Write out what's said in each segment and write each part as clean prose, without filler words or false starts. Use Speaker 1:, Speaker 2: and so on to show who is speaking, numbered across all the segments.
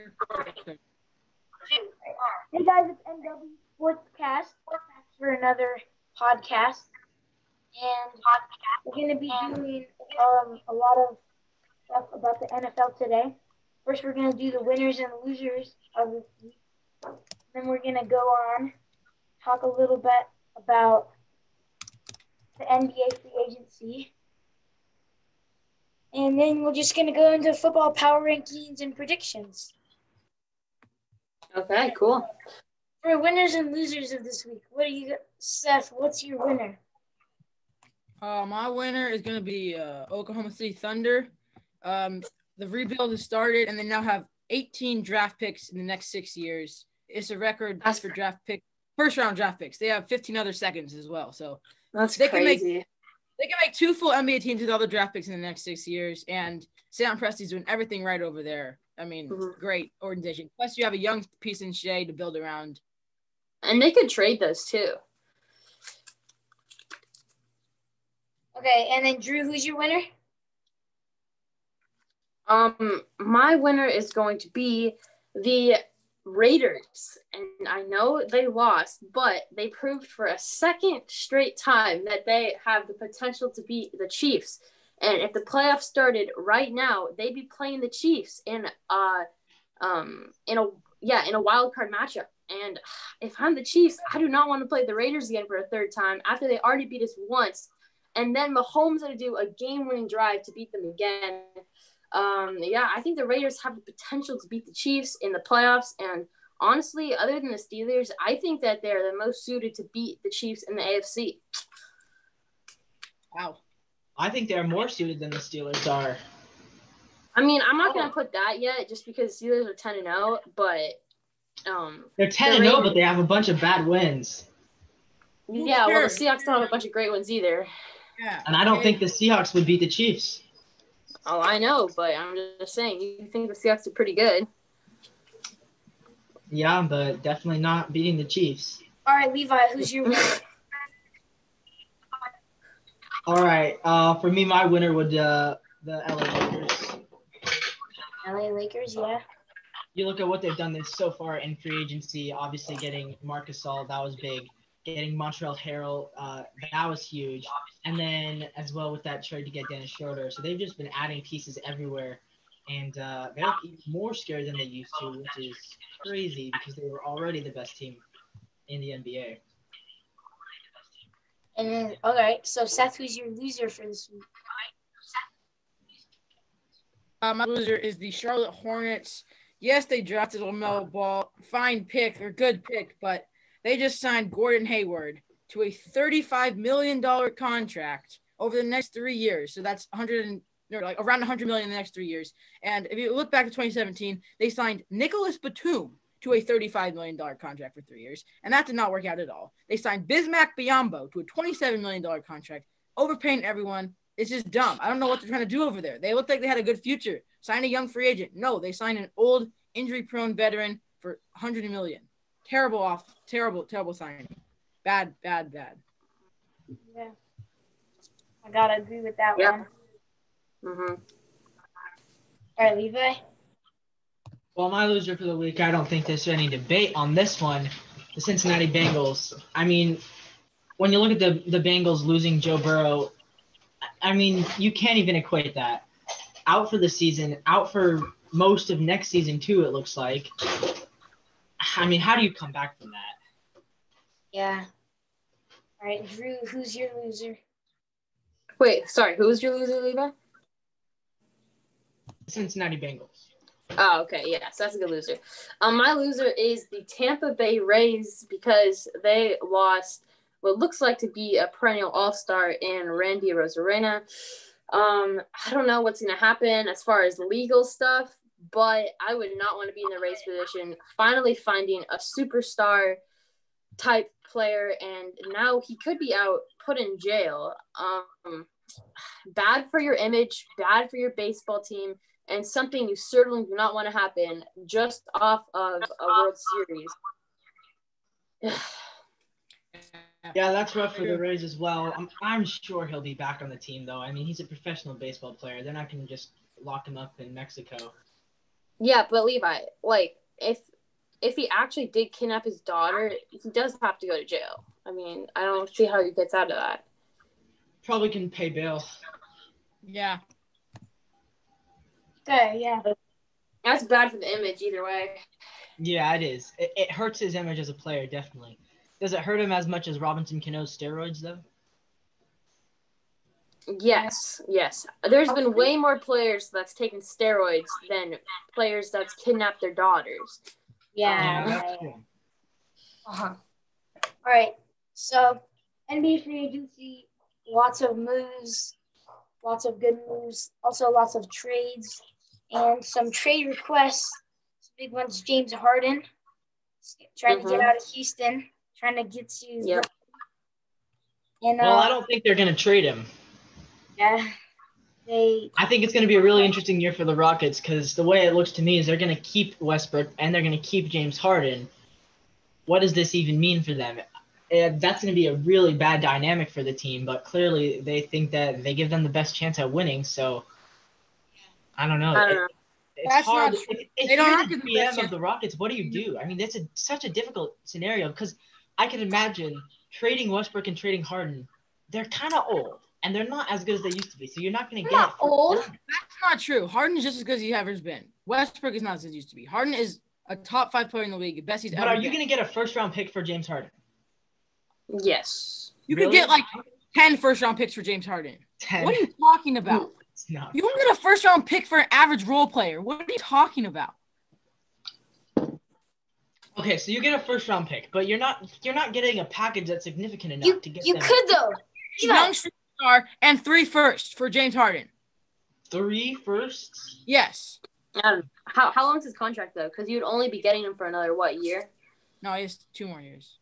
Speaker 1: Hey guys, it's NW Sportscast. Back for another podcast, and we're going to be doing a lot of stuff about the NFL today. First, we're going to do the winners and losers of this week. Then we're going to go on talk a little bit about the NBA free agency, and then we're just going to go into football power rankings and predictions.
Speaker 2: Okay, cool.
Speaker 1: For winners and losers of this week, what do you got? Seth, what's your winner?
Speaker 3: My winner is going to be Oklahoma City Thunder. The rebuild has started, and they now have 18 draft picks in the next 6 years. It's a record for draft pick, first-round draft picks. They have 15 other seconds as well. So
Speaker 2: that's
Speaker 3: crazy. They can make 2 full NBA teams with all the draft picks in the next 6 years, and Sam Presti's doing everything right over there. I mean, Great organization. Plus, you have a young piece in Shea to build around.
Speaker 2: And they could trade those too.
Speaker 1: Okay, and then Drew, who's your winner?
Speaker 2: My winner is going to be the Raiders. And I know they lost, but they proved for a second straight time that they have the potential to beat the Chiefs. And if the playoffs started right now, they'd be playing the Chiefs in a wild card matchup. And if I'm the Chiefs, I do not want to play the Raiders again for a third time after they already beat us once. And then Mahomes had to do a game-winning drive to beat them again. I think the Raiders have the potential to beat the Chiefs in the playoffs. And honestly, other than the Steelers, I think that they're the most suited to beat the Chiefs in the AFC.
Speaker 3: Wow.
Speaker 4: I think they're more suited than the Steelers are.
Speaker 2: I mean, I'm not going to put that yet just because the Steelers are 10-0, but
Speaker 4: they're 10-0, but they have a bunch of bad wins.
Speaker 2: Yeah, well, the Seahawks don't have a bunch of great ones either.
Speaker 3: Yeah.
Speaker 4: And I don't think the Seahawks would beat the Chiefs.
Speaker 2: Oh, I know, but I'm just saying, you think the Seahawks are pretty good.
Speaker 4: Yeah, but definitely not beating the Chiefs.
Speaker 1: All right, Levi, who's your winner?
Speaker 4: All right, for me, my winner would the LA Lakers.
Speaker 1: LA Lakers, yeah.
Speaker 4: You look at what they've done so far in free agency, obviously getting Marc Gasol, that was big. Getting Montrezl Harrell, that was huge. And then as well with that trade to get Dennis Schroeder. So they've just been adding pieces everywhere. And they're even more scared than they used to, which is crazy because they were already the best team in the NBA.
Speaker 1: And then, all right, so Seth, who's your loser for this week?
Speaker 3: My loser is the Charlotte Hornets. Yes, they drafted LaMelo Ball. Fine pick or good pick, but they just signed Gordon Hayward to a $35 million contract over the next 3 years. So that's around $100 million in the next 3 years. And if you look back to 2017, they signed Nicholas Batum to a $35 million contract for 3 years. And that did not work out at all. They signed Bismack Biyombo to a $27 million contract, overpaying everyone. It's just dumb. I don't know what they're trying to do over there. They looked like they had a good future. Sign a young free agent. No, they signed an old, injury-prone veteran for $100 million. Terrible signing. Bad.
Speaker 1: Yeah. I got to agree with that one.
Speaker 2: Mm-hmm.
Speaker 1: All right, Levi?
Speaker 4: Well, my loser for the week, I don't think there's any debate on this one. The Cincinnati Bengals. I mean, when you look at the Bengals losing Joe Burrow, I mean, you can't even equate that. Out for the season, out for most of next season too, it looks like. I mean, how do you come back from that?
Speaker 1: Yeah. All right, Drew, who's your loser?
Speaker 2: Wait, sorry, who's your loser, Levi?
Speaker 4: Cincinnati Bengals.
Speaker 2: Oh, okay, yeah, so that's a good loser. My loser is the Tampa Bay Rays because they lost what looks like to be a perennial all-star in Randy Arozarena. I don't know what's going to happen as far as legal stuff, but I would not want to be in the Rays position. Finally finding a superstar type player, and now he could be out, put in jail. Bad for your image, bad for your baseball team, and something you certainly do not want to happen just off of a World Series.
Speaker 4: Yeah, that's rough for the Rays as well. I'm sure he'll be back on the team, though. I mean, he's a professional baseball player. They're not going to just lock him up in Mexico.
Speaker 2: Yeah, but Levi, like, if he actually did kidnap his daughter, he does have to go to jail. I mean, I don't see how he gets out of that.
Speaker 4: Probably can pay bail.
Speaker 3: Yeah.
Speaker 1: Okay, yeah.
Speaker 2: That's bad for the image either way.
Speaker 4: Yeah, it is. It hurts his image as a player, definitely. Does it hurt him as much as Robinson Cano's steroids, though?
Speaker 2: Yes. There's been way more players that's taken steroids than players that's kidnapped their daughters.
Speaker 1: Yeah.
Speaker 4: That's true.
Speaker 1: Uh-huh. All right. So, NBA free agency, lots of moves, lots of good moves, also lots of trades, and some trade requests. Some big ones, James Harden, trying to get out of Houston, trying to get to.
Speaker 2: Yep.
Speaker 1: And,
Speaker 4: Well, I don't think they're going to trade him.
Speaker 1: Yeah.
Speaker 4: I think it's going to be a really interesting year for the Rockets because the way it looks to me is they're going to keep Westbrook and they're going to keep James Harden. What does this even mean for them? That's going to be a really bad dynamic for the team, but clearly they think that they give them the best chance at winning. So I don't know. It's
Speaker 3: That's
Speaker 4: hard.
Speaker 3: not true.
Speaker 4: If
Speaker 3: They don't
Speaker 4: you're
Speaker 3: have
Speaker 4: the
Speaker 3: to do that
Speaker 4: GM of the Rockets, what do you do? I mean, that's such a difficult scenario because I can imagine trading Westbrook and trading Harden. They're kind of old, and they're not as good as they used to be. So you're not going to get
Speaker 1: not old.
Speaker 3: That's not true. Harden is just as good as he ever has been. Westbrook is not as good as he used to be. Harden is a top 5 player in the league, best he's
Speaker 4: But
Speaker 3: ever
Speaker 4: are
Speaker 3: been.
Speaker 4: you going to get a first-round pick for James Harden?
Speaker 2: Yes.
Speaker 3: You
Speaker 4: Really?
Speaker 3: could get like 10 first-round picks for James Harden.
Speaker 4: 10.
Speaker 3: What are you talking about?
Speaker 4: It's not.
Speaker 3: You don't get a first-round pick for an average role player. What are you talking about?
Speaker 4: Okay, so you get a first-round pick, but you're not getting a package that's significant enough to get
Speaker 1: You
Speaker 4: them
Speaker 1: could though.
Speaker 3: Young superstar and 3 firsts for James Harden.
Speaker 4: 3 firsts.
Speaker 3: Yes.
Speaker 2: I don't know. How long is his contract though? Because you'd only be getting him for another year?
Speaker 3: No, he has 2 more years.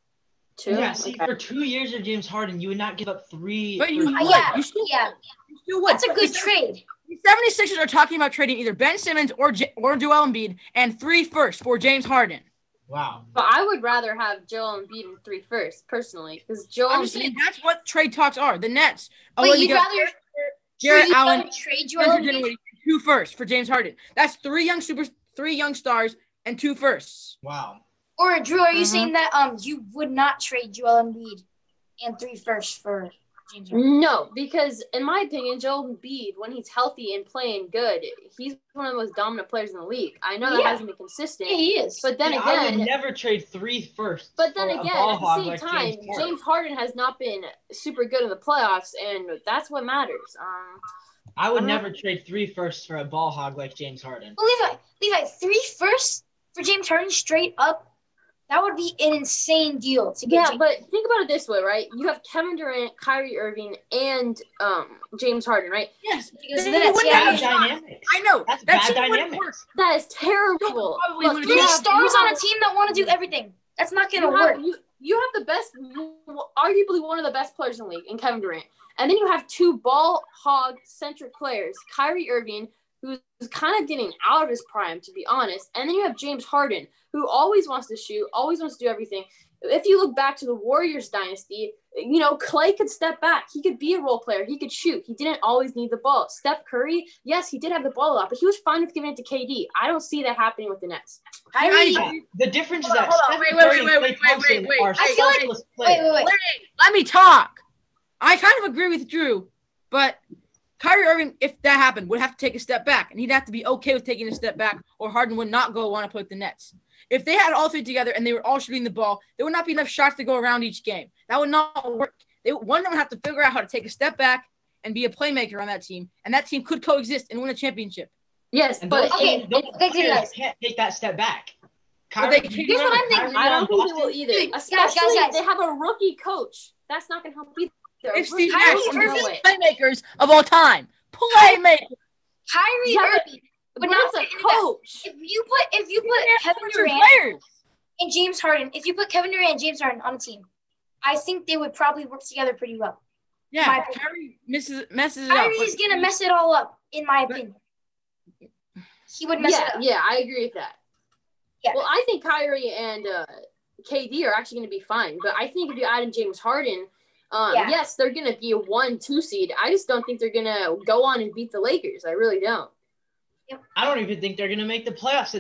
Speaker 2: 2.
Speaker 4: Yeah, see,
Speaker 2: Okay.
Speaker 4: for 2 years of James Harden, you would not give up 3.
Speaker 3: But you
Speaker 4: first-
Speaker 3: would.
Speaker 1: Yeah,
Speaker 3: You still would.
Speaker 1: That's a good trade.
Speaker 3: The 76ers are talking about trading either Ben Simmons or Joel Embiid and 3 firsts for James Harden.
Speaker 4: Wow.
Speaker 2: But I would rather have Joel Embiid in 3 firsts, personally, because Joel
Speaker 3: I'm just saying
Speaker 2: Embiid.
Speaker 3: that's what trade talks are. The Nets.
Speaker 1: Wait, you'd rather
Speaker 3: Jarrett Allen,
Speaker 1: trade Joel
Speaker 3: Spencer
Speaker 1: Embiid?
Speaker 3: Dinwiddie, 2 firsts for James Harden. That's 3 young stars and 2 firsts.
Speaker 4: Wow.
Speaker 1: Or Drew, are you saying that you would not trade Joel Embiid and 3 firsts for James Harden?
Speaker 2: No, because in my opinion, Joel Embiid, when he's healthy and playing good, he's one of the most dominant players in the league. I know that hasn't been consistent,
Speaker 1: Yeah, he is.
Speaker 2: but then
Speaker 4: Yeah, I would
Speaker 2: again,
Speaker 4: never trade 3 firsts.
Speaker 2: but then
Speaker 4: for a
Speaker 2: again,
Speaker 4: ball
Speaker 2: at the
Speaker 4: hog
Speaker 2: same
Speaker 4: like
Speaker 2: time,
Speaker 4: Harden.
Speaker 2: James Harden has not been super good in the playoffs, and that's what matters.
Speaker 4: I would
Speaker 2: I don't
Speaker 4: never trade 3 firsts for a ball hog like James Harden.
Speaker 1: Well, Levi, 3 firsts for James Harden straight up. That would be an insane deal to get.
Speaker 2: Yeah,
Speaker 1: James.
Speaker 2: but think about it this way, right? You have Kevin Durant, Kyrie Irving, and James Harden, right?
Speaker 3: Yes.
Speaker 1: Because
Speaker 3: Then
Speaker 1: that's-
Speaker 3: you wouldn't
Speaker 1: yeah,
Speaker 3: have
Speaker 4: Bad
Speaker 3: a shot.
Speaker 4: dynamics.
Speaker 3: I know.
Speaker 4: That's
Speaker 3: that
Speaker 4: bad
Speaker 3: team wouldn't work.
Speaker 4: dynamics.
Speaker 2: That is terrible.
Speaker 3: Probably
Speaker 2: Look,
Speaker 3: would've
Speaker 2: you
Speaker 1: 3
Speaker 2: have-
Speaker 1: stars
Speaker 2: you
Speaker 1: on a
Speaker 2: have-
Speaker 1: team that want to do everything. That's not going to
Speaker 2: you
Speaker 1: work.
Speaker 2: have, you have the best, arguably one of the best players in the league in Kevin Durant. And then you have 2 ball hog centric players, Kyrie Irving, who's kind of getting out of his prime, to be honest. And then you have James Harden, who always wants to shoot, always wants to do everything. If you look back to the Warriors dynasty, Clay could step back. He could be a role player. He could shoot. He didn't always need the ball. Steph Curry, yes, he did have the ball a lot, but he was fine with giving it to KD. I don't see that happening with the Nets.
Speaker 1: Kyrie,
Speaker 4: Yeah, the difference is that
Speaker 3: Hold on,
Speaker 4: Steph
Speaker 3: wait,
Speaker 4: Curry and
Speaker 3: wait,
Speaker 4: Klay
Speaker 3: wait,
Speaker 4: Thompson
Speaker 3: wait.
Speaker 4: are
Speaker 1: I feel like-
Speaker 4: selfless players.
Speaker 1: wait.
Speaker 3: Let me talk. I kind of agree with Drew, but Kyrie Irving, if that happened, would have to take a step back, and he'd have to be okay with taking a step back, or Harden would not want to play with the Nets. If they had all 3 together and they were all shooting the ball, there would not be enough shots to go around each game. That would not work. One of them would have to figure out how to take a step back and be a playmaker on that team, and that team could coexist and win a championship.
Speaker 2: Yes,
Speaker 4: And
Speaker 2: but
Speaker 4: those
Speaker 1: okay,
Speaker 4: players
Speaker 1: guys.
Speaker 4: can't take that step back.
Speaker 3: But they
Speaker 4: Kyrie,
Speaker 3: can't-
Speaker 1: Here's what I'm thinking.
Speaker 2: I don't think they
Speaker 4: Boston-
Speaker 2: will either.
Speaker 1: Dude,
Speaker 2: Especially
Speaker 1: guys.
Speaker 2: if they have a rookie coach. That's not going to help either.
Speaker 3: It's
Speaker 2: Rookie
Speaker 3: Steve
Speaker 1: Kyrie
Speaker 3: Nash,
Speaker 2: coach,
Speaker 3: one of
Speaker 1: Irving-
Speaker 3: the
Speaker 2: way.
Speaker 3: best playmakers of all time. Playmaker.
Speaker 1: Kyrie
Speaker 2: Yeah, but-
Speaker 1: Irving.
Speaker 2: But
Speaker 1: not
Speaker 2: that's a
Speaker 1: saying that.
Speaker 2: coach.
Speaker 1: If you put Kevin Durant
Speaker 3: Players.
Speaker 1: and James Harden, if you put Kevin Durant and James Harden on a team, I think they would probably work together pretty well.
Speaker 3: Yeah,
Speaker 1: My-
Speaker 3: Kyrie messes it up.
Speaker 1: Kyrie's
Speaker 3: but-
Speaker 1: gonna mess it all up, in my opinion. He would mess it up.
Speaker 2: Yeah, I agree with that.
Speaker 1: Yeah.
Speaker 2: Well, I think Kyrie and KD are actually going to be fine. But I think if you add in James Harden,
Speaker 1: Yeah.
Speaker 2: yes, they're going to be a 1-2 seed. I just don't think they're going to go on and beat the Lakers. I really don't.
Speaker 4: I don't even think they're gonna make the playoffs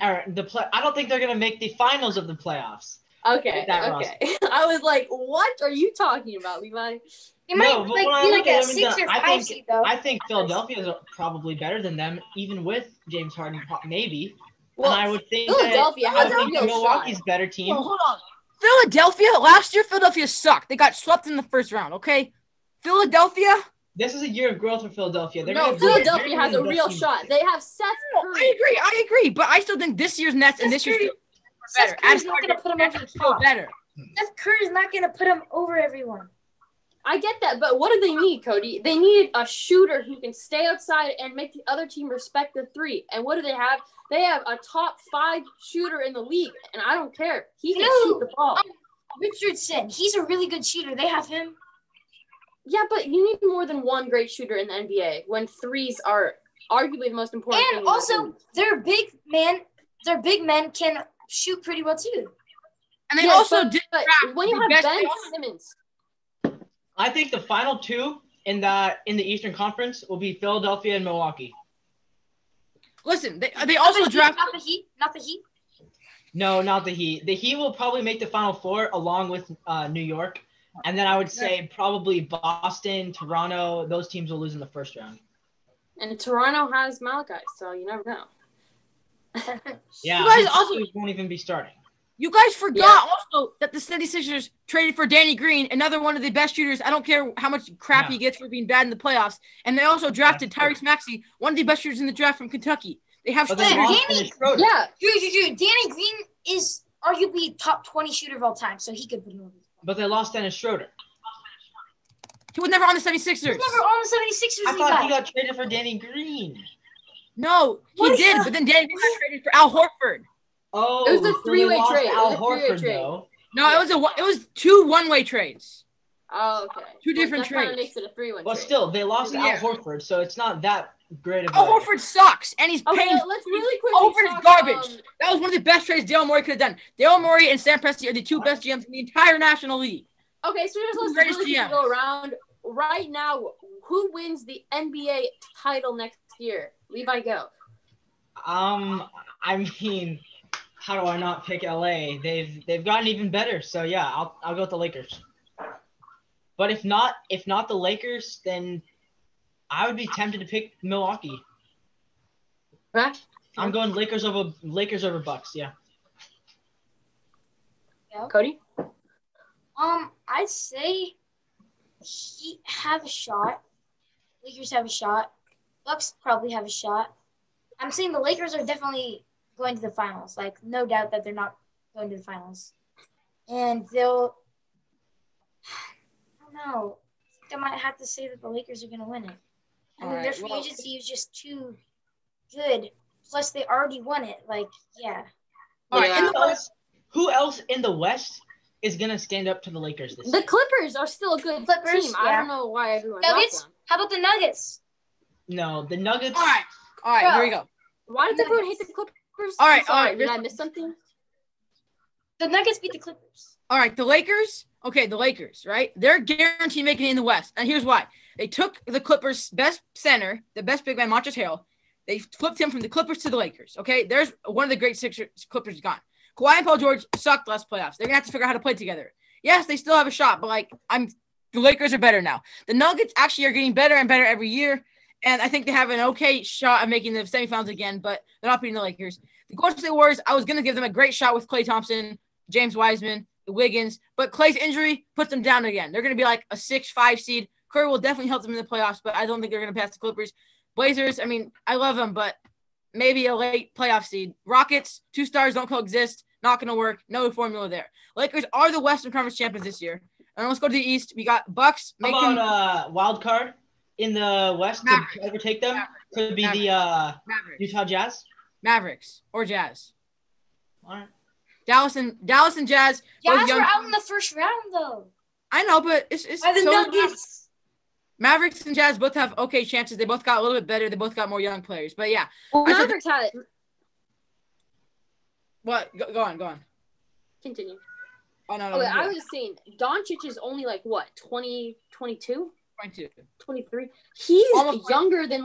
Speaker 4: I don't think they're gonna make the finals of the playoffs.
Speaker 2: Okay.
Speaker 4: That
Speaker 2: I was like, what are you talking about, Levi?
Speaker 1: They might
Speaker 4: No, but when I
Speaker 1: be
Speaker 4: look
Speaker 1: like a
Speaker 4: at them,
Speaker 1: 6 or 5 seed though.
Speaker 4: I think Philadelphia is probably better than them, even with James Harden, maybe.
Speaker 2: Well,
Speaker 4: and I would think
Speaker 2: Philadelphia
Speaker 4: that,
Speaker 2: has
Speaker 4: I
Speaker 2: a
Speaker 4: would think
Speaker 2: real
Speaker 4: Milwaukee's
Speaker 2: shot.
Speaker 4: better team.
Speaker 3: Hold on. Philadelphia, last year, Philadelphia sucked. They got swept in the first round, okay? Philadelphia?
Speaker 4: This is a year of growth for Philadelphia.
Speaker 2: Philadelphia has a real shot. They have Seth Curry.
Speaker 3: I agree, but I still think this year's Nets and this year's are better.
Speaker 1: Seth Curry's not going to put them over the top.
Speaker 3: Better.
Speaker 1: Seth Curry's not going to put them over everyone.
Speaker 2: I get that, but what do they need, Cody? They need a shooter who can stay outside and make the other team respect the three. And what do they have? They have a top 5 shooter in the league, and I don't care. He can shoot the ball.
Speaker 1: Richardson, he's a really good shooter. They have him.
Speaker 2: Yeah, but you need more than one great shooter in the NBA when threes are arguably the most important thing.
Speaker 1: And also, their big men can shoot pretty well too.
Speaker 3: And they also did.
Speaker 2: But when you have Ben Simmons,
Speaker 4: I think the final 2 in the Eastern Conference will be Philadelphia and Milwaukee.
Speaker 3: Listen, they also drafted.
Speaker 1: Not the Heat.
Speaker 4: No, not the Heat. The Heat will probably make the Final 4 along with New York. And then I would say probably Boston, Toronto, those teams will lose in the first round.
Speaker 2: And Toronto has Malachi, so you never know.
Speaker 4: Yeah,
Speaker 3: you guys also
Speaker 4: won't even be starting.
Speaker 3: You guys forgot also that the 76ers traded for Danny Green, another one of the best shooters. I don't care how much crap he gets for being bad in the playoffs. And they also drafted Tyrese Maxey, one of the best shooters in the draft from Kentucky. They have
Speaker 1: Danny Green is arguably top 20 shooter of all time, so he could put him over.
Speaker 4: But they lost Dennis Schroeder.
Speaker 3: He was never on the 76ers.
Speaker 1: He was never on the 76ers.
Speaker 4: I thought he got traded for Danny Green.
Speaker 3: No, he did, but then Danny Green got traded for Al Horford.
Speaker 4: Oh,
Speaker 2: it was a 3-way trade.
Speaker 4: Al Horford, though.
Speaker 3: No, it was 2 one-way trades.
Speaker 2: Oh, okay.
Speaker 3: 2 different trades.
Speaker 2: That makes it a 3-way
Speaker 4: Well,
Speaker 2: trade.
Speaker 4: still, they lost Al Horford, so it's not that great of a...
Speaker 3: Al Horford sucks, and he's paying.
Speaker 2: Let's really quickly
Speaker 3: Horford is garbage. That was one of the best trades Daryl Morey could have done. Daryl Morey and Sam Presti are the 2 best GMs in the entire National League.
Speaker 2: Okay, so let's really quickly go around. Right now, who wins the NBA title next year? Levi, go.
Speaker 4: I mean, how do I not pick LA? They've gotten even better. So yeah, I'll go with the Lakers. But if not the Lakers, then I would be tempted to pick Milwaukee.
Speaker 2: Right?
Speaker 4: I'm going Lakers over Bucks. Yeah.
Speaker 2: Cody?
Speaker 1: I'd say Heat have a shot. Lakers have a shot. Bucks probably have a shot. I'm saying the Lakers are definitely going to the finals. Like, no doubt that they're not going to the finals. And they'll – I don't know. I think I might have to say that the Lakers are going to win it. I mean, their free agency is just too good. Plus, they already won it. Like, yeah.
Speaker 3: All right.
Speaker 4: Who else in the West is going to stand up to the Lakers this year?
Speaker 2: The Clippers are still a good team.
Speaker 1: Yeah.
Speaker 2: I don't know why everyone
Speaker 1: Nuggets? How about the Nuggets?
Speaker 4: No, the Nuggets.
Speaker 3: All right, here we go.
Speaker 2: Why does everyone hate the Clippers?
Speaker 3: All right.
Speaker 2: Did I miss something?
Speaker 1: The Nuggets beat the Clippers.
Speaker 3: All right, the Lakers. Okay, the Lakers, right? They're guaranteed making it in the West. And here's why. They took the Clippers' best center, the best big man, Montrezl Harrell. They flipped him from the Clippers to the Lakers, okay? There's one of the great Clippers gone. Kawhi and Paul George sucked last playoffs. They're going to have to figure out how to play together. Yes, they still have a shot, but, the Lakers are better now. The Nuggets actually are getting better and better every year, and I think they have an okay shot of making the semifinals again, but they're not beating the Lakers. The Golden State Warriors, I was going to give them a great shot with Klay Thompson, James Wiseman, the Wiggins, but Klay's injury puts them down again. They're going to be like a 6-5 seed. Curry will definitely help them in the playoffs, but I don't think they're going to pass the Clippers. Blazers, I mean, I love them, but maybe a late playoff seed. Rockets, 2 stars don't coexist. Not going to work. No formula there. Lakers are the Western Conference champions this year. And let's go to the East. We got Bucks.
Speaker 4: How about wild card in the West to overtake them? Could be the Utah Jazz.
Speaker 3: Mavericks or Jazz.
Speaker 4: All right.
Speaker 3: Dallas and Jazz.
Speaker 1: Jazz were out in the first round, though.
Speaker 3: I know, but it's
Speaker 1: by the Nuggets.
Speaker 3: Mavericks and Jazz both have okay chances. They both got a little bit better. They both got more young players. But yeah.
Speaker 2: Well, Mavericks had it.
Speaker 3: What? Go on.
Speaker 2: Continue.
Speaker 3: Oh, no.
Speaker 2: Okay, I was just saying, Doncic is only 20, 22?
Speaker 3: 22.
Speaker 2: 23. He's
Speaker 3: almost
Speaker 2: younger than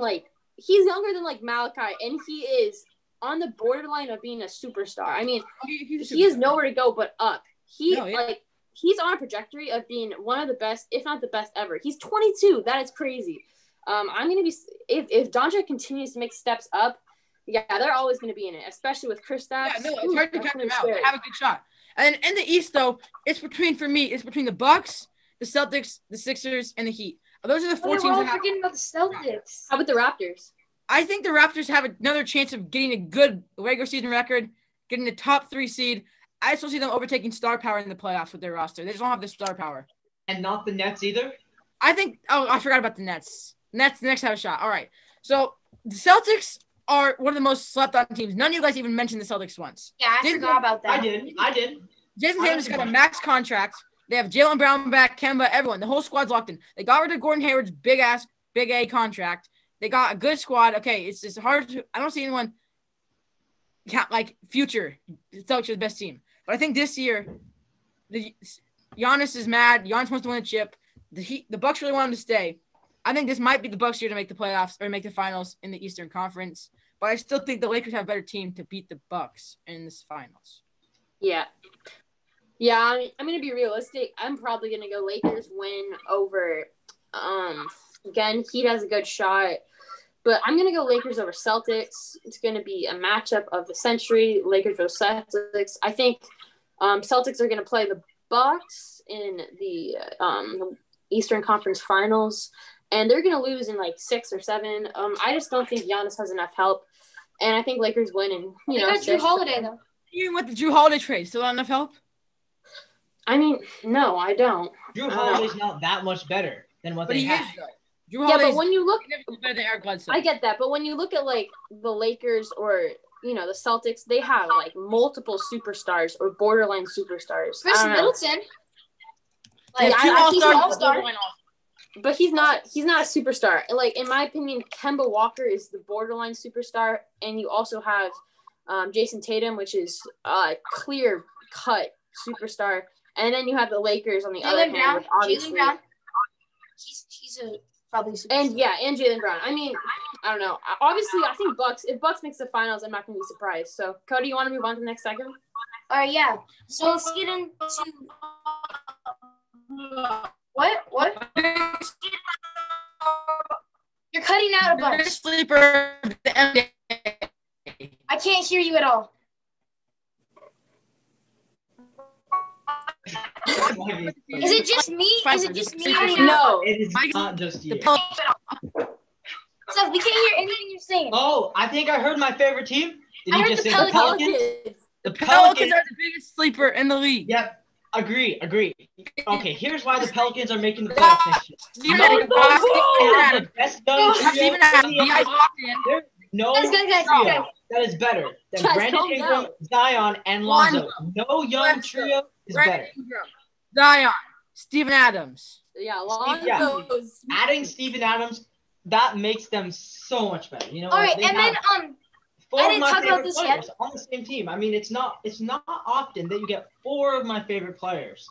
Speaker 2: he's younger than like Malachi, and he is on the borderline of being a superstar. I mean, he has nowhere to go but up. He's on a trajectory of being one of the best, if not the best ever. He's 22. That is crazy. I'm gonna be if Dontre continues to make steps up. Yeah, they're always going to be in it, especially with Kristaps.
Speaker 3: Yeah, no, it's hard to count them out. They have a good shot. And in the East, though, it's between the Bucks, the Celtics, the Sixers, and the Heat. Those are the four teams.
Speaker 1: We're all forgetting about the Celtics.
Speaker 2: How about the Raptors?
Speaker 3: I think the Raptors have another chance of getting a good regular season record, getting the top 3 seed. I still see them overtaking star power in the playoffs with their roster. They just don't have the star power.
Speaker 4: And not the Nets either?
Speaker 3: I forgot about the Nets. Nets have a shot. All right. So the Celtics are one of the most slept on teams. None of you guys even mentioned the Celtics once.
Speaker 1: Yeah, I forgot about that.
Speaker 4: I did.
Speaker 3: Jason Tatum's got a max contract. They have Jaylen Brown back, Kemba, everyone. The whole squad's locked in. They got rid of Gordon Hayward's big A contract. They got a good squad. Okay, it's just hard to – I don't see anyone future. Celtics are the best team. But I think this year, Giannis is mad. Giannis wants to win a chip. The Bucks really want him to stay. I think this might be the Bucks' year to make the playoffs or make the finals in the Eastern Conference. But I still think the Lakers have a better team to beat the Bucks in this finals.
Speaker 2: Yeah. Yeah, I'm going to be realistic. I'm probably going to go Lakers win over again, Heat has a good shot. But I'm going to go Lakers over Celtics. It's going to be a matchup of the century, Lakers versus Celtics. I think Celtics are going to play the Bucks in the Eastern Conference Finals. And they're going to lose in 6 or 7. I just don't think Giannis has enough help. And I think Lakers win. And,
Speaker 1: they got Drew Holiday, though.
Speaker 3: Even with the Drew Holiday trade, still not enough help?
Speaker 2: I mean, no, I don't.
Speaker 4: Drew Holiday's not that much better than what they have.
Speaker 3: Drew Holiday's
Speaker 2: but when you look
Speaker 3: better than Eric Bledsoe.
Speaker 2: I get that. But when you look at, the Lakers or, the Celtics, they have, multiple superstars or borderline superstars.
Speaker 1: Chris Middleton.
Speaker 3: I think he's an all-star.
Speaker 2: But he's not a superstar. In my opinion, Kemba Walker is the borderline superstar, and you also have Jason Tatum, which is a clear-cut superstar, and then you have the Lakers on the other hand, which obviously.
Speaker 1: Jaylen Brown. He's probably a superstar.
Speaker 2: And Jaylen Brown. I mean, I don't know. Obviously, I think Bucks. If Bucks makes the finals, I'm not going to be surprised. So, Cody, you want to move on to the next segment?
Speaker 1: All right, yeah. So let's get into. What? You're cutting out a bunch.
Speaker 3: Sleeper.
Speaker 1: I can't hear you at all. Is it just me?
Speaker 2: No.
Speaker 4: It is not just you.
Speaker 1: Seth, we can't hear anything you're saying.
Speaker 4: Oh, I think I heard my favorite team. Did
Speaker 1: I
Speaker 4: you
Speaker 1: heard
Speaker 4: just
Speaker 1: the
Speaker 4: say the
Speaker 1: Pelicans.
Speaker 4: Pelicans? The
Speaker 3: Pelicans are the biggest sleeper in the league.
Speaker 4: Yep. Agree. Okay, here's why the Pelicans are making the playoffs next year.
Speaker 3: Steven
Speaker 4: They have the best young trio
Speaker 3: Steven
Speaker 4: in
Speaker 3: Adams.
Speaker 4: the
Speaker 3: You guys
Speaker 4: NBA.
Speaker 3: locked in.
Speaker 4: There's no
Speaker 1: Guys.
Speaker 4: trio that is better than
Speaker 2: Guys,
Speaker 4: Brandon
Speaker 2: calm
Speaker 4: Ingram,
Speaker 2: down.
Speaker 4: Zion, and Lonzo. No young trio is better.
Speaker 3: Brandon Ingram, Zion, Steven Adams.
Speaker 2: Yeah,
Speaker 4: Yeah.
Speaker 2: Lonzo's.
Speaker 4: Adding Steven Adams, that makes them so much better. You know
Speaker 1: All
Speaker 4: what?
Speaker 1: right,
Speaker 4: They
Speaker 1: and
Speaker 4: have
Speaker 1: then
Speaker 4: four
Speaker 1: I
Speaker 4: of
Speaker 1: didn't
Speaker 4: my
Speaker 1: talk about
Speaker 4: favorite
Speaker 1: this
Speaker 4: players on the same team. I mean, it's not often that you get 4 of my favorite players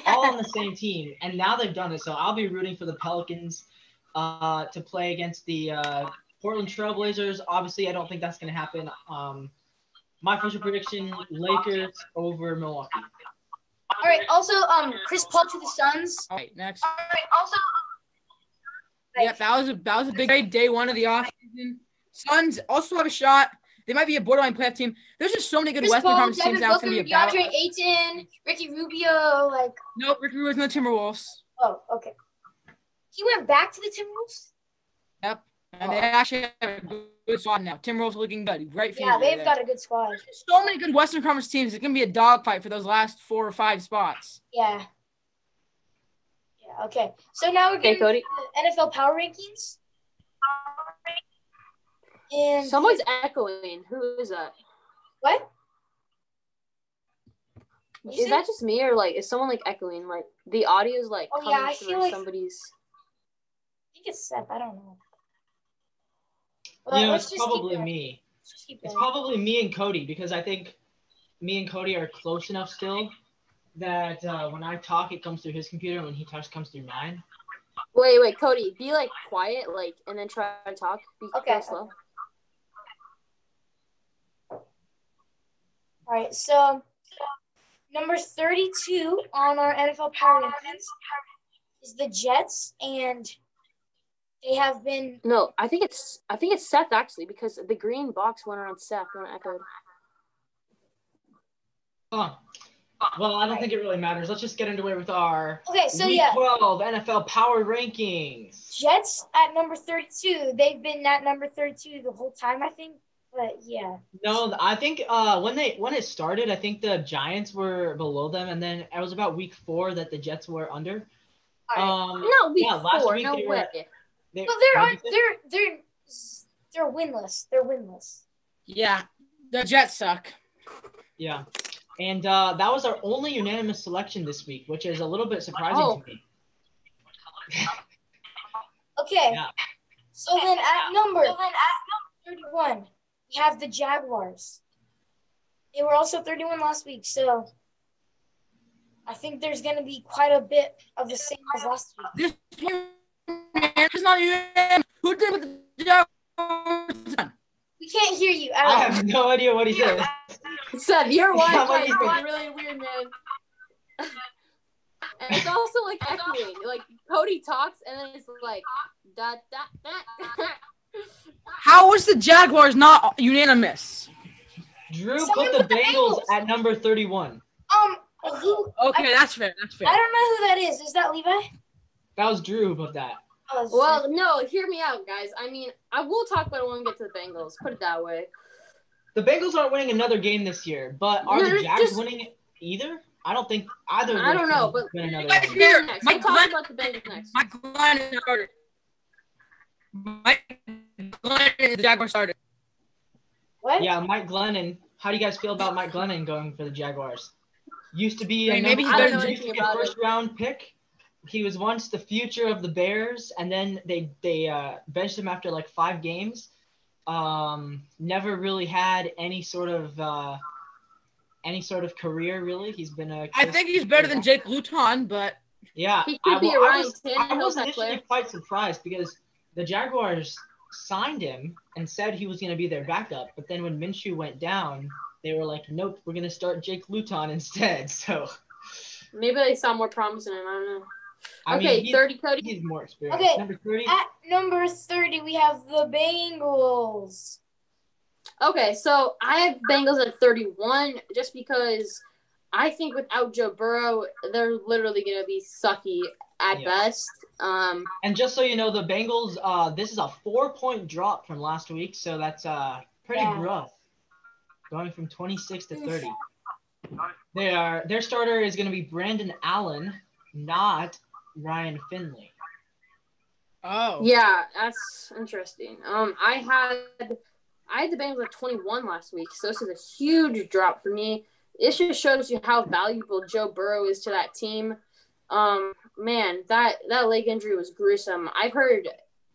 Speaker 4: all on the same team, and now they've done it. So I'll be rooting for the Pelicans to play against the Portland Trailblazers. Obviously, I don't think that's going to happen. My official prediction: Lakers over Milwaukee.
Speaker 1: all right. Also, Chris Paul to the Suns.
Speaker 3: All right, next.
Speaker 1: All right. Also,
Speaker 3: Yep, that was a big trade day one of the offseason. Suns also have a shot. They might be a borderline playoff team. There's just so many good
Speaker 1: Chris
Speaker 3: Western
Speaker 1: Paul,
Speaker 3: Conference
Speaker 1: Devin
Speaker 3: teams now. It's
Speaker 1: Booker,
Speaker 3: going to be a battle.
Speaker 1: DeAndre Ayton, Ricky Rubio.
Speaker 3: Nope, Ricky Rubio's in the Timberwolves.
Speaker 1: Oh, okay. He went back to the Timberwolves.
Speaker 3: Yep, and they actually have a good squad now. Timberwolves looking good. Great future.
Speaker 1: Yeah, they've got a good squad.
Speaker 3: There's so many good Western Conference teams. It's going to be a dogfight for those last 4 or 5 spots.
Speaker 1: Yeah. Yeah. Okay. So now we're
Speaker 2: Okay,
Speaker 1: getting
Speaker 2: Cody.
Speaker 1: the NFL power rankings. And
Speaker 2: Someone's echoing. Who is that?
Speaker 1: what? You
Speaker 2: Is
Speaker 1: said-
Speaker 2: that just me or is someone echoing? The audio's
Speaker 1: Oh,
Speaker 2: coming
Speaker 1: yeah, I
Speaker 2: through
Speaker 1: feel like-
Speaker 2: somebody's.
Speaker 1: I think it's Seth. I don't know.
Speaker 4: It's
Speaker 1: just
Speaker 4: probably
Speaker 1: keep going.
Speaker 4: me.
Speaker 1: Let's just keep
Speaker 4: It's
Speaker 1: going.
Speaker 4: probably me and Cody because I think me and Cody are close enough still that when I talk, it comes through his computer, and when he talks, it comes through mine.
Speaker 2: Wait, Cody, be like quiet, like, and then try to talk. Be
Speaker 1: Okay.
Speaker 2: slow.
Speaker 1: All right, so number 32 on our NFL Power Rankings is the Jets, and they have been.
Speaker 2: No, I think it's Seth actually, because the green box went around Seth when it echoed.
Speaker 4: Huh. Well, I don't think it really matters. Let's just get into it with our
Speaker 1: Okay, so
Speaker 4: Week
Speaker 1: yeah,
Speaker 4: 12 NFL Power Rankings.
Speaker 1: Jets at number 32. They've been at number 32 the whole time, I think. But yeah.
Speaker 4: No, I think when it started, I think the Giants were below them, and then it was about week 4 that the Jets were under.
Speaker 1: All right.
Speaker 2: No, week 4. No
Speaker 4: they
Speaker 2: way.
Speaker 1: No, they're winless. They're winless.
Speaker 3: Yeah, the Jets suck.
Speaker 4: Yeah. And that was our only unanimous selection this week, which is a little bit surprising to me.
Speaker 1: Okay.
Speaker 4: Yeah.
Speaker 1: So then at number 31, we have the Jaguars. They were also 31 last week, so I think there's going to be quite a bit of the same as last week.
Speaker 3: This man is not even. Who did with the Jaguars?
Speaker 1: We can't hear you at
Speaker 4: I
Speaker 1: all.
Speaker 4: have no idea what he said.
Speaker 2: Seth, your Wi-Fi is
Speaker 4: Yeah,
Speaker 2: being really weird, man. And it's also like echoing. Like Cody talks and then it's like da da da.
Speaker 3: How was the Jaguars not unanimous?
Speaker 4: Drew
Speaker 1: Someone
Speaker 4: put the
Speaker 1: put the
Speaker 4: Bengals
Speaker 1: Bengals.
Speaker 4: at number 31.
Speaker 1: Who?
Speaker 3: Okay, that's fair. That's fair.
Speaker 1: I don't know who that is. Is that Levi?
Speaker 4: That was Drew who put that.
Speaker 1: Oh, it's
Speaker 2: Well, no, hear me out, guys. I mean, I will talk about it when we get to the Bengals. Put it that way.
Speaker 4: The Bengals aren't winning another game this year, but are the
Speaker 2: There's
Speaker 4: Jags
Speaker 2: just-
Speaker 4: winning it either? I don't think either. Of
Speaker 2: I
Speaker 4: those
Speaker 2: don't know,
Speaker 4: teams
Speaker 2: but-
Speaker 4: win another
Speaker 3: Guys,
Speaker 4: game.
Speaker 3: here,
Speaker 2: Next.
Speaker 3: Mike
Speaker 2: We'll talk
Speaker 3: Glenn-
Speaker 2: about the Bengals next.
Speaker 3: Mike Glenn started. Mike Glenn is the Jaguars started.
Speaker 1: what?
Speaker 4: Yeah, Mike Glennon. How do you guys feel about Mike Glennon going for the Jaguars? Used to be
Speaker 3: I mean, maybe he's
Speaker 2: I don't know
Speaker 3: better
Speaker 2: anything
Speaker 4: a
Speaker 2: about
Speaker 4: first round pick. He was once the future of the Bears, and then they benched him after like 5 games. Never really had any sort of career really. He's been a.
Speaker 3: I think he's better than Jake Luton, but
Speaker 4: Yeah,
Speaker 2: He could be a Ryan
Speaker 4: I
Speaker 2: Tannehill
Speaker 4: was
Speaker 2: type
Speaker 4: initially
Speaker 2: player.
Speaker 4: quite surprised because the Jaguars signed him and said he was going to be their backup, but then when Minshew went down, they were like, "Nope, we're going to start Jake Luton instead." So,
Speaker 2: Maybe they saw more promise in him. I don't know.
Speaker 4: I
Speaker 2: Okay,
Speaker 4: mean,
Speaker 2: 30, Cody.
Speaker 4: he's more experienced.
Speaker 1: Okay,
Speaker 4: Number 30.
Speaker 1: At number 30, we have the Bengals.
Speaker 2: Okay, so I have Bengals at 31 just because I think without Joe Burrow, they're literally going to be sucky at
Speaker 4: Yeah.
Speaker 2: best.
Speaker 4: And just so you know, the Bengals, this is a 4-point drop from last week, so that's pretty
Speaker 1: Yeah.
Speaker 4: rough. Going from 26 to 30. Their starter is going to be Brandon Allen, not Ryan Finley.
Speaker 3: oh,
Speaker 2: Yeah, that's interesting. I had the Bengals at 21 last week, so this is a huge drop for me. It just shows you how valuable Joe Burrow is to that team. Man, that leg injury was gruesome. I've heard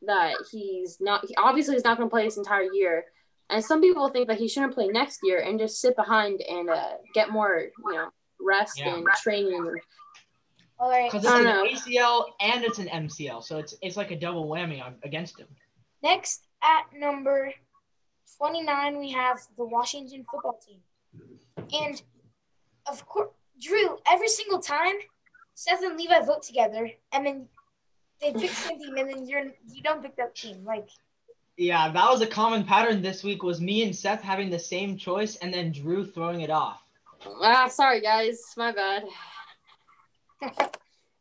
Speaker 2: that he's not going to play this entire year, and some people think that he shouldn't play next year and just sit behind and get more, rest
Speaker 4: Yeah.
Speaker 2: and training.
Speaker 1: All right.
Speaker 4: Because
Speaker 2: I
Speaker 4: it's
Speaker 2: don't
Speaker 4: an
Speaker 2: know.
Speaker 4: ACL and it's an MCL, so it's like a double whammy against him.
Speaker 1: Next, at number 29, we have the Washington football team. And, of course, Drew, every single time, Seth and Levi vote together, and then they pick the same team, and then you don't pick that team. Like,
Speaker 4: Yeah, that was a common pattern this week, was me and Seth having the same choice and then Drew throwing it off.
Speaker 2: Sorry, guys. My bad.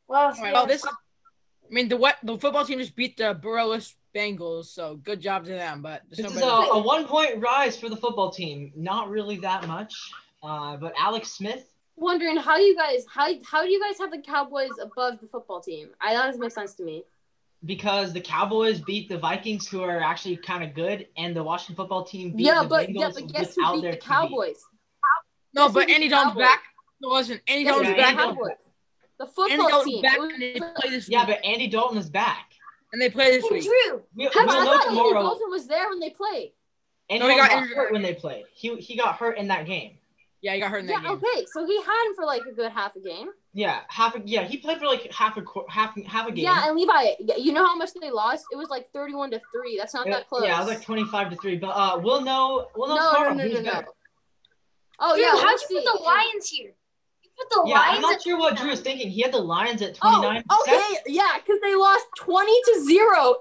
Speaker 1: well,
Speaker 3: All right, well, the football team just beat the Burrowless Bengals, so good job to them. But there's
Speaker 4: This is
Speaker 3: nobody-
Speaker 4: a 1-point rise for the football team. Not really that much, but Alex Smith.
Speaker 2: Wondering how do you guys have the Cowboys above the football team? That doesn't make sense to me.
Speaker 4: Because the Cowboys beat the Vikings, who are actually kind of good, and the Washington football team beat
Speaker 2: Yeah,
Speaker 4: the
Speaker 2: but
Speaker 4: Bengals
Speaker 2: guess
Speaker 4: without
Speaker 2: who beat
Speaker 4: their
Speaker 2: the
Speaker 4: QB.
Speaker 2: Cowboys?
Speaker 3: no,
Speaker 2: Guess
Speaker 3: but
Speaker 2: who beat
Speaker 3: Andy
Speaker 2: the
Speaker 3: Dalton's
Speaker 2: Cowboys?
Speaker 3: back. No, listen, Andy
Speaker 2: Guess who
Speaker 3: Dalton's
Speaker 2: beat
Speaker 4: Andy
Speaker 2: the
Speaker 3: back.
Speaker 4: Dalton.
Speaker 2: Cowboys? The
Speaker 3: Andy
Speaker 2: football
Speaker 3: Dalton's
Speaker 2: team.
Speaker 3: back,
Speaker 2: It was-
Speaker 3: and they play this
Speaker 4: Yeah,
Speaker 3: week.
Speaker 4: but Andy Dalton is back.
Speaker 3: And they play this
Speaker 1: hey,
Speaker 3: week.
Speaker 1: Drew,
Speaker 4: We'll
Speaker 2: I
Speaker 4: know
Speaker 2: thought Andy
Speaker 4: tomorrow.
Speaker 2: Dalton was there when they played.
Speaker 4: Andy
Speaker 3: No, he
Speaker 4: Dalton
Speaker 3: got
Speaker 4: got
Speaker 3: injured.
Speaker 4: hurt when they played. He got hurt in that game.
Speaker 3: Yeah, he got hurt in
Speaker 2: Yeah,
Speaker 3: that game.
Speaker 2: okay. So he had him for like a good half a game.
Speaker 4: Yeah, he played for like half a game.
Speaker 2: Yeah, and Levi, you know how much they lost? It was like 31-3. That's not that close.
Speaker 4: Yeah, it was like 25-3. But we'll know.
Speaker 2: No. Oh
Speaker 1: Drew,
Speaker 2: yeah,
Speaker 1: how'd you put the Lions here? You put the Lions.
Speaker 4: I'm not sure what Drew was thinking. He had the Lions at 29.
Speaker 2: Okay, yeah, because they lost 20-0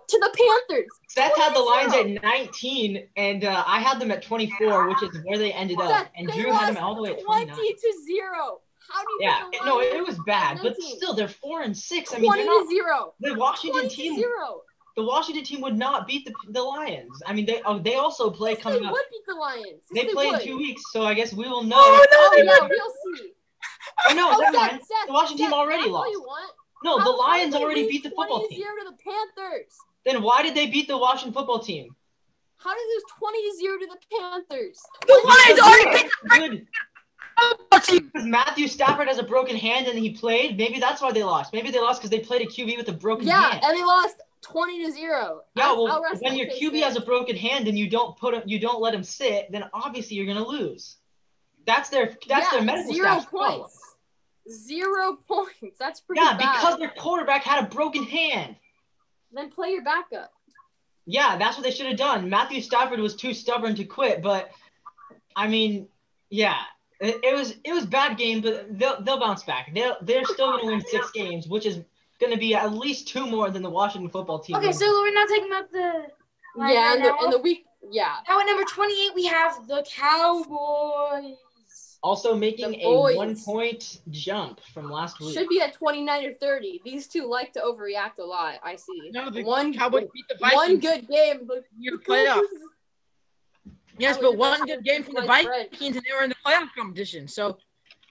Speaker 2: to the Panthers.
Speaker 4: Seth had the Lions at 19, and I had them at 24, which is where they ended up. And Drew had them all the way at 29.
Speaker 2: 20-0. How do you put the
Speaker 4: no,
Speaker 2: Lions
Speaker 4: it was bad, but
Speaker 2: 19?
Speaker 4: still, they're 4-6. I
Speaker 2: 20-0.
Speaker 4: mean, the Washington
Speaker 2: 20-0.
Speaker 4: team. The Washington team would not beat the Lions. I mean, they also play
Speaker 2: Yes,
Speaker 4: coming
Speaker 2: they
Speaker 4: up.
Speaker 2: would beat the Lions. Yes,
Speaker 4: They play
Speaker 2: would.
Speaker 4: in 2 weeks, so I guess we will know.
Speaker 2: Oh, yeah, we'll see.
Speaker 4: Oh, no, never mind.
Speaker 2: Seth,
Speaker 4: The Washington team already
Speaker 2: that's all
Speaker 4: lost.
Speaker 2: you want.
Speaker 4: No, the
Speaker 2: How
Speaker 4: Lions
Speaker 2: did they
Speaker 4: already
Speaker 2: lose
Speaker 4: beat the football team.
Speaker 2: 20-0 to the Panthers.
Speaker 4: Then why did they beat the Washington football team?
Speaker 2: How did they lose 20-0 to the Panthers?
Speaker 3: The Lions already beat
Speaker 4: Good.
Speaker 3: the football team.
Speaker 4: Because Matthew Stafford has a broken hand and he played. Maybe that's why they lost. Maybe they lost because they played a QB with a broken hand.
Speaker 2: Yeah, and they lost 20-0.
Speaker 4: Yeah, well, when your QB has a broken hand and you don't let him sit, then obviously you're gonna lose. That's their medical
Speaker 2: 0
Speaker 4: staff's
Speaker 2: points.
Speaker 4: problem.
Speaker 2: 0 points. That's pretty
Speaker 4: Yeah,
Speaker 2: bad.
Speaker 4: because their quarterback had a broken hand.
Speaker 2: Then play your backup.
Speaker 4: Yeah, that's what they should have done. Matthew Stafford was too stubborn to quit, but I mean, yeah, it was bad game, but they'll bounce back. They're still gonna win 6 games, which is gonna be at least 2 more than the Washington football team.
Speaker 1: Okay, so we're not talking about the.
Speaker 2: Yeah, and the week. Yeah.
Speaker 1: Now at number 28, we have the Cowboys.
Speaker 4: Also making
Speaker 2: The
Speaker 4: a
Speaker 2: boys.
Speaker 4: 1-point jump from last week.
Speaker 2: Should be at 29 or 30. These two like to overreact a lot, I see.
Speaker 3: No, the
Speaker 2: one
Speaker 3: Cowboys beat the Vikings.
Speaker 2: One good game. But
Speaker 3: Your playoff. Yes, but one good game from the
Speaker 2: Nice spread.
Speaker 3: Vikings, and they were in the playoff competition. So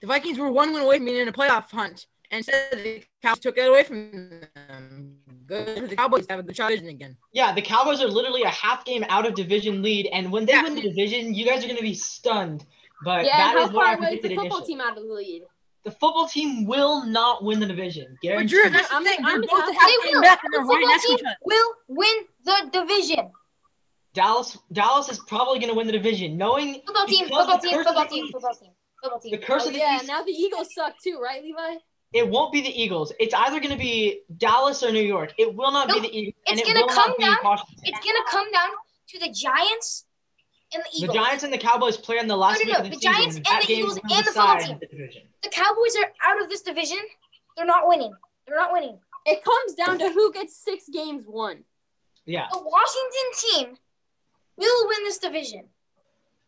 Speaker 3: the Vikings were 1 win away from being in a playoff hunt, and instead the Cowboys took it away from them. Good for the Cowboys have the division again.
Speaker 4: Yeah, the Cowboys are literally a half game out of division lead, and when they win the division, you guys are going to be stunned. But
Speaker 2: Yeah,
Speaker 4: that
Speaker 2: how
Speaker 4: is what I
Speaker 2: far away is the
Speaker 4: predicted
Speaker 2: football
Speaker 4: initially.
Speaker 2: team out of the lead?
Speaker 4: The football team will not win the division.
Speaker 3: But
Speaker 4: Guaranteed.
Speaker 3: Drew, that's the
Speaker 2: I'm-
Speaker 3: thing.
Speaker 2: I'm
Speaker 3: They're both
Speaker 2: just
Speaker 3: half
Speaker 1: They
Speaker 3: game
Speaker 1: will.
Speaker 3: back, and
Speaker 1: The
Speaker 3: they're right
Speaker 1: football
Speaker 3: next to
Speaker 1: team
Speaker 3: each other.
Speaker 1: will win the division.
Speaker 4: Dallas is probably going to win the division, knowing
Speaker 1: Football team,
Speaker 4: because
Speaker 1: football
Speaker 4: the
Speaker 1: team,
Speaker 4: curse of
Speaker 1: football
Speaker 4: the
Speaker 1: team,
Speaker 4: East-
Speaker 1: football team, football
Speaker 4: The
Speaker 1: team.
Speaker 4: curse
Speaker 2: Oh,
Speaker 4: of the
Speaker 2: yeah,
Speaker 4: East,
Speaker 2: now the Eagles suck too, right, Levi?
Speaker 4: it won't be the Eagles. It's either going to be Dallas or New York. It will not
Speaker 1: Nope.
Speaker 4: be the Eagles,
Speaker 1: It's
Speaker 4: and it
Speaker 1: gonna
Speaker 4: will
Speaker 1: come
Speaker 4: not be
Speaker 1: down-
Speaker 4: Washington.
Speaker 1: It's gonna come down to the Giants and the
Speaker 4: The
Speaker 1: Eagles.
Speaker 4: Giants and the Cowboys play in the last
Speaker 1: No,
Speaker 4: week of the
Speaker 1: the
Speaker 4: season.
Speaker 1: Giants and
Speaker 4: That
Speaker 1: the
Speaker 4: game
Speaker 1: Eagles
Speaker 4: will
Speaker 1: and the football
Speaker 4: decide
Speaker 1: team.
Speaker 4: the division.
Speaker 1: The Cowboys are out of this division. They're not winning. They're not winning.
Speaker 2: It comes down to who gets 6 games won.
Speaker 4: Yeah.
Speaker 1: The Washington team will win this division.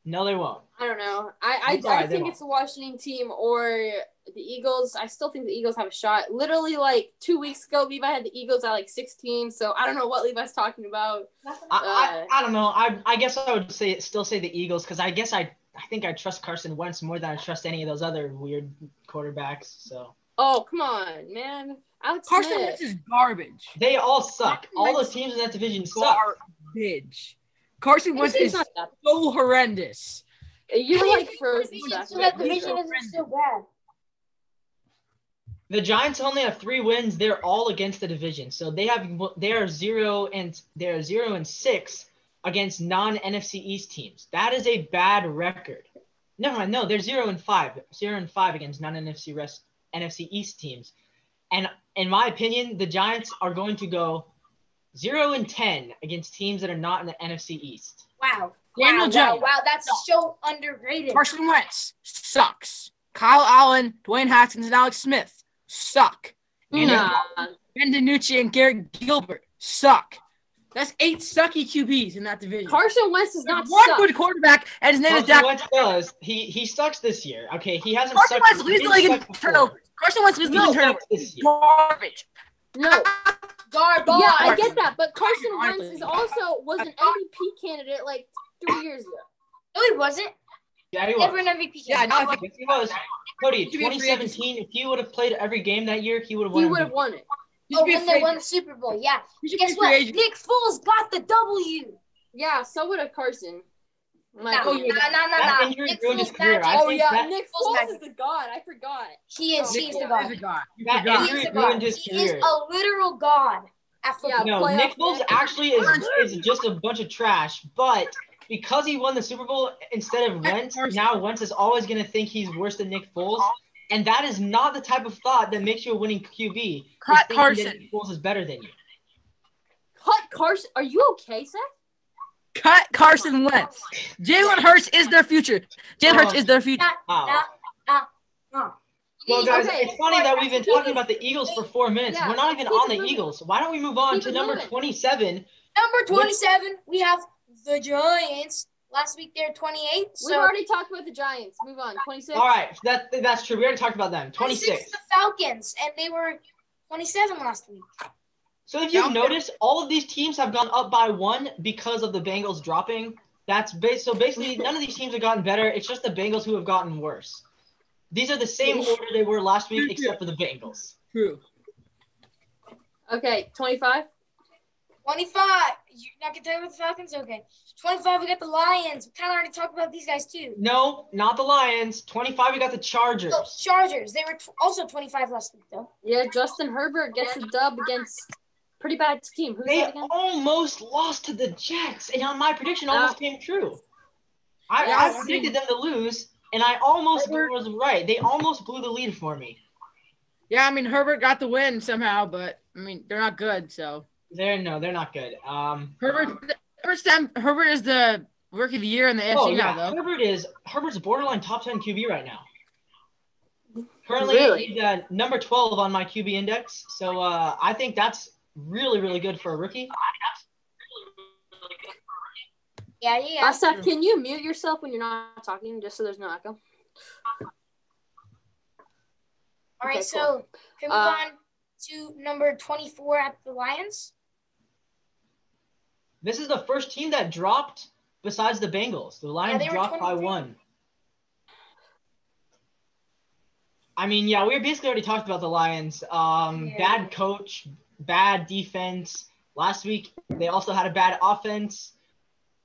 Speaker 4: No, they won't.
Speaker 2: I don't know.
Speaker 4: I'm sorry,
Speaker 2: I
Speaker 4: they
Speaker 2: think
Speaker 4: won't.
Speaker 2: it's the Washington team or the Eagles. I still think the Eagles have a shot. Literally, like 2 weeks ago, Levi had the Eagles at like 16. So I don't know what Levi's talking about.
Speaker 4: I don't know. I guess I would still say the Eagles because I guess I think I trust Carson Wentz more than I trust any of those other weird quarterbacks. So
Speaker 2: Oh, come on, man. Alex
Speaker 3: Carson
Speaker 2: Smith.
Speaker 3: Wentz is garbage.
Speaker 4: they all suck.
Speaker 3: Carson
Speaker 4: All the
Speaker 3: Wentz
Speaker 4: teams in that division suck.
Speaker 3: Garbage. Carson Wentz
Speaker 2: It's
Speaker 3: is
Speaker 2: not that.
Speaker 3: so horrendous.
Speaker 2: You like frozen
Speaker 1: So
Speaker 2: stuff.
Speaker 1: that division isn't so bad.
Speaker 4: The Giants only have 3 wins. They're all against the division. So they are 0-6 against non-NFC East teams. That is a bad record. Never mind. No, they're 0-5. 0-5 against non-NFC East teams. And in my opinion, the Giants are going to go 0-10 against teams that are not in the NFC East.
Speaker 1: Wow.
Speaker 3: Daniel Jones.
Speaker 1: Wow. That's so underrated.
Speaker 3: Carson Wentz sucks. Kyle Allen, Dwayne Haskins, and Alex Smith suck. And
Speaker 2: Nah.
Speaker 3: Ben DiNucci and Garrett Gilbert suck. That's 8 sucky QBs in that division.
Speaker 2: Carson Wentz does not
Speaker 3: One
Speaker 2: suck.
Speaker 3: good quarterback, and his name is
Speaker 4: Carson
Speaker 3: Dak.
Speaker 4: Wentz does. He sucks this year. Okay, he hasn't
Speaker 3: Carson
Speaker 4: sucked.
Speaker 3: Wentz leads the
Speaker 4: he
Speaker 3: league in
Speaker 4: sucked before.
Speaker 3: turnovers. Carson Wentz leads the league in
Speaker 4: He
Speaker 3: turnovers.
Speaker 4: sucks this year.
Speaker 3: Garbage.
Speaker 2: No.
Speaker 1: Garbage.
Speaker 2: Yeah, I get that. But Carson
Speaker 3: Honestly.
Speaker 2: Wentz is also was an MVP candidate like 3 years ago.
Speaker 1: No, he wasn't.
Speaker 4: Yeah, he was.
Speaker 1: Never an MVP.
Speaker 3: Yeah,
Speaker 1: candidate.
Speaker 3: now I think
Speaker 4: Yes, he was. Cody,
Speaker 3: He should be a free agent.
Speaker 4: 2017, if he would have played every game that year, he would have won.
Speaker 2: He would have won it.
Speaker 3: he should
Speaker 1: Oh,
Speaker 3: be a
Speaker 1: when
Speaker 3: free
Speaker 1: they won the
Speaker 3: agent.
Speaker 1: Super Bowl. Yeah.
Speaker 3: He should be a
Speaker 1: Guess
Speaker 3: free
Speaker 1: what?
Speaker 3: agent.
Speaker 1: Nick Foles got the W.
Speaker 2: Yeah, so would have Carson. My
Speaker 1: Nah,
Speaker 2: opinion.
Speaker 4: That injury
Speaker 1: Nick
Speaker 4: ruined his
Speaker 1: Foles
Speaker 4: career.
Speaker 1: magic.
Speaker 4: I
Speaker 2: Oh
Speaker 4: think
Speaker 2: yeah,
Speaker 4: that-
Speaker 2: Nick
Speaker 1: Foles
Speaker 2: Foles is
Speaker 1: magic.
Speaker 2: the god. I forgot.
Speaker 1: He is.
Speaker 2: Oh,
Speaker 1: He is the
Speaker 3: Nick
Speaker 1: god.
Speaker 3: Foles is a god. You
Speaker 4: That
Speaker 3: forgot.
Speaker 1: He
Speaker 4: injury
Speaker 1: is a
Speaker 4: ruined
Speaker 1: god.
Speaker 4: his
Speaker 1: He is
Speaker 4: career.
Speaker 1: a literal god at football.
Speaker 2: Yeah,
Speaker 4: No,
Speaker 2: playoff
Speaker 4: Nick Foles
Speaker 2: man.
Speaker 4: actually is just a bunch of trash. But because he won the Super Bowl instead of Wentz,
Speaker 3: Carson.
Speaker 4: now Wentz is always going to think he's worse than Nick Foles. And that is not the type of thought that makes you a winning QB.
Speaker 3: Cut
Speaker 4: is thinking
Speaker 3: Carson.
Speaker 4: that Nick Foles is better than you.
Speaker 2: Cut Carson. Are you okay, Seth?
Speaker 3: Cut Carson Wentz. Jalen Hurts is their future. Jalen Hurts is their future.
Speaker 4: Wow. Well, guys, it's funny that we've been talking about the Eagles for 4 minutes.
Speaker 2: Yeah,
Speaker 4: We're not even
Speaker 2: keep
Speaker 4: on
Speaker 2: it
Speaker 4: the
Speaker 2: moving.
Speaker 4: Eagles. Why don't we move on
Speaker 2: Keep
Speaker 4: to
Speaker 2: it
Speaker 4: number
Speaker 2: moving.
Speaker 4: 27?
Speaker 1: Number 27, we have the Giants. Last week they're 28. So
Speaker 2: We've already talked about the Giants. Move on. 26.
Speaker 4: All right, that's true. We already talked about them. 26.
Speaker 1: the Falcons, and they were 27 last week.
Speaker 4: So if you've noticed, all of these teams have gone up by 1 because of the Bengals dropping. So basically, none of these teams have gotten better. It's just the Bengals who have gotten worse. These are the same order they were last week, except for the Bengals.
Speaker 3: True.
Speaker 2: Okay, 25.
Speaker 1: 25. You're not going to tell me about the Falcons? Okay. 25, we got the Lions. We kind of already talked about these guys, too.
Speaker 4: No, not the Lions. 25, we got the Chargers.
Speaker 1: Oh, Chargers. They were also 25 last week, though.
Speaker 2: Yeah, Justin Herbert gets the dub against pretty bad team. Who's
Speaker 4: They
Speaker 2: that again?
Speaker 4: almost lost to the Jets, and my prediction almost came true. I
Speaker 3: Yeah,
Speaker 4: predicted them to lose, and I almost was right. They almost blew the lead for me.
Speaker 3: Yeah, I mean Herbert got the win somehow, but I mean they're not good. So
Speaker 4: They're not good.
Speaker 3: Herbert is the rookie of the year in the AFC now, though.
Speaker 4: Herbert's a borderline top 10 QB right now. Currently,
Speaker 2: Really?
Speaker 4: he's number 12 on my QB index. So I think that's really, really good for a rookie.
Speaker 1: Yeah.
Speaker 2: Seth, can you mute yourself when you're not talking, just so there's no echo?
Speaker 1: All right,
Speaker 2: Okay,
Speaker 1: so can we move on to number 24 at the Lions?
Speaker 4: This is the first team that dropped besides the Bengals. The Lions
Speaker 1: they were
Speaker 4: dropped by
Speaker 1: 23.
Speaker 4: 1. I mean, yeah, we basically already talked about the Lions. Bad coach, bad defense. Last week, they also had a bad offense.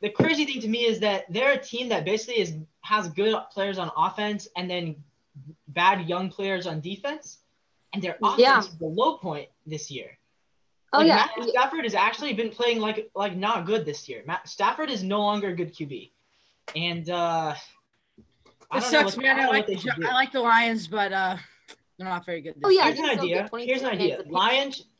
Speaker 4: The crazy thing to me is that they're a team that basically has good players on offense and then bad young players on defense. And their offense is the low point this year. Matt Stafford has actually been playing like not good this year. Matt Stafford is no longer a good QB. And
Speaker 3: It sucks, man. I like the Lions, but they're not very good.
Speaker 4: Here's an idea.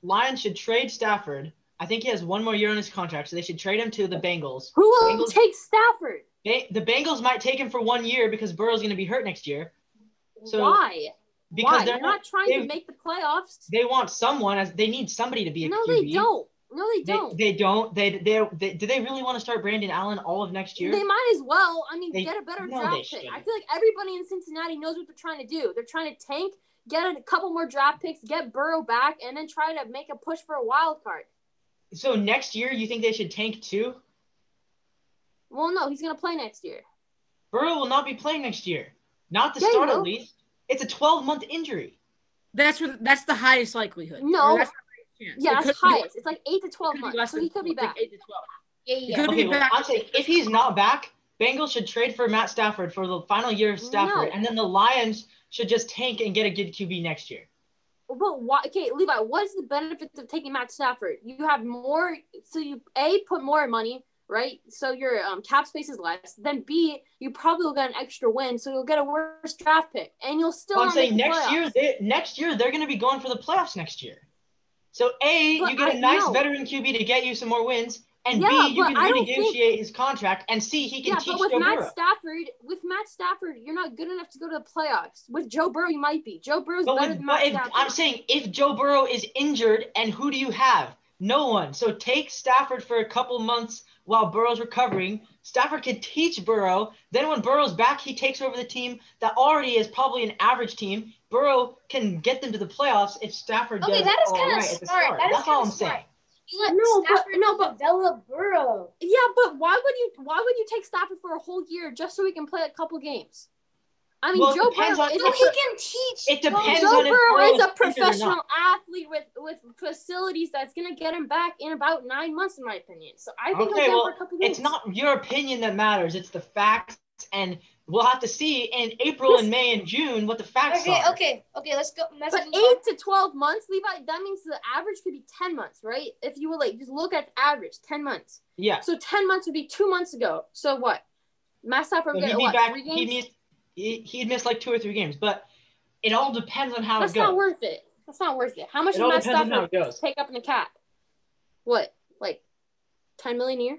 Speaker 4: Lions should trade Stafford. I think he has 1 more year on his contract, so they should trade him to the Bengals.
Speaker 2: Who will take Stafford?
Speaker 4: The Bengals might take him for 1 year because Burrow's going to be hurt next year. So
Speaker 2: Why?
Speaker 4: Because
Speaker 2: they're not trying to make the playoffs.
Speaker 4: They want someone. They need somebody to be a QB.
Speaker 2: No, they don't.
Speaker 4: They don't. Do they really want to start Brandon Allen all of next year?
Speaker 2: They might as well. I mean, get a better draft pick.
Speaker 4: shouldn't.
Speaker 2: I feel like everybody in Cincinnati knows what they're trying to do. They're trying to tank, get a couple more draft picks, get Burrow back, and then try to make a push for a wild card.
Speaker 4: So next year, you think they should tank too?
Speaker 2: Well, no, he's going to play next year.
Speaker 4: Burrow will not be playing next year. Not to start, at least. It's a 12-month injury.
Speaker 3: That's the highest likelihood.
Speaker 2: No.
Speaker 3: That's the highest chance.
Speaker 2: Yeah, that's highest. It's like 8 to 12 months, so he could be back.
Speaker 3: Like 8 to 12.
Speaker 1: Yeah.
Speaker 3: Could be back.
Speaker 4: I'm saying if he's not back, Bengals should trade for Matt Stafford for the final year of Stafford, and then the Lions should just tank and get a good QB next year.
Speaker 2: But why? Okay, Levi, what is the benefit of taking Matt Stafford? You have more, so you put more money, right? So your cap space is less. Then B, you probably will get an extra win, so you'll get a worse draft pick, and you'll still.
Speaker 4: I'm saying
Speaker 2: next
Speaker 4: year they're going to be going for the playoffs next year. So you get a nice veteran QB to get you some more wins, and B, you can renegotiate his contract, and C, he can teach Joe Burrow.
Speaker 2: With Matt Stafford, you're not good enough to go to the playoffs. With Joe Burrow, you might be. Joe Burrow's better than Matt Stafford.
Speaker 4: I'm saying if Joe Burrow is injured, and who do you have? No one. So take Stafford for a couple months while Burrow's recovering. Stafford can teach Burrow. Then when Burrow's back, he takes over the team that already is probably an average team. Burrow can get them to the playoffs if Stafford does
Speaker 1: that is kind of
Speaker 4: at the
Speaker 1: smart.
Speaker 4: start.
Speaker 1: That's
Speaker 4: all I'm saying.
Speaker 1: You let Stafford develop Burrow.
Speaker 2: Yeah, but why would you take Stafford for a whole year just so he can play a couple games? I mean, Joe Burrow
Speaker 1: so he can teach.
Speaker 4: It depends
Speaker 2: Joe
Speaker 4: on if
Speaker 2: Burrow is a
Speaker 4: injured or
Speaker 2: professional
Speaker 4: not.
Speaker 2: athlete with facilities that's gonna get him back in about 9 months, in my opinion. So I think he'll get him for a couple games.
Speaker 4: It's not your opinion that matters. It's the facts, and we'll have to see in April and May and June what the facts are.
Speaker 1: Okay. Let's go.
Speaker 2: But 8 to 12 months, Levi, that means the average could be 10 months, right? If you were just look at the average, 10 months.
Speaker 4: Yeah.
Speaker 2: So 10 months would be 2 months ago. So what? Matt Stafford would get 3 games?
Speaker 4: He'd miss like 2 or 3 games. But It all depends on how
Speaker 2: That's
Speaker 4: it goes.
Speaker 2: not worth it. That's not worth it. How much
Speaker 4: It
Speaker 2: does
Speaker 4: all
Speaker 2: Matt
Speaker 4: depends on how it
Speaker 2: Stafford
Speaker 4: goes.
Speaker 2: take up in the cap? What, like $10 million a year?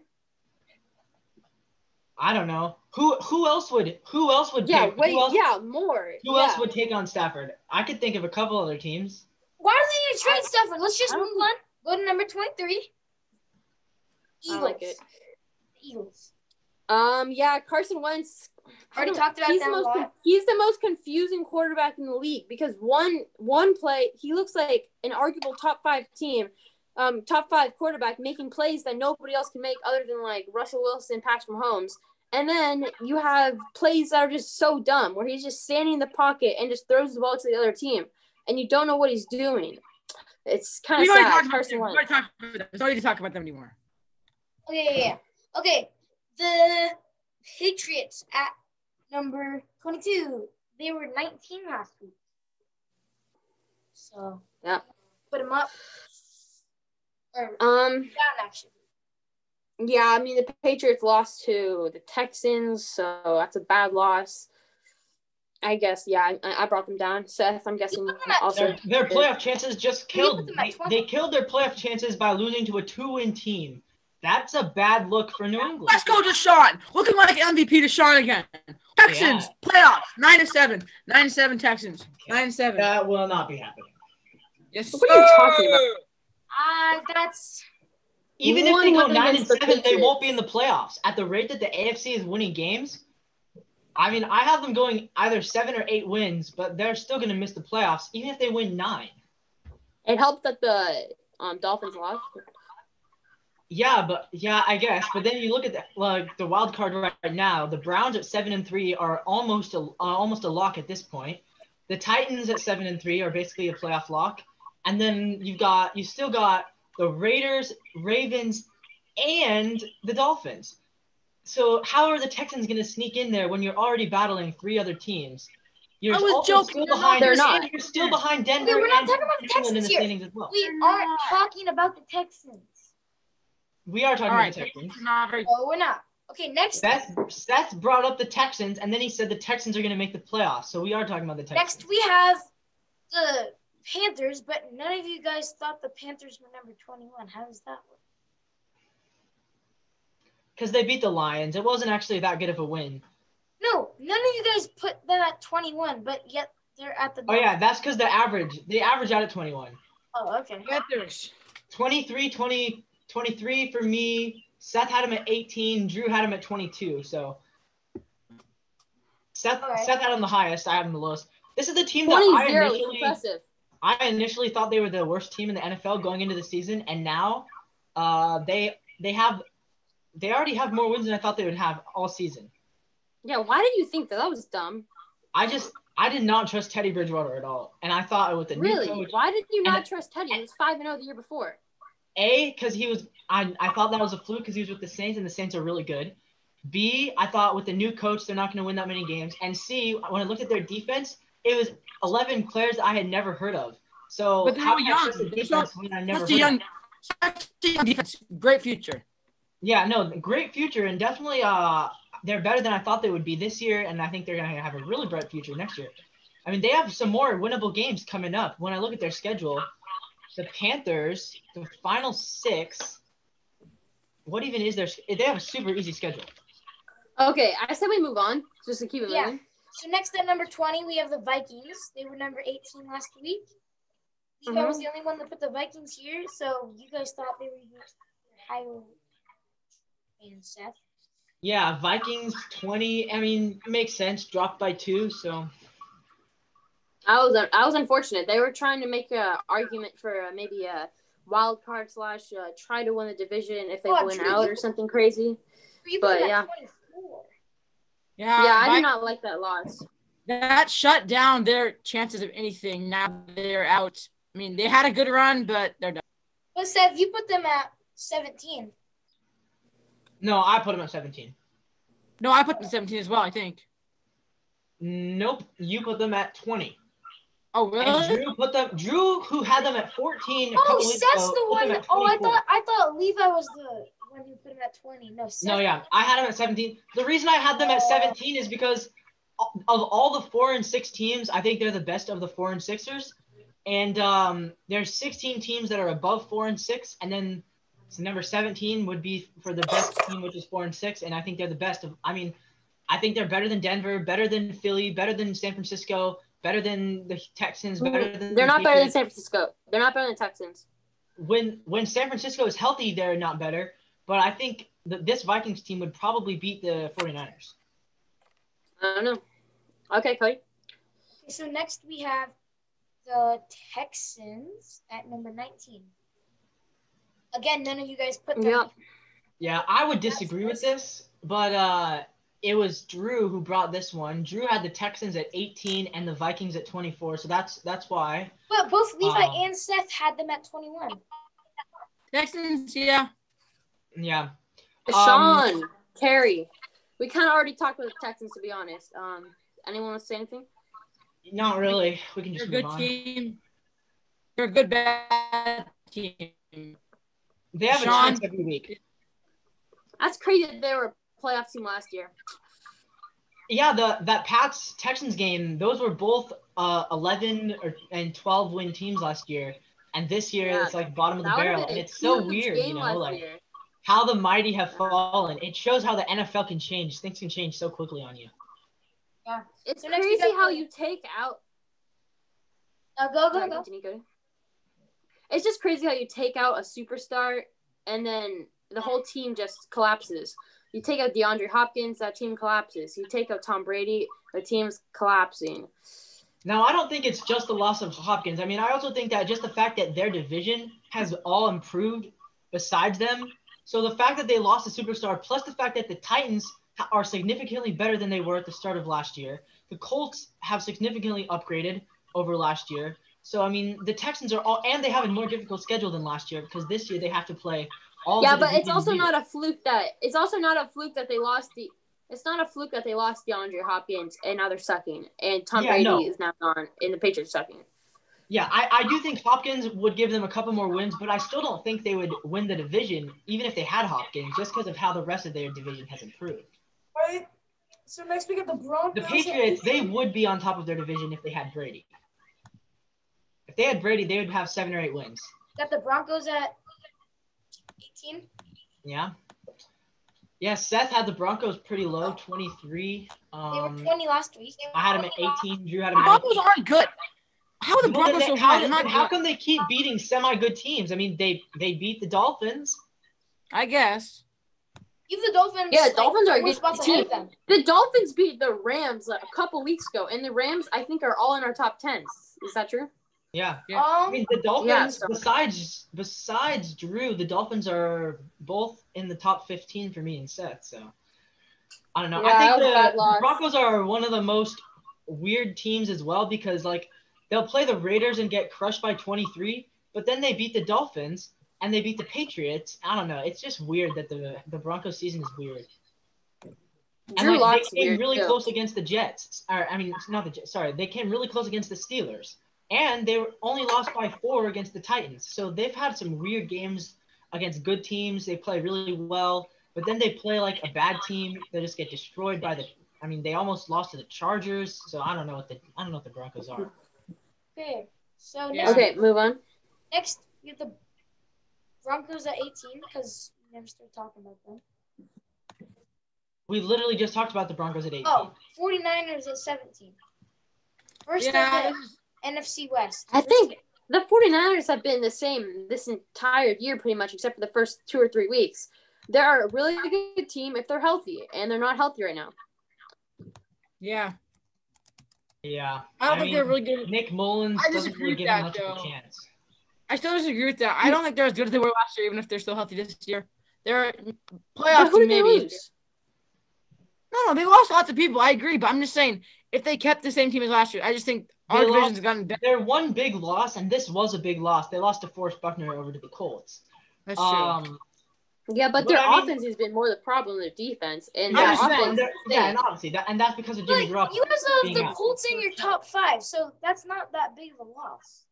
Speaker 4: I don't know. Who else would
Speaker 2: Yeah,
Speaker 4: take, who else
Speaker 2: more.
Speaker 4: would take on Stafford? I could think of a couple other teams.
Speaker 1: Why do they need to trade Stafford? Let's just
Speaker 2: I
Speaker 1: move
Speaker 2: don't
Speaker 1: on. Go to number 23.
Speaker 2: I like it.
Speaker 1: Eagles.
Speaker 2: Yeah, Carson Wentz.
Speaker 1: Already talked about them a lot.
Speaker 2: He's the most confusing quarterback in the league because one play he looks like an arguable top 5 quarterback making plays that nobody else can make other than like Russell Wilson, Patrick Mahomes. And then you have plays that are just so dumb where he's just standing in the pocket and just throws the ball to the other team, and you don't know what he's doing. It's kind of sad. Carson Wentz.
Speaker 3: We don't need to talk about them anymore.
Speaker 1: Okay. The Patriots at number 22. They were 19 last week. So
Speaker 2: yeah,
Speaker 1: put them up. Or down actually.
Speaker 2: Yeah, I mean the Patriots lost to the Texans, so that's a bad loss. I guess, yeah, I brought them down. Seth, I'm guessing also.
Speaker 4: Their playoff chances just killed.
Speaker 1: put them at 20.
Speaker 4: They killed their playoff chances by losing to a 2-win team. That's a bad look for New England.
Speaker 3: Let's go, Deshaun. Looking like MVP Deshaun again. Texans, playoffs, 9-7. 9-7 Texans. 9-7.
Speaker 4: That will not be happening.
Speaker 3: Yes,
Speaker 2: What are you talking about?
Speaker 1: That's
Speaker 4: Even if
Speaker 2: One
Speaker 4: they go
Speaker 2: win against the
Speaker 4: 9-7, they
Speaker 2: Patriots.
Speaker 4: won't be in the playoffs. At the rate that the AFC is winning games, I mean, I have them going either 7 or 8 wins, but they're still going to miss the playoffs, even if they win 9.
Speaker 2: It helped that the Dolphins lost.
Speaker 4: Yeah, I guess. But then you look at the wild card right now. The Browns at 7-3 are almost a lock at this point. The Titans at 7-3 are basically a playoff lock, and then you still got the Raiders, Ravens, and the Dolphins. So how are the Texans going to sneak in there when you're already battling 3 other teams? You're
Speaker 3: I was
Speaker 4: also
Speaker 3: joking.
Speaker 4: still behind.
Speaker 2: They're not.
Speaker 4: You're still behind Denver.
Speaker 1: Okay, we're not
Speaker 4: and
Speaker 1: talking about the
Speaker 4: New England in
Speaker 1: Texans
Speaker 4: the
Speaker 1: here.
Speaker 4: standings as well.
Speaker 1: we aren't talking about the Texans.
Speaker 4: We are talking
Speaker 3: All right.
Speaker 4: about the Texans.
Speaker 3: Not very
Speaker 1: Oh, we're not. Okay, next
Speaker 4: Seth brought up the Texans, and then he said the Texans are going to make the playoffs. So we are talking about the Texans.
Speaker 1: Next, we have the Panthers, but none of you guys thought the Panthers were number 21. How does that work?
Speaker 4: Because they beat the Lions. It wasn't actually that good of a win.
Speaker 1: No, none of you guys put them at 21, but yet they're at the.
Speaker 4: Oh, yeah, that's because they average out at 21.
Speaker 1: Oh, okay.
Speaker 3: Panthers.
Speaker 4: 23 for me. Seth had him at 18. Drew had him at 22. So Seth had him the highest. I had him the lowest. This is the team that
Speaker 2: 20-0 is impressive.
Speaker 4: I initially thought they were the worst team in the NFL going into the season, and now they already have more wins than I thought they would have all season.
Speaker 2: Yeah, why did you think that? That was dumb.
Speaker 4: I did not trust Teddy Bridgewater at all, and I thought with the new coach.
Speaker 2: Why did you not trust Teddy? He was 5-0 the year before.
Speaker 4: Because he was. I thought that was a fluke because he was with the Saints, and the Saints are really good. B, I thought with the new coach they're not going to win that many games. And C, when I looked at their defense, it was 11 players that I had never heard of. So
Speaker 3: But they're
Speaker 4: how
Speaker 3: all
Speaker 4: can I
Speaker 3: young.
Speaker 4: trust the defense when I never
Speaker 3: Such
Speaker 4: heard
Speaker 3: a
Speaker 4: of it?
Speaker 3: young defense. Great future.
Speaker 4: Yeah, no, great future, and definitely they're better than I thought they would be this year, and I think they're going to have a really bright future next year. I mean, they have some more winnable games coming up. When I look at their schedule, the Panthers, the final 6, what even is their – they have a super easy schedule.
Speaker 2: Okay, I said we move on just to keep it
Speaker 1: Yeah.
Speaker 2: moving.
Speaker 1: So next at number 20, we have the Vikings. They were number 18 last week. Levi was the only one that put the Vikings here, so you guys thought they were higher than Seth.
Speaker 4: Yeah, Vikings 20. I mean, makes sense. Dropped by 2, so
Speaker 2: I was unfortunate. They were trying to make an argument for maybe a wild card / try to win the division if they win out or something crazy.
Speaker 1: You
Speaker 2: But,
Speaker 1: put them
Speaker 2: yeah.
Speaker 1: at 24.
Speaker 2: Yeah, I did not like that loss.
Speaker 3: That shut down their chances of anything. Now they're out. I mean, they had a good run, but they're done.
Speaker 1: But Seth, you put them at 17.
Speaker 4: no, I put them at 17.
Speaker 3: No, I put them 17 as well, I think.
Speaker 4: Nope, you put them at 20.
Speaker 3: Oh, really?
Speaker 4: And Drew, who had them at 14 a
Speaker 1: Oh,
Speaker 4: couple weeks
Speaker 1: Seth's
Speaker 4: ago,
Speaker 1: the
Speaker 4: put them
Speaker 1: one.
Speaker 4: at
Speaker 1: Oh,
Speaker 4: 24.
Speaker 1: I thought Levi was the one who put him at 20. No, Seth.
Speaker 4: No, yeah, I had them at 17. The reason I had them at 17 is because of all the 4 and 6 teams, I think they're the best of the 4 and 6ers. And there's 16 teams that are above 4 and 6, and then so number 17 would be for the best team, which is 4 and 6, and I think they're the best of. I mean, I think they're better than Denver, better than Philly, better than San Francisco, better than the Texans, better than.
Speaker 2: They're not
Speaker 4: the
Speaker 2: better than
Speaker 4: Patriots.
Speaker 2: San Francisco. They're not better than Texans.
Speaker 4: When San Francisco is healthy, they're not better. But I think this Vikings team would probably beat the 49ers.
Speaker 2: I don't know. Okay, Cody.
Speaker 1: Okay, so next we have the Texans at number 19. Again, none of you guys put them.
Speaker 2: Yeah.
Speaker 4: Yeah, I would disagree with this, but it was Drew who brought this one. Drew had the Texans at 18 and the Vikings at 24, so that's why.
Speaker 1: Well, both Levi and Seth had them at 21.
Speaker 3: Texans, yeah.
Speaker 4: Yeah.
Speaker 2: Sean, Terry. We kind of already talked about the Texans, to be honest. Anyone want to say anything?
Speaker 4: Not really. We can
Speaker 3: They're
Speaker 4: just
Speaker 3: a
Speaker 4: move
Speaker 3: good
Speaker 4: on.
Speaker 3: team. They're a good bad team.
Speaker 4: They have
Speaker 3: Sean-
Speaker 4: a chance every week.
Speaker 2: That's crazy that they were a playoff team last year.
Speaker 4: Yeah, that Pats Texans game, those were both 11 and 12 win teams last year, and this year
Speaker 2: Yeah,
Speaker 4: it's like bottom of the
Speaker 2: That would've
Speaker 4: barrel,
Speaker 2: been
Speaker 4: and
Speaker 2: a
Speaker 4: it's so
Speaker 2: huge
Speaker 4: weird,
Speaker 2: game
Speaker 4: you know,
Speaker 2: last
Speaker 4: like
Speaker 2: year.
Speaker 4: how the mighty have fallen. It shows how the NFL can change. Things can change so quickly on you.
Speaker 1: Yeah.
Speaker 2: It's
Speaker 1: So next we
Speaker 2: crazy
Speaker 1: got
Speaker 2: how
Speaker 1: the-
Speaker 2: you take out.
Speaker 1: Go.
Speaker 2: Continue, Cody. It's just crazy how you take out a superstar and then the whole team just collapses. You take out DeAndre Hopkins, that team collapses. You take out Tom Brady, the team's collapsing.
Speaker 4: Now, I don't think it's just the loss of Hopkins. I mean, I also think that just the fact that their division has all improved besides them. So the fact that they lost a superstar, plus the fact that the Titans are significantly better than they were at the start of last year. The Colts have significantly upgraded over last year. So, I mean, the Texans are all – and they have a more difficult schedule than last year because this year they have to play all
Speaker 2: Yeah,
Speaker 4: the
Speaker 2: but it's
Speaker 4: division
Speaker 2: also
Speaker 4: leaders.
Speaker 2: not a fluke that they lost it's not a fluke that they lost DeAndre Hopkins and now they're sucking. And Tom
Speaker 4: Yeah,
Speaker 2: Brady
Speaker 4: no.
Speaker 2: is now gone and the Patriots sucking.
Speaker 4: Yeah, I do think Hopkins would give them a couple more wins, but I still don't think they would win the division even if they had Hopkins, just because of how the rest of their division has improved.
Speaker 1: Right. So next we got the Broncos.
Speaker 4: The Patriots, they would be on top of their division if they had Brady. If they had Brady, they would have 7 or 8 wins.
Speaker 1: Got the Broncos at 18.
Speaker 4: Yeah. Yeah, Seth had the Broncos pretty low, 23.
Speaker 1: They were 20 last week.
Speaker 4: I had him at 18. Drew had him
Speaker 3: The
Speaker 4: at
Speaker 3: Broncos aren't good. How are the
Speaker 4: Well, then
Speaker 3: Broncos so
Speaker 4: how,
Speaker 3: high? They're not
Speaker 4: how
Speaker 3: good.
Speaker 4: come they keep beating semi-good teams? I mean, they beat the Dolphins.
Speaker 3: I guess.
Speaker 1: Even the Dolphins.
Speaker 2: Yeah, Dolphins are a
Speaker 1: we're
Speaker 2: good
Speaker 1: spots
Speaker 2: team.
Speaker 1: ahead of them.
Speaker 2: The Dolphins beat the Rams a couple weeks ago, and the Rams, I think, are all in our top 10s. Is that true?
Speaker 4: Yeah.
Speaker 3: Yeah.
Speaker 4: I mean, the Dolphins,
Speaker 2: so-
Speaker 4: besides Drew, the Dolphins are both in the top 15 for me and Seth. So, I don't know.
Speaker 2: Yeah,
Speaker 4: I
Speaker 2: that was a
Speaker 4: think
Speaker 2: bad
Speaker 4: the
Speaker 2: loss.
Speaker 4: Broncos are one of the most weird teams as well because, like, they'll play the Raiders and get crushed by 23, but then they beat the Dolphins and they beat the Patriots. I don't know. It's just weird that the Broncos season is weird. And
Speaker 2: Drew
Speaker 4: like,
Speaker 2: Lock's
Speaker 4: they came
Speaker 2: weird,
Speaker 4: really
Speaker 2: too.
Speaker 4: close against the Jets. Or, I mean, it's not the Jets. Sorry, they came really close against the Steelers. And they were only lost by 4 against the Titans. So they've had some weird games against good teams. They play really well, but then they play like a bad team. They just get destroyed by the. I mean, they almost lost to the Chargers. So I don't know what the Broncos are.
Speaker 1: Okay. So
Speaker 3: Yeah.
Speaker 1: next,
Speaker 2: Okay, move on.
Speaker 1: next we have the Broncos at 18 because we never started talking about them.
Speaker 4: We literally just talked about the Broncos at 18.
Speaker 1: Oh, 49ers at 17. First
Speaker 3: Yeah.
Speaker 1: of the NFC West.
Speaker 2: I think the 49ers have been the same this entire year pretty much, except for the first 2 or 3 weeks. They're a really good team if they're healthy, and they're not healthy right now.
Speaker 3: Yeah.
Speaker 4: Yeah.
Speaker 3: I don't think
Speaker 4: mean,
Speaker 3: they're really good.
Speaker 4: Nick Mullins
Speaker 3: I
Speaker 4: doesn't
Speaker 3: disagree
Speaker 4: really
Speaker 3: with
Speaker 4: give
Speaker 3: that,
Speaker 4: them much of a
Speaker 3: though.
Speaker 4: chance.
Speaker 3: I still disagree with that. I don't think they're as good as they were last year, even if they're still healthy this year. They're a
Speaker 2: But
Speaker 3: playoff
Speaker 2: who
Speaker 3: team,
Speaker 2: did they
Speaker 3: maybe.
Speaker 2: lose?
Speaker 3: No, they lost lots of people. I agree, but I'm just saying if they kept the same team as last year, I just think our
Speaker 4: They
Speaker 3: division's
Speaker 4: lost-
Speaker 3: gotten better.
Speaker 4: Their one big loss, and this was a big loss. They lost to Forrest Buckner over to the Colts.
Speaker 3: That's true.
Speaker 2: Yeah, but
Speaker 4: But
Speaker 2: their
Speaker 4: I mean-
Speaker 2: offense has been more the problem than their defense. And
Speaker 3: Yeah,
Speaker 2: their
Speaker 3: I
Speaker 2: offense
Speaker 3: understand.
Speaker 2: is
Speaker 4: And obviously that's because of Jimmy
Speaker 1: But
Speaker 4: Garoppolo.
Speaker 1: you guys have
Speaker 4: being
Speaker 1: the
Speaker 4: out.
Speaker 1: Colts in your top 5, so that's not that big of a loss.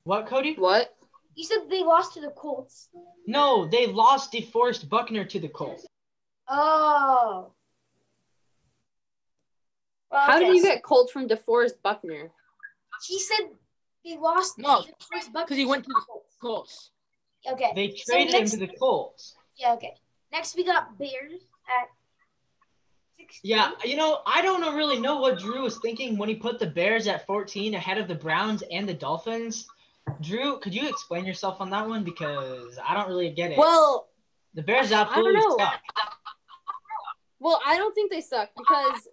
Speaker 4: What, Cody?
Speaker 2: what?
Speaker 1: You said they lost to the Colts.
Speaker 4: No, they lost DeForest Buckner to the Colts.
Speaker 1: Oh. Well,
Speaker 2: How did
Speaker 1: okay,
Speaker 2: you get Colts from DeForest Buckner?
Speaker 1: He said he lost.
Speaker 3: No,
Speaker 1: the first bucket
Speaker 3: because he went to the Colts.
Speaker 1: Okay.
Speaker 4: They
Speaker 1: So
Speaker 4: traded him
Speaker 1: next,
Speaker 4: to the Colts.
Speaker 1: yeah, okay. Next we got Bears at 16.
Speaker 4: Yeah, I don't really know what Drew was thinking when he put the Bears at 14 ahead of the Browns and the Dolphins. Drew, could you explain yourself on that one? Because I don't really get it.
Speaker 2: Well,
Speaker 4: The Bears
Speaker 2: I
Speaker 4: absolutely
Speaker 2: don't know.
Speaker 4: suck.
Speaker 2: Well, I don't think they suck because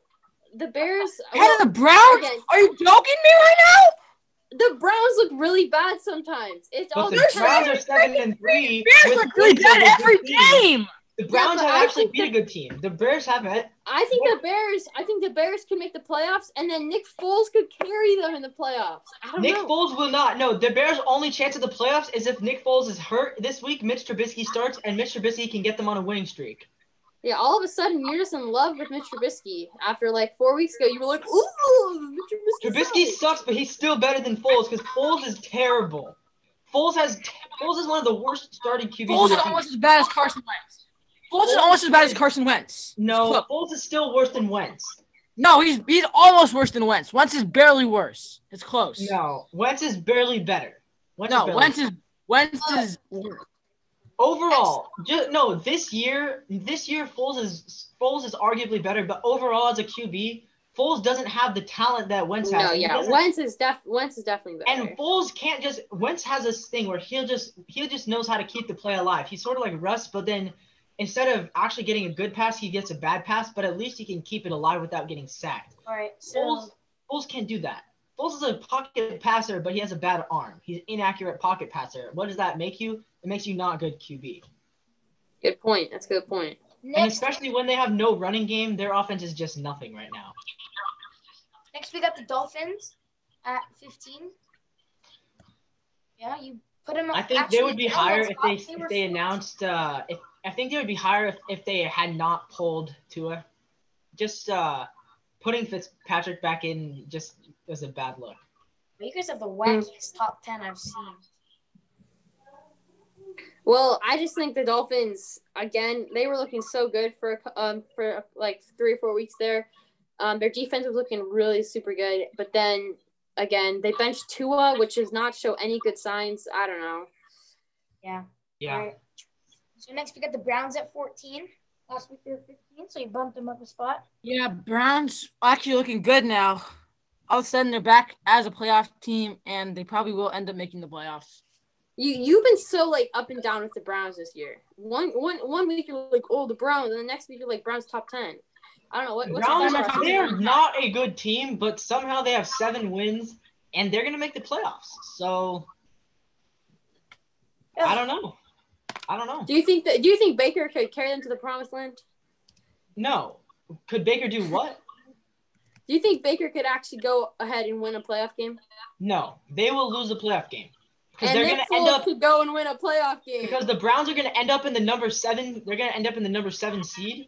Speaker 2: the Bears.
Speaker 3: Ahead of the Browns?
Speaker 2: again,
Speaker 3: Are you joking me right now?
Speaker 2: the Browns look really bad sometimes. It's all
Speaker 4: But the
Speaker 2: the
Speaker 4: Browns are 7-3.
Speaker 3: Bears look really bad every game.
Speaker 4: The Browns
Speaker 2: but
Speaker 4: have
Speaker 2: I
Speaker 4: actually
Speaker 2: think
Speaker 4: beat a good team. The Bears haven't.
Speaker 2: I think the Bears could make the playoffs, and then Nick Foles could carry them in the playoffs. I don't
Speaker 4: Nick
Speaker 2: know.
Speaker 4: Foles will not. No, the Bears' only chance of the playoffs is if Nick Foles is hurt this week, Mitch Trubisky starts, and Mitch Trubisky can get them on a winning streak.
Speaker 2: Yeah, all of a sudden you're just in love with Mitch Trubisky. After like 4 weeks ago, you were like, "Ooh, Mitch
Speaker 4: Trubisky sucks, but he's still better than Foles because Foles is terrible. Foles is one of the worst starting QBs.
Speaker 3: Foles
Speaker 4: in
Speaker 3: is
Speaker 4: the
Speaker 3: almost
Speaker 4: league.
Speaker 3: as bad as Carson Wentz. Foles is almost as bad as Carson Wentz.
Speaker 4: No, Foles is still worse than Wentz.
Speaker 3: No, he's almost worse than Wentz. Wentz is barely worse. It's close.
Speaker 4: No, Wentz is barely better. Wentz is worse. Overall, this year Foles is arguably better, but overall as a QB, Foles doesn't have the talent that Wentz has.
Speaker 2: No, yeah, Wentz is definitely better.
Speaker 4: And Foles can't just. Wentz has this thing where he just knows how to keep the play alive. He's sort of like Russ, but then instead of actually getting a good pass, he gets a bad pass. But at least he can keep it alive without getting sacked.
Speaker 1: All right, so
Speaker 4: Foles can't do that. Foles is a pocket passer, but he has a bad arm. He's an inaccurate pocket passer. What does that make you? It makes you not a good QB.
Speaker 2: Good point. That's a good point.
Speaker 4: And especially when they have no running game, their offense is just nothing right now.
Speaker 1: Next we got the Dolphins at 15. Yeah, you put them.
Speaker 4: I think they would be higher if they announced. I think they would be higher if they had not pulled Tua. Just putting Fitzpatrick back in just was a bad look.
Speaker 1: You guys have the wackiest top 10 I've seen.
Speaker 2: Well, I just think the Dolphins, again, they were looking so good for like 3 or 4 weeks there. Their defense was looking really super good, but then again, they benched Tua, which does not show any good signs. I don't know.
Speaker 1: Yeah.
Speaker 4: Yeah.
Speaker 1: Right. So next we got the Browns at 14. Last week they were 15, so you bumped them up a spot.
Speaker 3: Yeah, Browns actually looking good now. All of a sudden, they're back as a playoff team, and they probably will end up making the playoffs.
Speaker 2: You've been so like up and down with the Browns this year. One week you're like, oh, the Browns, and the next week you're like Browns top 10. I don't know what's
Speaker 4: Browns.
Speaker 2: the process?
Speaker 4: They're not a good team, but somehow they have 7 wins, and they're gonna make the playoffs. So I don't know.
Speaker 2: Do you think Baker could carry them to the promised land?
Speaker 4: No. Could Baker do what?
Speaker 2: Do you think Baker could actually go ahead and win a playoff game?
Speaker 4: No, they will lose the playoff game. Because
Speaker 2: And
Speaker 4: they're
Speaker 2: Nick
Speaker 4: going to end
Speaker 2: Foles
Speaker 4: up
Speaker 2: could go and win a playoff game.
Speaker 4: because the Browns are going to end up in the number 7. They're going to end up in the number 7 seed,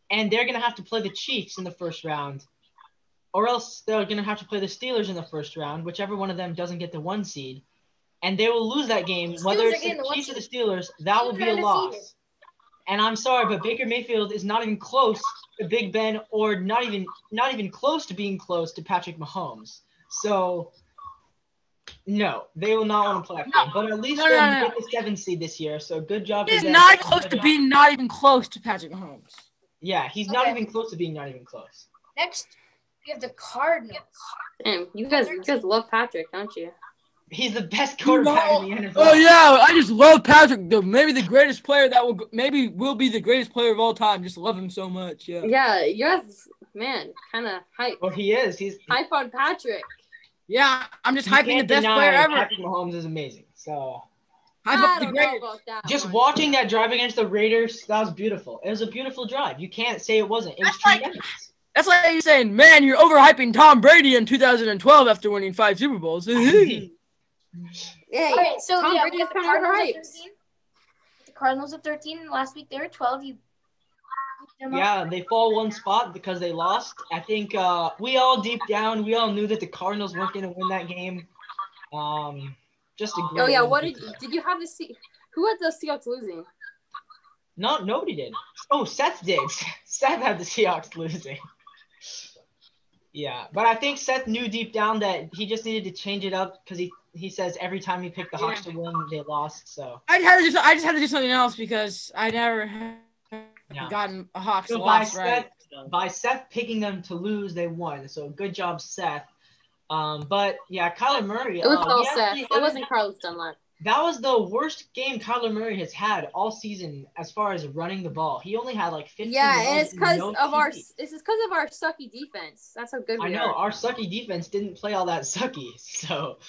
Speaker 4: and they're going to have to play the Chiefs in the first round, or else they're going to have to play the Steelers in the first round, whichever one of them doesn't get the 1 seed, and they will lose that game. Whether it's the Chiefs or the Steelers, that will be a loss. And I'm sorry, but Baker Mayfield is not even close to Big Ben, or not even close to being close to Patrick Mahomes. So. No, they will not want to play game, but at least they'll get the 7 seed this year. So good job.
Speaker 3: He's not close to being not even close to Patrick Mahomes.
Speaker 4: Yeah, he's not even close to being not even close.
Speaker 1: Next, we have the Cardinals.
Speaker 2: Damn, you guys love Patrick, don't you?
Speaker 4: He's the best quarterback in the NFL.
Speaker 3: Oh yeah, I just love Patrick. Maybe the greatest player that will be the greatest player of all time. Just love him so much. Yeah.
Speaker 2: Yeah, you guys, man, kind of hype.
Speaker 4: Well, he is. He's
Speaker 2: hype on Patrick.
Speaker 3: Yeah, I'm just hyping the best player ever.
Speaker 4: Patrick Mahomes is amazing. So
Speaker 3: hype up the greatest.
Speaker 4: Just watching that drive against the Raiders, that was beautiful. It was a beautiful drive. You can't say it wasn't. It was tremendous.
Speaker 3: That's like you saying, man, you're overhyping Tom Brady in 2012 after winning 5 Super Bowls.
Speaker 1: Yeah. Okay, so
Speaker 2: Tom
Speaker 1: yeah,
Speaker 2: Brady's kind of overhyped.
Speaker 1: The Cardinals at 13. Last week they were 12.
Speaker 4: Yeah, they fall 1 spot because they lost. I think we all deep down, we all knew that the Cardinals weren't going to win that game. Just a great.
Speaker 2: Oh yeah, what did you have who had the Seahawks losing?
Speaker 4: No, nobody did. Oh, Seth did. Seth had the Seahawks losing. Yeah, but I think Seth knew deep down that he just needed to change it up because he says every time he picked the Hawks to win, they lost. So
Speaker 3: I just had to do something else because I never have gotten a Hawks loss right.
Speaker 4: By Seth picking them to lose, they won. So good job, Seth. But yeah, Kyler Murray.
Speaker 2: It was all Seth. It wasn't Carlos Dunlap.
Speaker 4: That was the worst game Kyler Murray has had all season as far as running the ball. He only had like 15.
Speaker 2: Yeah, and it's because of our sucky defense. That's how good we are.
Speaker 4: I know our sucky defense didn't play all that sucky. So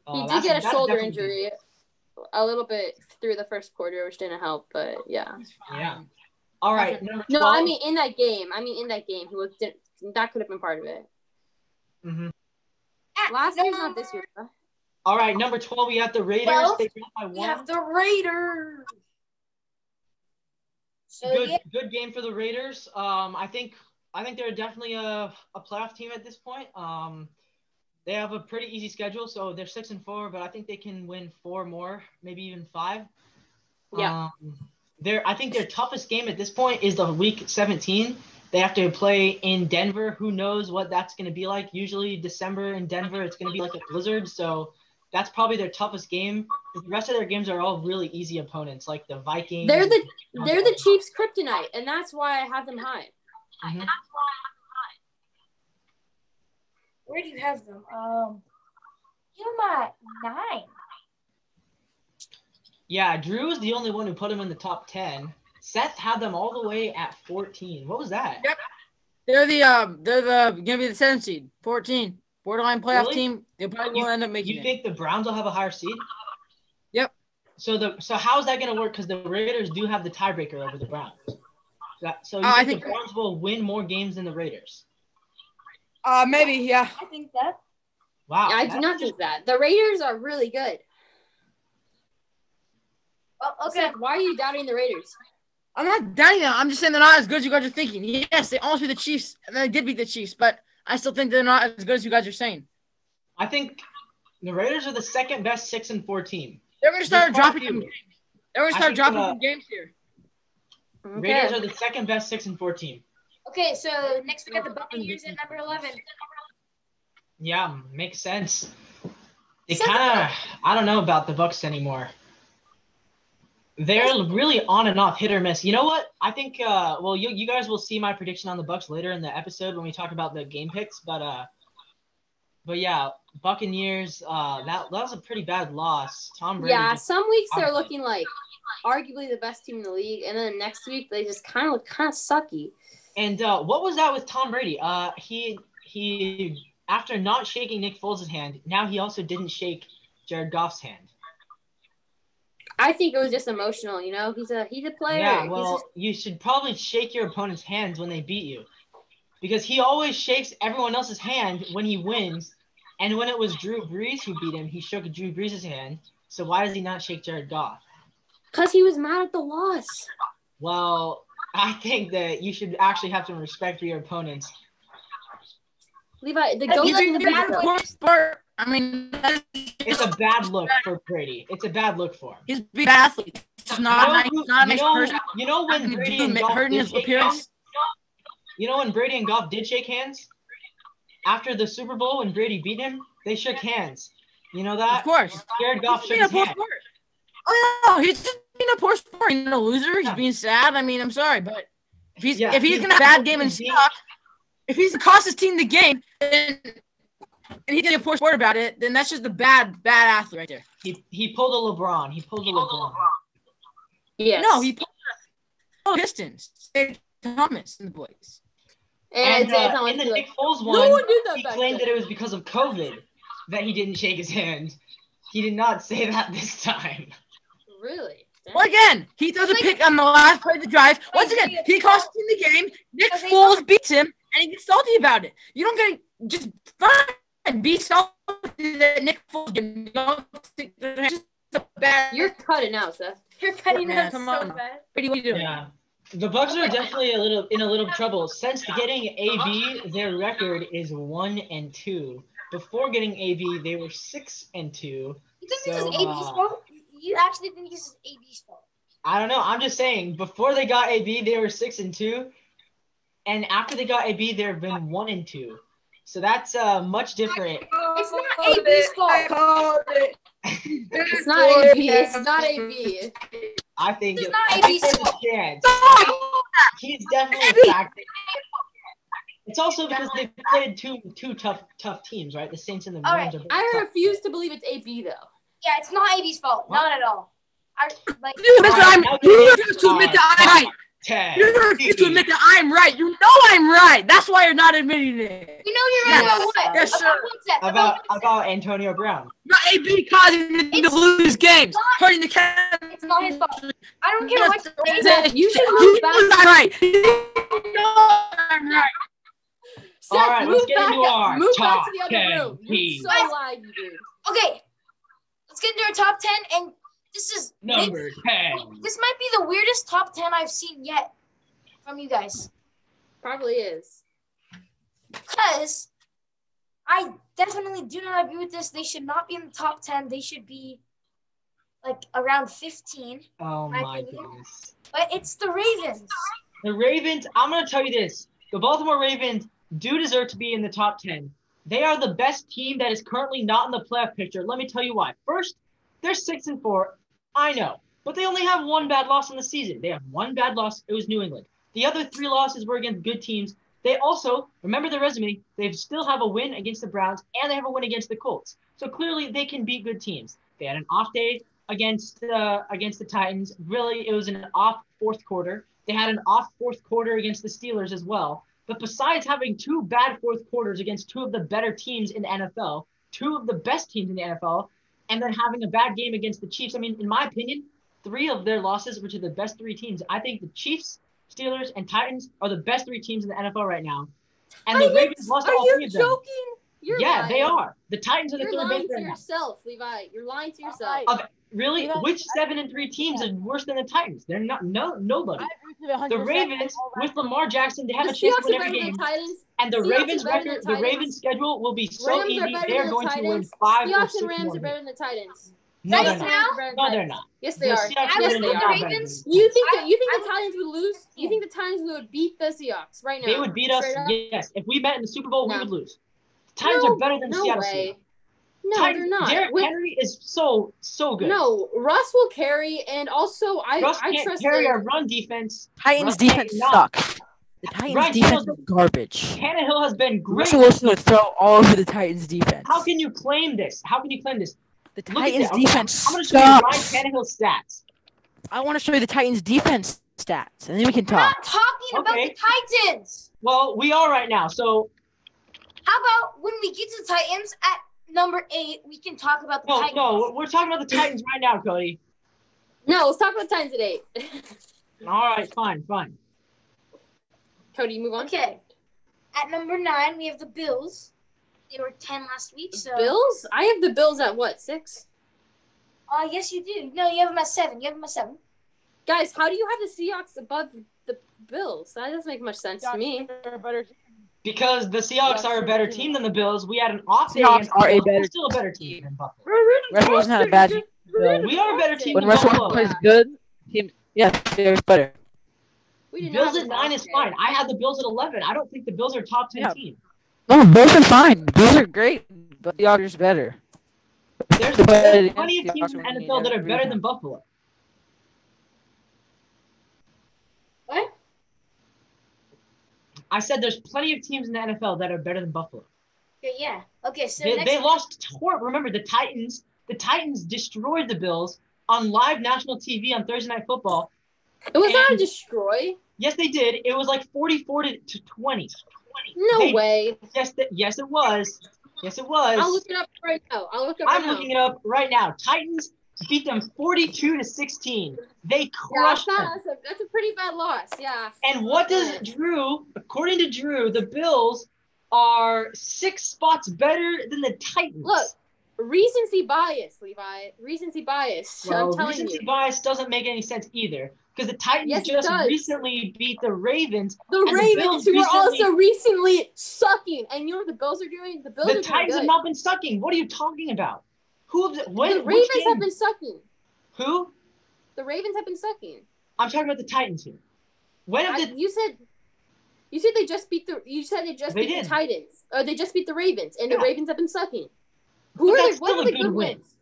Speaker 2: he did get a shoulder injury a little bit through the first quarter, which didn't help. But yeah.
Speaker 4: Yeah. All right. Number 12.
Speaker 2: No, I mean in that game. That could have been part of it.
Speaker 4: Mm-hmm.
Speaker 2: Last year's not this year. Huh?
Speaker 4: All right, number 12, we have the Raiders. They won by 1.
Speaker 1: We have the Raiders. So,
Speaker 4: good game for the Raiders. I think they're definitely a playoff team at this point. They have a pretty easy schedule, so they're 6-4, but I think they can win 4 more, maybe even 5.
Speaker 2: Yeah.
Speaker 4: I think their toughest game at this point is the week 17. They have to play in Denver. Who knows what that's going to be like? Usually December in Denver, it's going to be like a blizzard, so that's probably their toughest game. The rest of their games are all really easy opponents, like the Vikings.
Speaker 2: They're the Chiefs' kryptonite, and that's why I have them high.
Speaker 4: Mm-hmm.
Speaker 1: Where do you have them? Give them at 9.
Speaker 4: Yeah, Drew is the only one who put them in the top 10. Seth had them all the way at 14. What was that?
Speaker 3: Yep. They're gonna be the 7th seed, 14. Borderline playoff team. They probably will end up making it.
Speaker 4: You think the Browns will have a higher seed?
Speaker 3: Yep.
Speaker 4: So how is that going to work? Because the Raiders do have the tiebreaker over the Browns. So you think the Browns will win more games than the Raiders?
Speaker 3: Maybe, yeah.
Speaker 1: I think that.
Speaker 4: Wow.
Speaker 2: I do not think that. The Raiders are really good.
Speaker 1: Well, okay.
Speaker 2: Seth, why are you doubting the Raiders?
Speaker 3: I'm not doubting them. I'm just saying they're not as good as you guys are thinking. Yes, they almost beat the Chiefs, and they did beat the Chiefs, but I still think they're not as good as you guys are saying.
Speaker 4: I think the Raiders are the second best 6-4 team.
Speaker 3: They're going to start dropping some games. They're going to start dropping some games here.
Speaker 4: Okay. Raiders are the second best 6-4 team.
Speaker 1: Okay, so next we got the Buccaneers at number 11.
Speaker 4: Yeah, makes sense. They kind of, I don't know about the Bucs anymore. They're really on and off, hit or miss. You know what? I think, you guys will see my prediction on the Bucs later in the episode when we talk about the game picks. But yeah, Buccaneers, that was a pretty bad loss. Tom Brady.
Speaker 2: Yeah, some weeks they're looking like arguably the best team in the league, and then next week they just kind of look sucky.
Speaker 4: And what was that with Tom Brady? He after not shaking Nick Foles' hand, now he also didn't shake Jared Goff's hand.
Speaker 2: I think it was just emotional, you know. He's a player.
Speaker 4: Yeah, well, you should probably shake your opponent's hands when they beat you, because he always shakes everyone else's hand when he wins. And when it was Drew Brees who beat him, he shook Drew Brees' hand. So why does he not shake Jared Goff?
Speaker 2: Because he was mad at the loss.
Speaker 4: Well, I think that you should actually have some respect for your opponents.
Speaker 2: Levi, the goat in the bad
Speaker 3: sport. I mean,
Speaker 4: it's a bad look for Brady. It's a bad look for him.
Speaker 3: He's a big athlete. He's not a nice person.
Speaker 4: You know when Brady and Goff did shake hands? You know when Brady and Goff did shake hands? After the Super Bowl, when Brady beat him, they shook hands. You know that?
Speaker 3: Of course.
Speaker 4: Jared Goff shook his hand.
Speaker 3: Oh, no, he's just being a poor sport. He's a loser. He's being sad. I mean, I'm sorry, but if he's going to have a bad game and suck, if he's to cost his team the game, and he's going to be a poor sport about it, then that's just a bad athlete right there.
Speaker 4: He pulled a LeBron.
Speaker 2: Yes.
Speaker 3: No, he pulled a Pistons. Thomas and the boys.
Speaker 4: And in the Nick Foles one, he claimed that it was because of COVID that he didn't shake his hand. He did not say that this time.
Speaker 2: Really?
Speaker 3: Well, again, he throws a pick on the last play of the drive. Once again, he costs him the game. Nick Foles beats him, and he gets salty about it. You don't get just fine. Be salty that Nick Foles gets bad.
Speaker 2: You're cutting out, Seth.
Speaker 1: You're cutting out so
Speaker 3: on.
Speaker 1: bad.
Speaker 3: Brady, what are you doing?
Speaker 4: Yeah. The Bucs are definitely in a little trouble. Since getting AB, their record is 1-2. Before getting AB, they were 6-2.
Speaker 1: You think this is AB's fault? You actually think this is AB's fault?
Speaker 4: I don't know. I'm just saying. Before they got AB, they were 6-2, and after they got AB, they've been 1-2. So that's much different.
Speaker 1: It's not AB's fault.
Speaker 2: It's not AB. It's not AB.
Speaker 4: I think
Speaker 1: It's not
Speaker 4: I think
Speaker 1: AB's
Speaker 4: there's a
Speaker 1: fault.
Speaker 4: chance. He's definitely a factor. It's also because they've played two tough teams, right? The Saints and the
Speaker 1: All
Speaker 4: Rams
Speaker 1: right.
Speaker 4: are both
Speaker 2: I
Speaker 4: tough.
Speaker 2: refuse to believe it's AB though.
Speaker 1: Yeah, it's not AB's fault. Not at all.
Speaker 3: You refuse to admit that I'm right.
Speaker 4: 10.
Speaker 3: You refuse to admit that I'm right. You know I'm right. That's why you're not admitting it.
Speaker 1: You know you're right about what?
Speaker 3: Yes, sir.
Speaker 4: About Antonio Brown.
Speaker 3: Not AB causing them to lose games, hurting the Cavs.
Speaker 1: It's not his fault. I don't care what you say.
Speaker 2: Seth, you should
Speaker 3: You
Speaker 2: move back.
Speaker 3: know I'm right. You know I'm right.
Speaker 2: Seth,
Speaker 4: All right,
Speaker 2: move
Speaker 4: let's get
Speaker 2: back
Speaker 4: into
Speaker 2: up.
Speaker 4: our
Speaker 2: Move back
Speaker 4: top
Speaker 2: to the other
Speaker 4: 10
Speaker 2: room.
Speaker 4: teams.
Speaker 2: You're so laggy, dude.
Speaker 1: Okay, let's get into our top 10, and this is
Speaker 4: Number 10.
Speaker 1: This might be the weirdest top 10 I've seen yet from you guys,
Speaker 2: Probably is.
Speaker 1: because I definitely do not agree with this. They should not be in the top 10. They should be like around 15.
Speaker 4: Oh
Speaker 1: My
Speaker 4: my
Speaker 1: opinion.
Speaker 4: goodness.
Speaker 1: But it's the Ravens.
Speaker 4: The Ravens, I'm going to tell you this. The Baltimore Ravens do deserve to be in the top 10. They are the best team that is currently not in the playoff picture. Let me tell you why. First, they're 6-4. I know. But they only have one bad loss in the season. They have one bad loss. It was New England. The other 3 losses were against good teams. They also, remember their resume, they still have a win against the Browns, and they have a win against the Colts. So clearly they can beat good teams. They had an off day against the Titans. Really, it was an off fourth quarter. They had an off fourth quarter against the Steelers as well. But besides having 2 bad fourth quarters against 2 of the better teams in the NFL, 2 of the best teams in the NFL, and then having a bad game against the Chiefs, I mean, in my opinion, 3 of their losses were to the best 3 teams. I think the Chiefs, Steelers, and Titans are the best 3 teams in the NFL right now. And the Ravens lost to all 3 of them.
Speaker 2: Are you joking? You're
Speaker 4: Yeah,
Speaker 2: lying.
Speaker 4: they are. The Titans are the
Speaker 2: You're
Speaker 4: 3rd
Speaker 2: lying
Speaker 4: best
Speaker 2: to
Speaker 4: right now.
Speaker 2: yourself, Levi. You're lying to yourself.
Speaker 4: Really?
Speaker 3: Yeah.
Speaker 4: Which 7-3 teams are worse than the Titans? They're not. Nobody. The Ravens with Lamar Jackson, they have
Speaker 2: The
Speaker 4: a chance to
Speaker 2: Seahawks
Speaker 4: win
Speaker 2: are
Speaker 4: every
Speaker 2: better than
Speaker 4: game.
Speaker 2: the Titans.
Speaker 4: And the
Speaker 2: Seahawks
Speaker 4: Ravens
Speaker 2: are better than
Speaker 4: record,
Speaker 2: the
Speaker 4: the
Speaker 2: Titans.
Speaker 4: Ravens schedule will be so
Speaker 2: Rams
Speaker 4: easy.
Speaker 2: are better
Speaker 4: They're
Speaker 2: than the
Speaker 4: going to win
Speaker 2: Titans.
Speaker 4: 5 or
Speaker 2: Seahawks
Speaker 4: 6
Speaker 2: and Rams
Speaker 4: more
Speaker 2: are better
Speaker 4: games.
Speaker 2: than the Titans.
Speaker 4: No, they're
Speaker 2: Seahawks and
Speaker 4: not.
Speaker 2: Rams are better than
Speaker 4: No,
Speaker 2: the
Speaker 4: they're
Speaker 2: Titans.
Speaker 4: not.
Speaker 2: Yes, they
Speaker 4: The
Speaker 2: are.
Speaker 4: Seahawks
Speaker 2: Yes,
Speaker 1: I would
Speaker 2: they
Speaker 1: put the
Speaker 2: are.
Speaker 1: Ravens.
Speaker 2: You think
Speaker 1: I
Speaker 2: the
Speaker 1: would-
Speaker 2: Titans would lose? You think the Titans would beat the Seahawks right now?
Speaker 4: They would beat us.
Speaker 2: Straight up?
Speaker 4: Yes. If we met in the Super Bowl, we
Speaker 2: No.
Speaker 4: would lose. The Titans are better than
Speaker 2: no
Speaker 4: Seattle
Speaker 2: way.
Speaker 4: Seahawks.
Speaker 2: No,
Speaker 4: Titans,
Speaker 2: they're not.
Speaker 4: Derrick Henry is so good.
Speaker 2: No, Russ will carry, and also
Speaker 4: Russ
Speaker 2: I
Speaker 4: can't
Speaker 2: trust
Speaker 4: carry
Speaker 2: in-
Speaker 4: our run defense.
Speaker 5: Titans
Speaker 4: Russ
Speaker 5: defense
Speaker 4: cannot.
Speaker 5: sucks. The Titans
Speaker 4: Ryan
Speaker 5: defense
Speaker 4: Tannehill's-
Speaker 5: is garbage.
Speaker 4: Tannehill has been great.
Speaker 5: Russell Wilson would throw all over the Titans defense.
Speaker 4: How can you claim this? How can you claim this?
Speaker 5: The
Speaker 4: Look at
Speaker 5: Titans
Speaker 4: this.
Speaker 5: defense
Speaker 4: I'm going to show you Ryan
Speaker 5: sucks.
Speaker 4: Tannehill's stats.
Speaker 5: I want to show you the Titans defense stats, and then we can
Speaker 1: We're not
Speaker 5: talk.
Speaker 1: talking about
Speaker 4: Okay.
Speaker 1: the Titans.
Speaker 4: Well, we are right now. So
Speaker 1: How about when we get to the Titans at number 8, we can talk about the Titans.
Speaker 4: no, we're talking about the Titans right now, Cody.
Speaker 2: No, let's talk about the Titans at 8.
Speaker 4: All right, fine.
Speaker 2: Cody, move on.
Speaker 1: Okay. At number 9, we have the Bills. They were 10 last week, so.
Speaker 2: Bills? I have the Bills at what, 6?
Speaker 1: Yes, you do. No, you have them at 7.
Speaker 2: Guys, how do you have the Seahawks above the Bills? That doesn't make much sense to me.
Speaker 4: Because the Seahawks are a better team than the Bills. We had an off day
Speaker 5: Seahawks
Speaker 4: against the
Speaker 5: are a
Speaker 4: Bills.
Speaker 5: better
Speaker 4: We're still a better team than Buffalo.
Speaker 5: Russell Wilson had a bad game.
Speaker 4: We are a better team
Speaker 5: When
Speaker 4: than
Speaker 5: Russell
Speaker 4: Buffalo.
Speaker 5: Wilson plays good, they're better.
Speaker 2: We did
Speaker 4: Bills
Speaker 2: not
Speaker 4: at
Speaker 2: have
Speaker 4: 9 is fine. I had the Bills at 11. I don't think the Bills are a top 10
Speaker 5: Yeah.
Speaker 4: team.
Speaker 5: No, both are fine. Both are great, but the Seahawks are better.
Speaker 4: There's
Speaker 5: But
Speaker 4: plenty of teams in the NFL that are better than Buffalo.
Speaker 1: What?
Speaker 4: I said there's plenty of teams in the NFL that are better than Buffalo.
Speaker 1: Okay, yeah. Okay, so
Speaker 4: They
Speaker 1: next
Speaker 4: lost. Remember, the Titans destroyed the Bills on live national TV on Thursday Night Football.
Speaker 2: It was not a
Speaker 4: And-
Speaker 2: destroy.
Speaker 4: Yes, they did. It was like 44 to 20.
Speaker 2: No
Speaker 4: Hey,
Speaker 2: way.
Speaker 4: Yes, yes, it was. Yes, it was.
Speaker 2: I'll look it up right now.
Speaker 4: I'm looking it up right now. Titans beat them 42-16. They
Speaker 2: Yeah,
Speaker 4: crushed them.
Speaker 2: that's a pretty bad loss. Yeah.
Speaker 4: And what does Drew, according to Drew, the Bills are 6 spots better than the Titans.
Speaker 2: Look, recency bias, Levi. Recency bias.
Speaker 4: Well,
Speaker 2: I'm telling
Speaker 4: recency
Speaker 2: you.
Speaker 4: bias doesn't make any sense either. Because the Titans
Speaker 2: Yes, it
Speaker 4: just
Speaker 2: does.
Speaker 4: recently beat the Ravens.
Speaker 2: The
Speaker 4: and the
Speaker 2: Ravens,
Speaker 4: Bills
Speaker 2: who are
Speaker 4: recently-
Speaker 2: also recently sucking. And you know what the Bills are doing? The Bills are
Speaker 4: The
Speaker 2: doing
Speaker 4: Titans
Speaker 2: good.
Speaker 4: have not been sucking. What are you talking about? Who? When?
Speaker 2: The
Speaker 4: which
Speaker 2: Ravens
Speaker 4: game?
Speaker 2: have been sucking.
Speaker 4: Who?
Speaker 2: The Ravens have been sucking.
Speaker 4: I'm talking about the Titans here. When have the
Speaker 2: You said You said they just beat the. You said they just
Speaker 4: They
Speaker 2: beat
Speaker 4: did.
Speaker 2: the Titans. Or they just beat the Ravens, and the
Speaker 4: Yeah.
Speaker 2: Ravens have been sucking.
Speaker 4: But
Speaker 2: Who are
Speaker 4: that's
Speaker 2: the? What
Speaker 4: still
Speaker 2: are
Speaker 4: a
Speaker 2: the
Speaker 4: good
Speaker 2: good
Speaker 4: win.
Speaker 2: wins?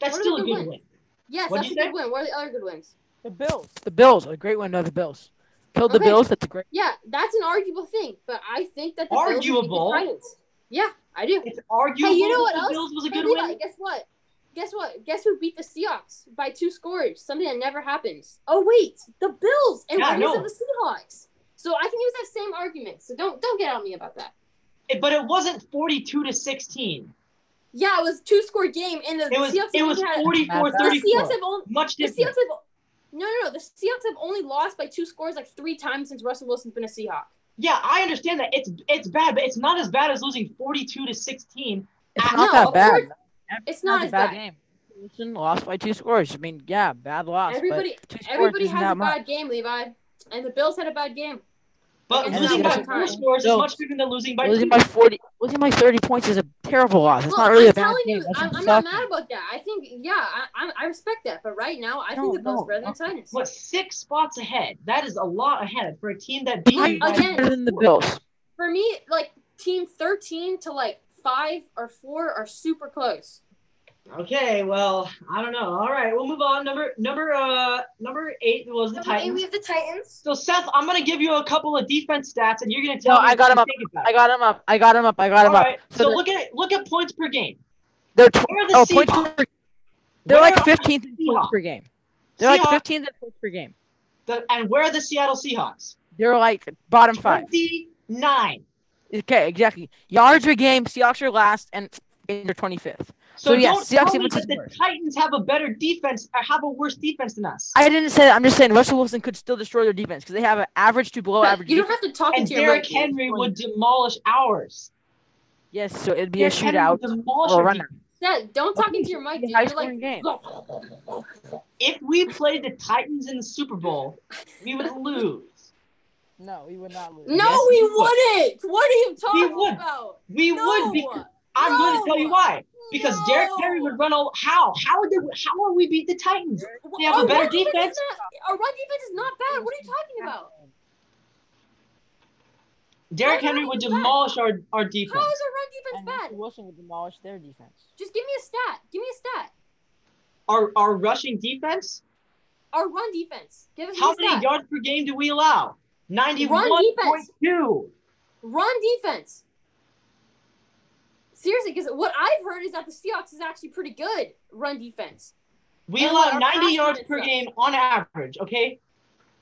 Speaker 4: That's
Speaker 2: What are
Speaker 4: still
Speaker 2: the
Speaker 4: a
Speaker 2: good
Speaker 4: good
Speaker 2: wins?
Speaker 4: win.
Speaker 2: Yes,
Speaker 4: What'd
Speaker 2: that's a
Speaker 4: you
Speaker 2: good
Speaker 4: say?
Speaker 2: win. What are the other good wins?
Speaker 3: The Bills. The Bills. A great win by the Bills. Killed the
Speaker 2: Okay.
Speaker 3: Bills. That's a great.
Speaker 2: Yeah, that's an arguable thing, but I think that the Bills would beat
Speaker 4: Arguable?
Speaker 2: the Titans. Yeah, I do.
Speaker 4: It's arguable
Speaker 2: Hey, you know what
Speaker 4: that the
Speaker 2: else?
Speaker 4: Bills was a
Speaker 2: Hey,
Speaker 4: good
Speaker 2: Levi,
Speaker 4: win.
Speaker 2: guess what? Guess what? Guess who beat the Seahawks by 2 scores? Something that never happens. Oh wait, the Bills and
Speaker 4: Yeah, I
Speaker 2: Raiders
Speaker 4: know.
Speaker 2: of the Seahawks. So I can use that same argument. So don't get on me about that.
Speaker 4: But it wasn't 42-16.
Speaker 2: Yeah, it was 2-score game, and the
Speaker 4: It was
Speaker 2: Seahawks
Speaker 4: it
Speaker 2: have
Speaker 4: was
Speaker 2: only had. The
Speaker 4: 44-34.
Speaker 2: Seahawks have only.
Speaker 4: Much
Speaker 2: The
Speaker 4: different.
Speaker 2: Seahawks have. No. The Seahawks have only lost by 2 scores like 3 times since Russell Wilson's been a Seahawk.
Speaker 4: Yeah, I understand that it's bad, but it's not as bad as losing 42-16.
Speaker 3: It's
Speaker 2: No,
Speaker 3: not that
Speaker 2: of
Speaker 3: bad.
Speaker 2: course, it's not
Speaker 3: a
Speaker 2: as
Speaker 3: bad
Speaker 2: bad.
Speaker 3: game. Wilson lost by 2 scores. I mean, yeah, bad loss.
Speaker 2: Everybody,
Speaker 3: but 2 scores
Speaker 2: everybody
Speaker 3: isn't
Speaker 2: has
Speaker 3: that
Speaker 2: a
Speaker 3: much.
Speaker 2: bad game, Levi, and the Bills had a bad game.
Speaker 4: But
Speaker 2: And
Speaker 4: losing
Speaker 3: that's
Speaker 4: by
Speaker 3: what I'm
Speaker 4: 4
Speaker 3: saying.
Speaker 4: scores is
Speaker 3: So,
Speaker 4: much different than losing by
Speaker 3: Losing
Speaker 4: 2.
Speaker 3: by 40, losing by 30 points is a terrible loss. It's
Speaker 2: Look,
Speaker 3: not really
Speaker 2: I'm
Speaker 3: a bad
Speaker 2: telling
Speaker 3: game.
Speaker 2: you,
Speaker 3: That's
Speaker 2: I'm
Speaker 3: just
Speaker 2: not
Speaker 3: sucking.
Speaker 2: mad about that. I think, yeah, I respect that. But right now, I think the Bills are better than the Titans.
Speaker 4: What, 6 spots ahead? That is a lot ahead for a team that beat you by
Speaker 2: Again,
Speaker 3: Better than the Bills.
Speaker 2: For me, like team 13 to like 5 or 4 are super close.
Speaker 4: Okay, well, I don't know. All right, we'll move on. Number 8 was the Titans.
Speaker 2: We have the Titans.
Speaker 4: So Seth, I'm gonna give you a couple of defense stats, and you're gonna
Speaker 3: No,
Speaker 4: tell me.
Speaker 3: I got
Speaker 4: what
Speaker 3: him
Speaker 4: you
Speaker 3: up.
Speaker 4: think about
Speaker 3: I
Speaker 4: it.
Speaker 3: got him up. I got him up. I got him
Speaker 4: All
Speaker 3: up.
Speaker 4: right.
Speaker 3: So
Speaker 4: So
Speaker 3: they're,
Speaker 4: look at points per game.
Speaker 3: they're
Speaker 4: Where are the
Speaker 3: points
Speaker 4: Seahawks?
Speaker 3: per, they're
Speaker 4: Where
Speaker 3: like
Speaker 4: are
Speaker 3: 15th in
Speaker 4: the
Speaker 3: points
Speaker 4: Seahawks?
Speaker 3: per game. They're like
Speaker 4: Seahawks-
Speaker 3: 15th in points per game.
Speaker 4: And where are the Seattle Seahawks?
Speaker 3: They're like bottom 5.
Speaker 4: 29.
Speaker 3: Okay, exactly. Yards per game, Seahawks are last, and they're 25th. So, yes,
Speaker 4: don't
Speaker 3: Seahawks
Speaker 4: tell me
Speaker 3: defense
Speaker 4: that
Speaker 3: is
Speaker 4: the
Speaker 3: worse.
Speaker 4: Titans have a better defense or have a worse defense than us.
Speaker 3: I didn't say that. I'm just saying Russell Wilson could still destroy their defense because they have an average to below average
Speaker 2: You don't
Speaker 3: defense.
Speaker 2: have to talk
Speaker 4: And
Speaker 2: into your
Speaker 4: Derrick
Speaker 2: mic.
Speaker 4: Henry would demolish ours.
Speaker 3: Yes, so it'd be a
Speaker 4: Derrick Henry
Speaker 3: shootout
Speaker 4: would demolish
Speaker 3: or a
Speaker 4: our
Speaker 3: runner.
Speaker 2: Seth, don't talk
Speaker 3: Okay,
Speaker 2: into your mic,
Speaker 3: it's a
Speaker 2: dude.
Speaker 3: high
Speaker 2: You're
Speaker 3: scoring
Speaker 2: like,
Speaker 3: game.
Speaker 4: If we played the Titans in the Super Bowl, we would lose.
Speaker 3: No, we would not lose.
Speaker 2: no,
Speaker 4: Yes,
Speaker 2: we
Speaker 4: we would.
Speaker 2: wouldn't. What are you talking
Speaker 4: would.
Speaker 2: about?
Speaker 4: We
Speaker 2: No.
Speaker 4: would because I'm going to tell you why. Because
Speaker 2: No.
Speaker 4: Derrick Henry would run all. How would we beat the Titans? They have a
Speaker 2: Our
Speaker 4: better
Speaker 2: run
Speaker 4: defense.
Speaker 2: Our run defense is not bad. What are you talking about?
Speaker 4: Derrick
Speaker 2: How's our
Speaker 4: Henry
Speaker 2: run
Speaker 4: would
Speaker 2: defense bad?
Speaker 4: demolish our
Speaker 2: How is
Speaker 4: defense.
Speaker 2: our run
Speaker 3: And
Speaker 2: defense bad?
Speaker 3: Russell Wilson would demolish their defense.
Speaker 2: Just give me a stat. Give me a stat.
Speaker 4: Our rushing defense.
Speaker 2: Our run defense. Give us
Speaker 4: How
Speaker 2: a
Speaker 4: many
Speaker 2: stat.
Speaker 4: yards per game do we allow? 91.2.
Speaker 2: Run defense. Seriously, because what I've heard is that the Seahawks is actually pretty good run defense.
Speaker 4: We
Speaker 2: And
Speaker 4: allow
Speaker 2: our
Speaker 4: 90
Speaker 2: pass
Speaker 4: yards
Speaker 2: defense
Speaker 4: per
Speaker 2: sucks.
Speaker 4: game on average. Okay,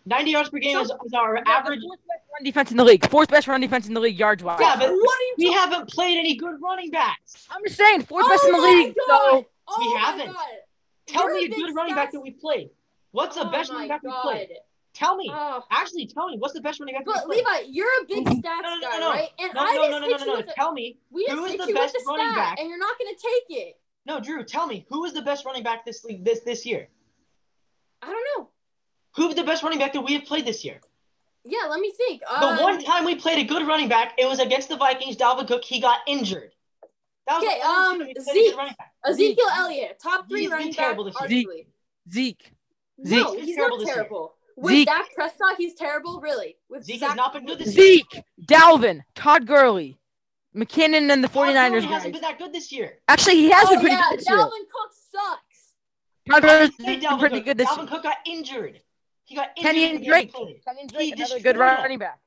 Speaker 4: 90 yards per game
Speaker 2: So-
Speaker 4: is our average.
Speaker 3: Fourth best run defense in the league. Fourth best run defense in the league, yards wise.
Speaker 4: Yeah, but
Speaker 2: What are you
Speaker 4: we
Speaker 2: talking
Speaker 4: haven't played any good running backs.
Speaker 3: I'm just saying, fourth best in the
Speaker 2: my
Speaker 3: league.
Speaker 2: God.
Speaker 3: So
Speaker 2: Oh
Speaker 4: We
Speaker 2: my
Speaker 4: haven't.
Speaker 2: God.
Speaker 4: Tell
Speaker 2: You're
Speaker 4: me
Speaker 2: a
Speaker 4: a
Speaker 2: big
Speaker 4: good running back
Speaker 2: stats-
Speaker 4: that we played. What's the
Speaker 2: Oh
Speaker 4: best
Speaker 2: my
Speaker 4: running back we
Speaker 2: God.
Speaker 4: played? Tell me.
Speaker 2: Oh.
Speaker 4: Actually, tell me. What's the best running back we
Speaker 2: But
Speaker 4: played?
Speaker 2: Levi, you're a big stats
Speaker 4: No.
Speaker 2: guy, right? And
Speaker 4: No,
Speaker 2: I
Speaker 4: no,
Speaker 2: just
Speaker 4: no, no,
Speaker 2: hit
Speaker 4: no,
Speaker 2: you
Speaker 4: no.
Speaker 2: with a,
Speaker 4: Tell me.
Speaker 2: we just
Speaker 4: who is
Speaker 2: hit
Speaker 4: the
Speaker 2: you
Speaker 4: best
Speaker 2: with a
Speaker 4: running
Speaker 2: stat,
Speaker 4: back?
Speaker 2: and you're not gonna take it.
Speaker 4: No, Drew, tell me. Who is the best running back this league this year?
Speaker 2: I don't know.
Speaker 4: Who's the best running back that we have played this year?
Speaker 2: Yeah, let me think.
Speaker 4: The one time we played a good running back, it was against the Vikings. Dalvin Cook, he got injured. That was
Speaker 2: Okay,
Speaker 4: the only time we played a
Speaker 2: Zeke.
Speaker 4: good running back.
Speaker 2: Ezekiel Elliott, top 3
Speaker 4: He's been
Speaker 2: running back,
Speaker 4: terrible this
Speaker 3: year.
Speaker 2: arguably.
Speaker 3: Zeke.
Speaker 2: No,
Speaker 4: Zeke is
Speaker 2: he's
Speaker 4: terrible
Speaker 2: not
Speaker 4: this year.
Speaker 2: terrible. With
Speaker 3: Zeke.
Speaker 2: Dak Prescott, he's terrible, really. With
Speaker 4: Zeke
Speaker 2: Zach-
Speaker 4: has not been good this year.
Speaker 3: Zeke, Dalvin, Todd Gurley, McKinnon, and the 49ers
Speaker 4: Todd Gurley hasn't
Speaker 3: guys.
Speaker 4: been that good this year.
Speaker 3: Actually, he has
Speaker 2: Oh,
Speaker 3: been pretty
Speaker 2: yeah,
Speaker 3: good this year.
Speaker 2: Dalvin Cook sucks.
Speaker 3: Todd Gurley's
Speaker 4: Hey,
Speaker 3: been pretty good this
Speaker 4: Dalvin
Speaker 3: year.
Speaker 4: Cook got injured. He got injured.
Speaker 3: Kenny
Speaker 4: when
Speaker 3: and
Speaker 4: he hasn't
Speaker 3: Drake.
Speaker 4: played.
Speaker 3: Kenny and
Speaker 4: He
Speaker 3: Drake, another
Speaker 4: destroyed
Speaker 3: good
Speaker 4: us.
Speaker 3: running back.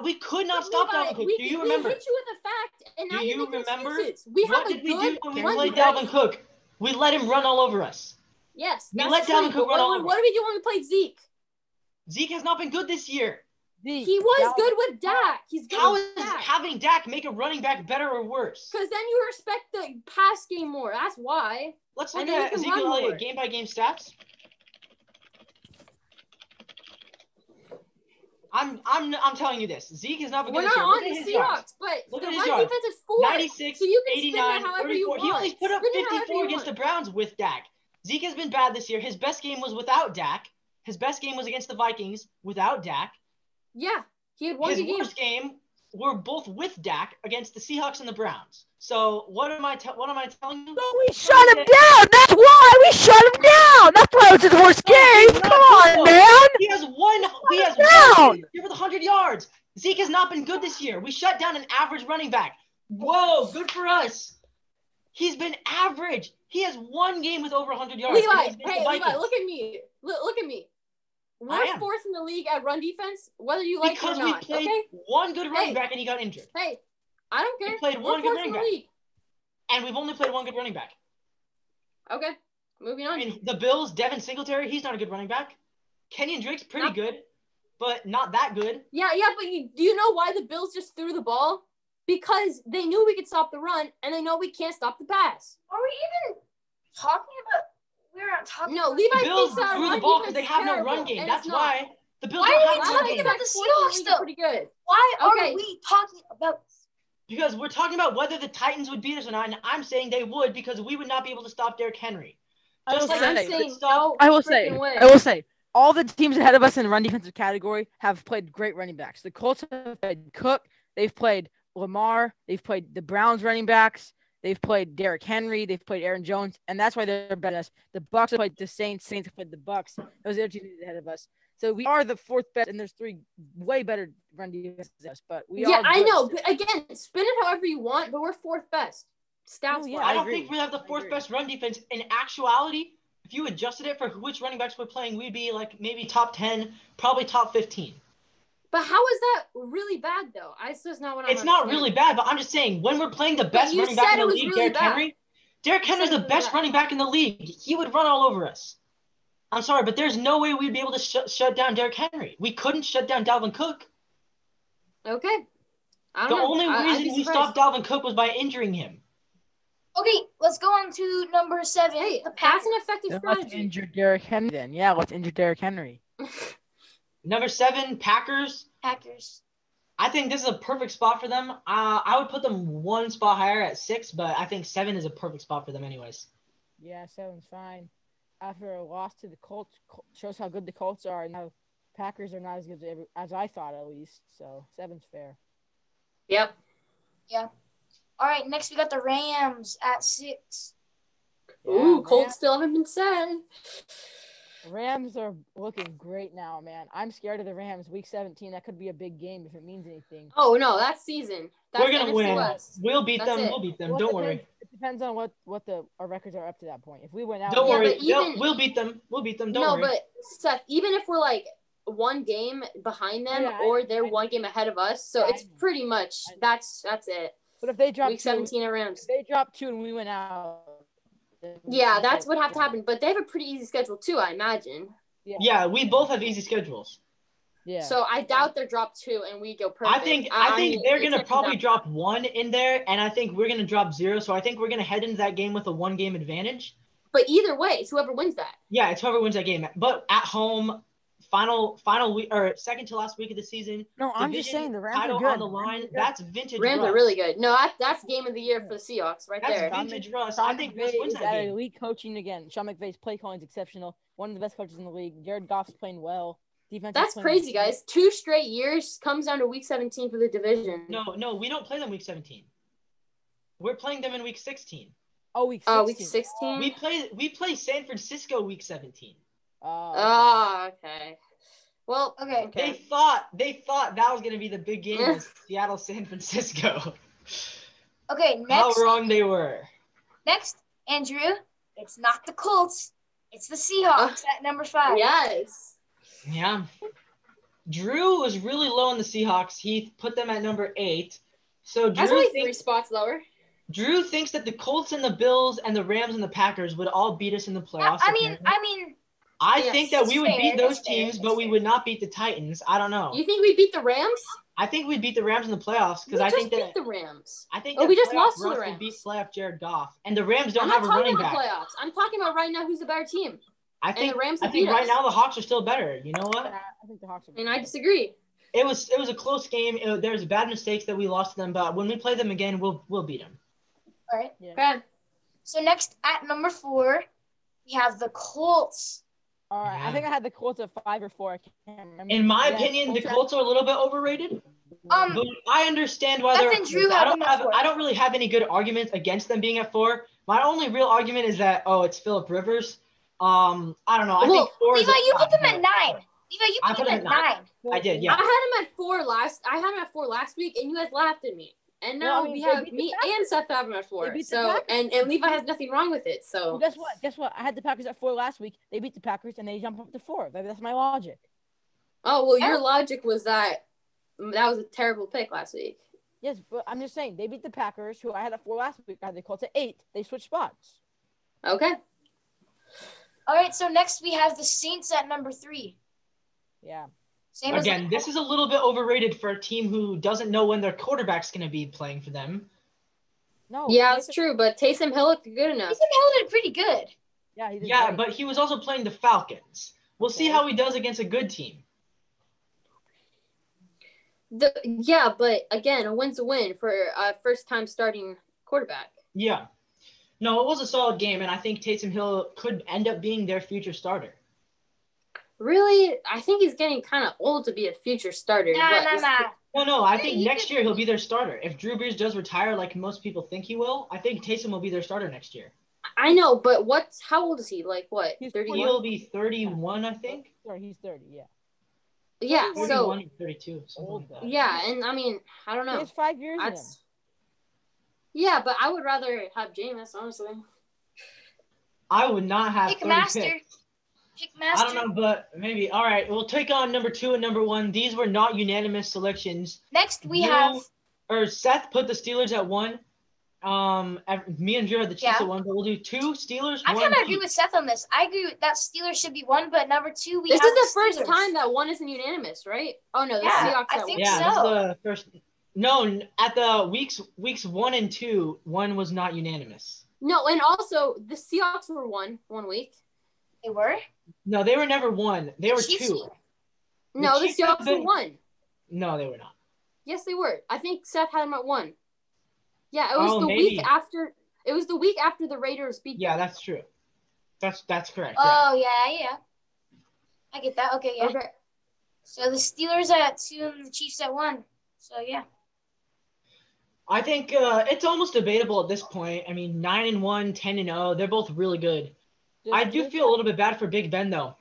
Speaker 4: We could not stop
Speaker 2: Levi,
Speaker 4: Dalvin Cook.
Speaker 2: we
Speaker 4: Do you remember?
Speaker 2: hit you with a fact, and now
Speaker 4: Do
Speaker 2: you're
Speaker 4: you
Speaker 2: making
Speaker 4: remember?
Speaker 2: excuses. We
Speaker 4: What
Speaker 2: have a
Speaker 4: did we do
Speaker 2: good
Speaker 4: when we
Speaker 2: run
Speaker 4: played
Speaker 2: defense.
Speaker 4: Dalvin Cook? We let him run all over us.
Speaker 2: Yes,
Speaker 4: We
Speaker 2: that's
Speaker 4: let
Speaker 2: true.
Speaker 4: Dalvin Cook
Speaker 2: but
Speaker 4: run all
Speaker 2: what,
Speaker 4: over
Speaker 2: what do we do when we played Zeke?
Speaker 4: Zeke has not been good this year.
Speaker 3: Zeke,
Speaker 2: He was
Speaker 3: Dalvin-
Speaker 2: good with Dak. He's good
Speaker 4: How
Speaker 2: with
Speaker 4: is
Speaker 2: Dak.
Speaker 4: having Dak make a running back better or worse?
Speaker 2: Because then you respect the pass game more. That's why.
Speaker 4: Let's
Speaker 2: And
Speaker 4: look
Speaker 2: then
Speaker 4: at
Speaker 2: you can
Speaker 4: Ezekiel
Speaker 2: run more.
Speaker 4: Elliott game-by-game stats. I'm telling you this. Zeke has not been
Speaker 2: We're
Speaker 4: good this
Speaker 2: not
Speaker 4: year. Look
Speaker 2: on
Speaker 4: at
Speaker 2: the
Speaker 4: his yards.
Speaker 2: Seahawks, but
Speaker 4: Look
Speaker 2: the
Speaker 4: at his
Speaker 2: run
Speaker 4: yards.
Speaker 2: defense is 4.
Speaker 4: 96,
Speaker 2: So you can
Speaker 4: 89,
Speaker 2: spin it however you
Speaker 4: 34.
Speaker 2: want.
Speaker 4: He only put up
Speaker 2: Spin it however
Speaker 4: 54
Speaker 2: you
Speaker 4: against the
Speaker 2: want.
Speaker 4: Browns with Dak. Zeke has been bad this year. His best game was without Dak. His best game was against the Vikings without Dak.
Speaker 2: Yeah, he had one
Speaker 4: His
Speaker 2: good game.
Speaker 4: worst game were both with Dak against the Seahawks and the Browns. So what am I telling you?
Speaker 3: No, we shut him down. That's why we shut him down. That's why it was his worst game.
Speaker 4: he's not
Speaker 3: Come on,
Speaker 4: good, though.
Speaker 3: man.
Speaker 4: He has one. He has
Speaker 3: down.
Speaker 4: one. Give it 100 yards. Zeke has not been good this year. We shut down an average running back. Whoa, good for us. He's been average. He has one game with over 100 yards.
Speaker 2: Levi, look at me. Look at me.
Speaker 4: I
Speaker 2: We're
Speaker 4: am.
Speaker 2: fourth in the league at run defense, whether you like
Speaker 4: Because
Speaker 2: it or not.
Speaker 4: we played
Speaker 2: Okay?
Speaker 4: one good running
Speaker 2: Hey.
Speaker 4: back and he got injured.
Speaker 2: Hey, I don't care.
Speaker 4: We played
Speaker 2: We're
Speaker 4: one good
Speaker 2: fourth
Speaker 4: running
Speaker 2: in the
Speaker 4: back.
Speaker 2: league.
Speaker 4: And we've only played one good running back.
Speaker 2: Okay, moving on.
Speaker 4: I mean, the Bills, Devin Singletary, he's not a good running back. Kenyon Drake's pretty good, but not that good.
Speaker 2: Yeah, but do you know why the Bills just threw the ball? Because they knew we could stop the run, and they know we can't stop the pass.
Speaker 1: Are we even talking about? We're not talking.
Speaker 2: No,
Speaker 1: about
Speaker 2: Levi
Speaker 4: The Bills
Speaker 2: thinks our
Speaker 4: threw the
Speaker 2: run
Speaker 4: ball because
Speaker 2: defense
Speaker 4: they have
Speaker 2: is
Speaker 4: no
Speaker 2: terrible,
Speaker 4: run game.
Speaker 2: and
Speaker 4: That's
Speaker 2: it's not.
Speaker 4: why the Bills
Speaker 1: Why
Speaker 4: don't
Speaker 1: are
Speaker 4: have
Speaker 1: we
Speaker 4: a
Speaker 2: I'm
Speaker 4: run
Speaker 1: talking
Speaker 4: game.
Speaker 1: about the
Speaker 2: fourth in
Speaker 1: Seahawks,
Speaker 2: league
Speaker 1: though?
Speaker 2: Pretty good.
Speaker 1: Why
Speaker 2: Okay.
Speaker 1: are we talking about?
Speaker 4: Because we're talking about whether the Titans would beat us or not, and I'm saying they would because we would not be able to stop Derrick Henry.
Speaker 5: I will
Speaker 4: Just like
Speaker 2: I'm
Speaker 5: say,
Speaker 4: we could
Speaker 2: saying
Speaker 4: stop.
Speaker 2: no
Speaker 5: I will
Speaker 2: freaking
Speaker 5: say,
Speaker 2: way.
Speaker 5: all the teams ahead of us in the run defensive category have played great running backs. The Colts have played Cook. They've played Lamar. They've played the Browns running backs. They've played Derrick Henry. They've played Aaron Jones, and that's why they're better than us. The Bucks have played the Saints. Saints have played the Bucks. Those are the two teams ahead of us. So we are the fourth best, and there's three way better run defenses than us. But we
Speaker 2: Yeah,
Speaker 5: are.
Speaker 2: I
Speaker 5: good
Speaker 2: know.
Speaker 5: still.
Speaker 2: But again, spin it however you want, but we're fourth best. Stats
Speaker 5: Oh, yeah,
Speaker 2: wise.
Speaker 4: I
Speaker 5: I
Speaker 4: don't
Speaker 5: agree.
Speaker 4: think we have the
Speaker 5: I
Speaker 4: fourth
Speaker 5: agree.
Speaker 4: best run defense. In actuality, if you adjusted it for which running backs we're playing, we'd be like maybe top 10, probably top 15.
Speaker 2: But how is that really bad though? It's just not what I'm
Speaker 4: It's not
Speaker 2: understanding.
Speaker 4: really bad, but I'm just saying when we're playing the best
Speaker 2: you
Speaker 4: running back
Speaker 2: said
Speaker 4: in the
Speaker 2: it was
Speaker 4: league,
Speaker 2: really
Speaker 4: Derrick
Speaker 2: bad.
Speaker 4: Henry. Derrick
Speaker 2: You said
Speaker 4: Henry's
Speaker 2: it
Speaker 4: the
Speaker 2: was
Speaker 4: best
Speaker 2: bad.
Speaker 4: running back in the league. He would run all over us. I'm sorry, but there's no way we'd be able to shut down Derrick Henry. We couldn't shut down Dalvin Cook.
Speaker 2: Okay. I
Speaker 4: The
Speaker 2: don't know.
Speaker 4: only
Speaker 2: I'd
Speaker 4: reason
Speaker 2: be
Speaker 4: we
Speaker 2: surprised.
Speaker 4: stopped Dalvin Cook was by injuring him.
Speaker 1: Okay, let's go on to number 7.
Speaker 2: Hey,
Speaker 1: the
Speaker 2: that's
Speaker 1: Packers.
Speaker 2: an effective
Speaker 5: Then let's
Speaker 2: strategy.
Speaker 5: injure Derrick Henry. Then let's injure Derrick Henry.
Speaker 4: Number 7, Packers.
Speaker 1: Packers.
Speaker 4: I think this is a perfect spot for them. I would put them one spot higher at 6, but I think 7 is a perfect spot for them anyways.
Speaker 5: Yeah, 7's fine. After a loss to the Colts, shows how good the Colts are, and how Packers are not as good as I thought, at least. So 7's fair.
Speaker 2: Yep.
Speaker 1: All right, next we got the Rams at 6.
Speaker 2: Ooh,
Speaker 5: Yeah,
Speaker 2: Colts still haven't been said.
Speaker 5: Rams are looking great now, man. I'm scared of the Rams. Week 17, that could be a big game if it means anything.
Speaker 2: Oh no, that's season. That's
Speaker 4: We're gonna
Speaker 2: NFC
Speaker 4: win.
Speaker 2: West.
Speaker 4: We'll beat
Speaker 2: That's
Speaker 4: them.
Speaker 2: it.
Speaker 4: We'll beat them.
Speaker 5: Well,
Speaker 4: Don't worry.
Speaker 5: It depends on what our records are up to that point. If we win out,
Speaker 4: Don't
Speaker 2: Yeah,
Speaker 4: worry.
Speaker 2: but even-
Speaker 4: We'll beat them. We'll beat them. Don't
Speaker 2: No,
Speaker 4: worry.
Speaker 2: but Seth, even if we're like one game behind them,
Speaker 5: Yeah,
Speaker 2: or they're one game ahead of us, so
Speaker 5: Yeah,
Speaker 2: it's
Speaker 5: I know.
Speaker 2: pretty much that's it.
Speaker 5: But if they drop
Speaker 2: Week
Speaker 5: two,
Speaker 2: 17 at Rams.
Speaker 5: if they drop 2 and we win out, then
Speaker 2: Yeah, that's what have to happen. But they have a pretty easy schedule too, I imagine.
Speaker 4: Yeah, we both have easy schedules.
Speaker 5: Yeah.
Speaker 2: So I doubt they're drop 2 and we go perfect.
Speaker 4: I think they're
Speaker 2: it
Speaker 4: gonna
Speaker 2: can't be
Speaker 4: probably
Speaker 2: that
Speaker 4: drop 1 in there, and I think we're gonna drop 0. So I think we're gonna head into that game with a 1-game advantage.
Speaker 2: But either way, it's whoever wins that.
Speaker 4: Yeah, it's whoever wins that game. But at home, final week or second to last week of the season.
Speaker 5: No, I'm just
Speaker 4: division
Speaker 5: saying the Rams
Speaker 4: title
Speaker 5: are good.
Speaker 4: on the line. That's vintage.
Speaker 2: Rams
Speaker 4: Russ.
Speaker 2: are really good. No, that's game of the year for the Seahawks right
Speaker 4: That's
Speaker 2: there.
Speaker 4: vintage Russ.
Speaker 5: Sean
Speaker 4: I think Russ
Speaker 5: McVay
Speaker 4: wins
Speaker 5: is
Speaker 4: that
Speaker 5: at
Speaker 4: game.
Speaker 5: elite coaching again. Sean McVay's play calling is exceptional. One of the best coaches in the league. Jared Goff's playing well. Defense.
Speaker 2: That's crazy, guys. 2 straight years comes down to week 17 for the division.
Speaker 4: No, we don't play them week 17. We're playing them in week 16.
Speaker 5: Oh, week 16.
Speaker 2: Oh, week 16?
Speaker 4: We play San Francisco week 17.
Speaker 5: Oh,
Speaker 2: Oh, okay. Well,
Speaker 1: Okay.
Speaker 4: They thought that was gonna be the big game of Seattle San Francisco.
Speaker 1: Okay,
Speaker 4: How
Speaker 1: next,
Speaker 4: wrong they were.
Speaker 1: Andrew, it's not the Colts. It's the Seahawks at number 5.
Speaker 2: Yes.
Speaker 4: Yeah. Drew was really low on the Seahawks. He put them at number 8. So
Speaker 2: That's only 3 spots lower.
Speaker 4: Drew thinks that the Colts and the Bills and the Rams and the Packers would all beat us in the playoffs.
Speaker 1: I mean,
Speaker 4: I
Speaker 2: yes,
Speaker 4: think that we would
Speaker 1: fair,
Speaker 4: beat those
Speaker 1: it's fair,
Speaker 4: teams,
Speaker 1: it's
Speaker 4: but we
Speaker 1: fair.
Speaker 4: would not beat the Titans. I don't know.
Speaker 2: You think we beat the Rams?
Speaker 4: I think we'd beat the Rams in the playoffs because
Speaker 2: We
Speaker 4: I
Speaker 2: just
Speaker 4: think that
Speaker 2: beat the Rams.
Speaker 4: I
Speaker 2: Oh, we just
Speaker 4: playoff
Speaker 2: lost to the
Speaker 4: Russ
Speaker 2: Rams.
Speaker 4: would beat playoff Jared Goff, and the Rams
Speaker 2: I'm
Speaker 4: don't
Speaker 2: not
Speaker 4: have a
Speaker 2: talking
Speaker 4: running
Speaker 2: about
Speaker 4: back.
Speaker 2: the playoffs. I'm talking about right now who's the better team.
Speaker 4: I think
Speaker 2: the Rams
Speaker 4: I
Speaker 2: have
Speaker 4: think
Speaker 2: beat
Speaker 4: right
Speaker 2: us.
Speaker 4: now the Hawks are still better. You know what?
Speaker 5: I think the Hawks are.
Speaker 2: And I disagree.
Speaker 4: It was a close game. There was bad mistakes that we lost to them, but when we play them again, we'll beat them.
Speaker 1: all right.
Speaker 2: Okay.
Speaker 1: So next at number 4, we have the Colts.
Speaker 5: All right.
Speaker 4: Yeah.
Speaker 5: I think I had the Colts at 5 or 4. I can't remember.
Speaker 4: In my
Speaker 5: Yeah,
Speaker 4: opinion, the
Speaker 5: are-
Speaker 4: Colts are a little bit overrated.
Speaker 1: Um,
Speaker 4: But I understand why
Speaker 1: Seth
Speaker 4: they're.
Speaker 1: and Drew
Speaker 4: I
Speaker 1: have
Speaker 4: don't
Speaker 1: them at
Speaker 4: have.
Speaker 1: 4.
Speaker 4: I don't really have any good arguments against them being at 4. My only real argument is that it's Phillip Rivers. I don't know. I
Speaker 2: Well,
Speaker 4: think 4 is
Speaker 1: Levi,
Speaker 4: a
Speaker 1: you
Speaker 4: lot,
Speaker 1: put them
Speaker 4: but
Speaker 1: at 9. Levi, you
Speaker 4: I
Speaker 1: put
Speaker 4: put
Speaker 1: him
Speaker 4: him
Speaker 1: at
Speaker 4: at
Speaker 1: 9.
Speaker 4: I did,
Speaker 2: I
Speaker 4: yeah.
Speaker 2: had him at 4 last week, and you guys laughed at me. And now
Speaker 5: Well, I mean,
Speaker 2: we
Speaker 5: they
Speaker 2: have
Speaker 5: beat the
Speaker 2: me
Speaker 5: Packers.
Speaker 2: and Seth have him at
Speaker 5: They
Speaker 2: 4.
Speaker 5: beat the
Speaker 2: So
Speaker 5: Packers.
Speaker 2: and Levi has nothing wrong with it. So
Speaker 5: Well, guess what? Guess what? I had the Packers at 4 last week. They beat the Packers and they jumped up to 4. That's my logic.
Speaker 2: oh well, your
Speaker 1: Yeah.
Speaker 2: logic was that was a terrible pick last week.
Speaker 5: Yes, but I'm just saying they beat the Packers, who I had at 4 last week. I had the Colts at 8. They switched spots.
Speaker 2: Okay.
Speaker 1: All right, so next we have the Saints at number 3.
Speaker 5: Yeah.
Speaker 1: Same as
Speaker 4: Again, this is a little bit overrated for a team who doesn't know when their quarterback's going to be playing for them.
Speaker 5: No.
Speaker 2: Yeah, it's true, but Taysom Hill looked good enough.
Speaker 1: Taysom Hill did pretty good.
Speaker 5: Yeah, he did
Speaker 4: Yeah,
Speaker 5: great.
Speaker 4: but he was also playing the Falcons. We'll see
Speaker 5: Okay.
Speaker 4: how he does against a good team.
Speaker 2: Yeah, but again, a win's a win for a first-time starting quarterback.
Speaker 4: Yeah. No, it was a solid game, and I think Taysom Hill could end up being their future starter.
Speaker 2: Really, I think he's getting kind of old to be a future starter.
Speaker 1: Nah.
Speaker 4: No, I
Speaker 1: Yeah,
Speaker 4: think
Speaker 1: he
Speaker 4: next
Speaker 1: could-
Speaker 4: year he'll be their starter. If Drew Brees does retire like most people think he will, I think Taysom will be their starter next year.
Speaker 2: I know, but how old is he? Like what?
Speaker 5: He's
Speaker 2: 31?
Speaker 4: He'll be 31, I think.
Speaker 5: Sorry, he's 30. Yeah.
Speaker 2: Yeah.
Speaker 4: 31
Speaker 2: So
Speaker 4: or 32, something
Speaker 5: Old
Speaker 4: like
Speaker 5: guy.
Speaker 4: that.
Speaker 2: yeah, and I mean, I don't
Speaker 5: He
Speaker 2: know.
Speaker 5: has 5 years in him.
Speaker 2: That's yeah, but I would rather have Jameis, honestly.
Speaker 4: I would not have
Speaker 1: Pick
Speaker 4: 30
Speaker 1: master.
Speaker 4: picks.
Speaker 1: Pick
Speaker 4: I
Speaker 1: master.
Speaker 4: don't know, but maybe. All right, we'll take on number 2 and number 1. These were not unanimous selections.
Speaker 1: Next we
Speaker 4: You-
Speaker 1: have
Speaker 4: Seth put the Steelers at 1. Me and Drew had the Chiefs
Speaker 1: Yeah.
Speaker 4: at 1, but we'll do 2 Steelers,
Speaker 1: I
Speaker 4: 1
Speaker 1: kind of agree
Speaker 4: Chiefs.
Speaker 1: with Seth on this. I agree that Steelers should be 1, but number 2 we
Speaker 2: This
Speaker 1: have
Speaker 2: is the first
Speaker 1: Steelers.
Speaker 2: time that one isn't unanimous, right? Oh no, the
Speaker 1: Yeah,
Speaker 2: Seahawks
Speaker 1: I
Speaker 2: at
Speaker 1: think
Speaker 2: one.
Speaker 4: Yeah,
Speaker 1: so.
Speaker 4: this is the first. No, at the weeks 1 and 2, one was not unanimous.
Speaker 2: No, and also the Seahawks were 1 week.
Speaker 1: They were?
Speaker 4: No, they were never 1. They were
Speaker 1: Chiefs
Speaker 4: 2.
Speaker 1: were.
Speaker 2: No, the
Speaker 4: Chiefs have
Speaker 2: Seahawks were
Speaker 4: been-
Speaker 2: 1.
Speaker 4: No, they were not.
Speaker 2: Yes, they were. I think Seth had them at 1. Yeah, it was
Speaker 4: Oh,
Speaker 2: the
Speaker 4: maybe.
Speaker 2: week after. It was the week after the Raiders beat.
Speaker 4: Yeah, that's true. That's correct. Yeah.
Speaker 1: Oh, yeah. I get that. Okay, yeah.
Speaker 2: Okay.
Speaker 1: So the Steelers at 2 and the Chiefs at 1. So, yeah.
Speaker 4: I think it's almost debatable at this point. I mean, 9-1, 10-0, they're both really good. I do feel a little bit bad for Big Ben though.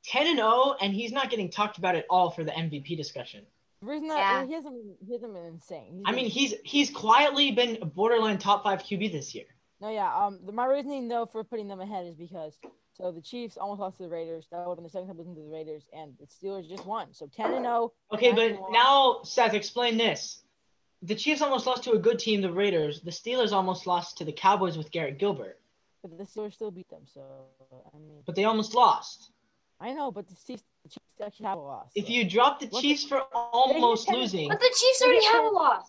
Speaker 4: 10-0, and he's not getting talked about at all for the MVP discussion.
Speaker 5: The reason
Speaker 1: Yeah.
Speaker 5: that he hasn't been insane.
Speaker 4: I mean, he's quietly been a borderline top 5 QB this year.
Speaker 5: No, yeah. My reasoning though for putting them ahead is because the Chiefs almost lost to the Raiders. That would have been the second time losing to the Raiders, and the Steelers just won. So 10-0.
Speaker 4: Okay, but
Speaker 5: 9-1.
Speaker 4: now Seth, explain this. The Chiefs almost lost to a good team, the Raiders. The Steelers almost lost to the Cowboys with Garrett Gilbert,
Speaker 5: But the Steelers still beat them. So I mean,
Speaker 4: but they almost lost.
Speaker 5: I know, but the Chiefs actually have a loss.
Speaker 4: If you drop the
Speaker 5: Look,
Speaker 4: Chiefs for almost
Speaker 5: ten-
Speaker 4: losing,
Speaker 1: But the Chiefs already have a loss.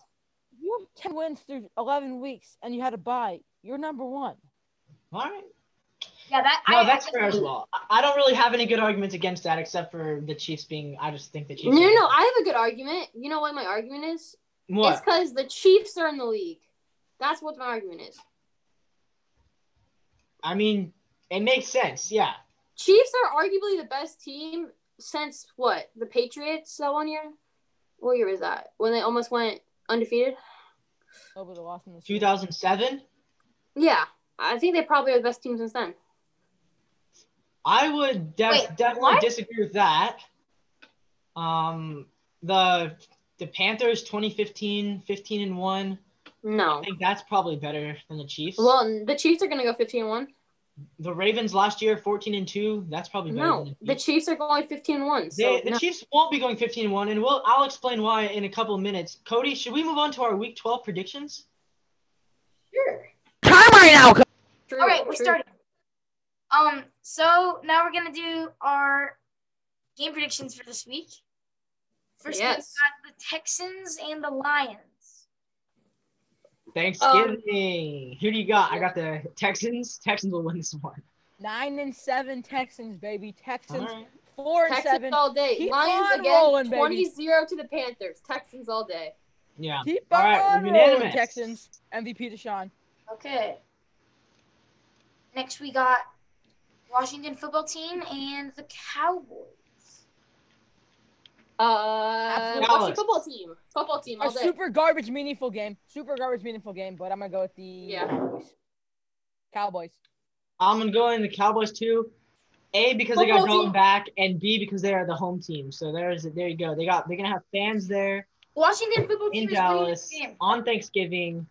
Speaker 5: If you have 10 wins through 11 weeks and you had a bye, you're number 1.
Speaker 4: all right.
Speaker 1: Yeah, that.
Speaker 4: No,
Speaker 1: I
Speaker 4: that's
Speaker 1: guess
Speaker 4: fair as well. I don't really have any good arguments against that, except for the Chiefs being. I just think the Chiefs.
Speaker 2: No, I have a good argument. You know what my argument is? It's
Speaker 4: What?
Speaker 2: because the Chiefs are in the league. That's what my argument is.
Speaker 4: I mean, it makes sense. Yeah.
Speaker 2: Chiefs are arguably the best team since what? The Patriots that 1 year? What year was that? When they almost went undefeated?
Speaker 5: Oh, but the loss in the
Speaker 4: 2007.
Speaker 2: Yeah. I think they probably are the best team since then.
Speaker 4: I would definitely
Speaker 1: what?
Speaker 4: disagree with that. The Panthers 2015, 15-1.
Speaker 2: No.
Speaker 4: I think that's probably better than the Chiefs.
Speaker 2: Well, the Chiefs are going to go 15-1.
Speaker 4: The Ravens last year 14-2. That's probably better
Speaker 2: No,
Speaker 4: than
Speaker 2: the Chiefs are going 15-1. So
Speaker 4: The
Speaker 2: no.
Speaker 4: Chiefs won't be going 15-1, and I'll explain why in a couple of minutes. Cody, should we move on to our Week 12 predictions?
Speaker 1: Sure.
Speaker 5: Time right now.
Speaker 2: True,
Speaker 1: All right, we're
Speaker 2: true.
Speaker 1: starting. So now we're gonna do our game predictions for this week. First,
Speaker 2: Yes.
Speaker 1: we've got the Texans and the Lions.
Speaker 4: Thanksgiving. Who do you got? I got the Texans. Texans will win this one.
Speaker 5: 9-7 Texans, baby. Texans
Speaker 4: All right.
Speaker 5: 4-7.
Speaker 2: Texans all day.
Speaker 5: Keep
Speaker 2: Lions
Speaker 5: on
Speaker 2: again,
Speaker 5: rolling, baby.
Speaker 2: 20-0 to the Panthers. Texans all day.
Speaker 4: Yeah.
Speaker 5: Keep
Speaker 4: All
Speaker 5: on
Speaker 4: right,
Speaker 5: rolling,
Speaker 4: unanimous.
Speaker 5: Texans. MVP Deshaun.
Speaker 1: Okay. Next, we got Washington football team and the Cowboys.
Speaker 5: Absolutely.
Speaker 2: What's your football team? Football team all
Speaker 5: A
Speaker 2: day.
Speaker 5: super garbage meaningful game. Super garbage meaningful game, but I'm gonna go with the
Speaker 2: Yeah.
Speaker 5: Cowboys. Cowboys.
Speaker 4: I'm going to go in the Cowboys too. A, because they got
Speaker 2: Football
Speaker 4: Dalton
Speaker 2: team.
Speaker 4: back, and B, because they are the home team. So there you go. They're gonna have fans there
Speaker 1: Washington football team
Speaker 4: in
Speaker 1: is winning
Speaker 4: Dallas
Speaker 1: this game.
Speaker 4: on Thanksgiving.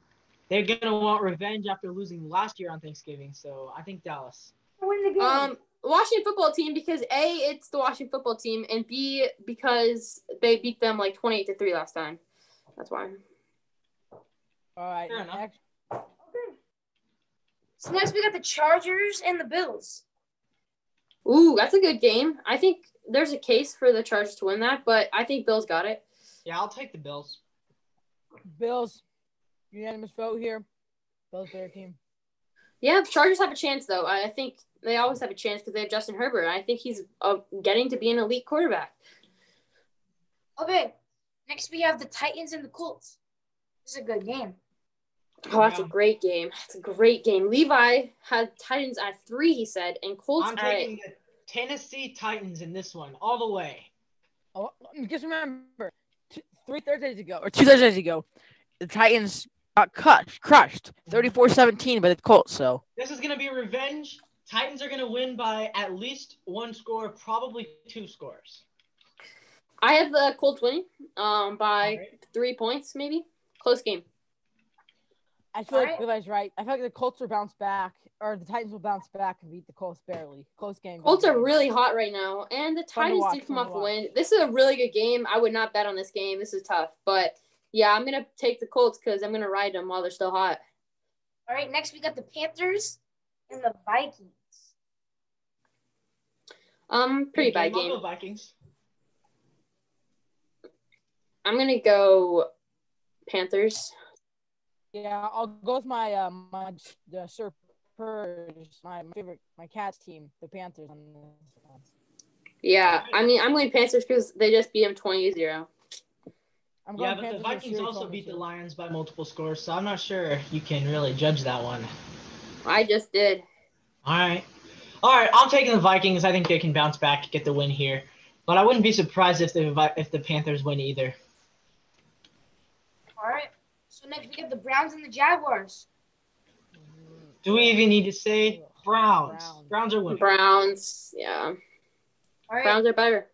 Speaker 4: They're gonna want revenge after losing last year on Thanksgiving. So I think Dallas.
Speaker 1: Win the game.
Speaker 2: Washington football team because A, it's the Washington football team, and B, because they beat them like 28-3 last time. That's why.
Speaker 3: All right.
Speaker 4: Fair enough.
Speaker 3: Next.
Speaker 1: Okay. So next we got the Chargers and the Bills.
Speaker 2: Ooh, that's a good game. I think there's a case for the Chargers to win that, but I think Bills got it.
Speaker 4: Yeah, I'll take the Bills.
Speaker 3: Bills. Unanimous vote here. Bills better team.
Speaker 2: Yeah, Chargers have a chance, though. I think they always have a chance because they have Justin Herbert. I think he's getting to be an elite quarterback.
Speaker 1: Okay. Next we have the Titans and the Colts. This is a good game.
Speaker 2: Oh, that's a great game. It's a great game. Levi had Titans at 3, he said, and Colts
Speaker 4: I'm
Speaker 2: at
Speaker 4: taking the Tennessee Titans in this one all the way.
Speaker 3: Oh, just remember, 2 Thursdays ago, the Titans got crushed 34-17 by the Colts. So
Speaker 4: This is gonna be revenge. Titans are gonna win by at least 1 score, probably 2 scores.
Speaker 2: I have the Colts winning by
Speaker 4: Alright.
Speaker 2: 3 points, maybe. Close game.
Speaker 3: I feel like
Speaker 1: Alright.
Speaker 3: Levi's right. I feel like the Colts will bounce back, or the Titans will bounce back and beat the Colts barely. Close game.
Speaker 2: Colts are really hot right now, and the
Speaker 3: Fun to
Speaker 2: Titans
Speaker 3: watch,
Speaker 2: did come
Speaker 3: fun
Speaker 2: off
Speaker 3: to
Speaker 2: a
Speaker 3: watch.
Speaker 2: win. This is a really good game. I would not bet on this game. This is tough, but yeah, I'm gonna take the Colts because I'm gonna ride them while they're still hot.
Speaker 1: All right, next we got the Panthers and the Vikings.
Speaker 2: Pretty
Speaker 4: Good
Speaker 2: bad
Speaker 4: I'll
Speaker 2: game.
Speaker 4: go Vikings.
Speaker 2: I'm gonna go Panthers.
Speaker 3: Yeah, I'll go with the Spurs, my favorite, my Cats team, the Panthers. On this one.
Speaker 2: Yeah, I mean, I'm going Panthers because they just beat them 20-0.
Speaker 3: I'm
Speaker 4: Yeah,
Speaker 3: going
Speaker 4: but
Speaker 3: Panthers
Speaker 4: the
Speaker 3: in
Speaker 4: Vikings
Speaker 3: series
Speaker 4: also
Speaker 3: on
Speaker 4: beat
Speaker 3: this
Speaker 4: the
Speaker 3: one.
Speaker 4: Lions by multiple scores, so I'm not sure you can really judge that one.
Speaker 2: I just did.
Speaker 4: All right, I'm taking the Vikings. I think they can bounce back, get the win here, but I wouldn't be surprised if the Panthers win either.
Speaker 1: All right. So next we got the Browns and the Jaguars.
Speaker 4: Do we even need to say Browns?
Speaker 3: Browns.
Speaker 4: Browns are winning.
Speaker 2: Browns, yeah.
Speaker 1: All right.
Speaker 2: Browns are better.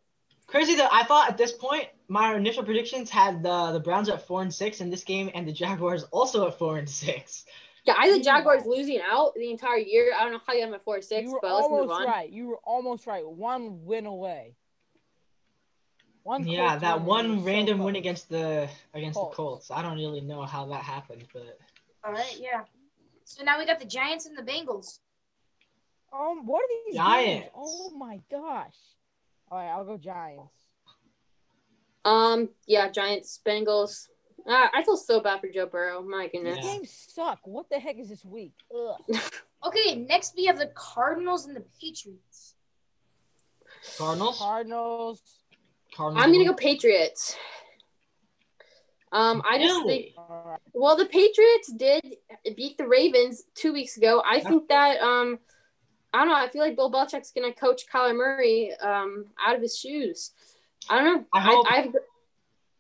Speaker 4: Crazy that I thought at this point my initial predictions had the Browns at 4-6 in this game, and the Jaguars also at 4-6.
Speaker 2: Yeah, I had the Jaguars losing out the entire year. I don't know how you have them at 4-6,
Speaker 3: You were
Speaker 2: but let's move
Speaker 3: almost
Speaker 2: on.
Speaker 3: right. You were almost right. 1 win away.
Speaker 4: Yeah,
Speaker 3: Colts
Speaker 4: that
Speaker 3: win,
Speaker 4: one
Speaker 3: and it was so
Speaker 4: random
Speaker 3: close.
Speaker 4: win against the
Speaker 3: Colts.
Speaker 4: Colts. I don't really know how that happened, but
Speaker 1: All right, yeah. So now we got the Giants and the Bengals.
Speaker 3: What are these
Speaker 4: Giants.
Speaker 3: games? Oh my gosh. All right, I'll go Giants.
Speaker 2: Yeah, Giants, Bengals. I feel so bad for Joe Burrow. My goodness.
Speaker 3: These games suck. What the heck is this week? Ugh.
Speaker 1: Okay, next we have the Cardinals and the Patriots.
Speaker 4: Cardinals.
Speaker 3: Cardinals.
Speaker 2: I'm gonna go Patriots. I just
Speaker 4: Really?
Speaker 2: think.
Speaker 3: All right.
Speaker 2: Well, the Patriots did beat the Ravens 2 weeks ago. I think that I don't know. I feel like Bill Belichick's gonna coach Kyler Murray out of his shoes. I don't know.
Speaker 4: I hope-
Speaker 2: I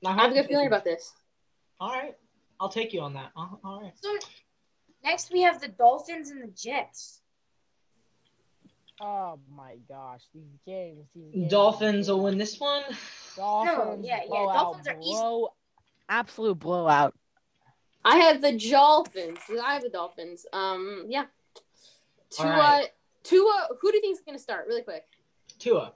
Speaker 2: have a good feeling about this.
Speaker 4: All right, I'll take you on that. All right.
Speaker 1: So next we have the Dolphins and the Jets.
Speaker 3: Oh my gosh, these games.
Speaker 4: Dolphins will win this one.
Speaker 3: Dolphins.
Speaker 1: yeah,
Speaker 3: blowout,
Speaker 1: Dolphins are easy.
Speaker 3: Absolute blowout.
Speaker 2: I have the Dolphins. I have the Dolphins. Yeah.
Speaker 4: All right.
Speaker 2: Tua. Who do you think is gonna start? Really quick.
Speaker 4: Tua.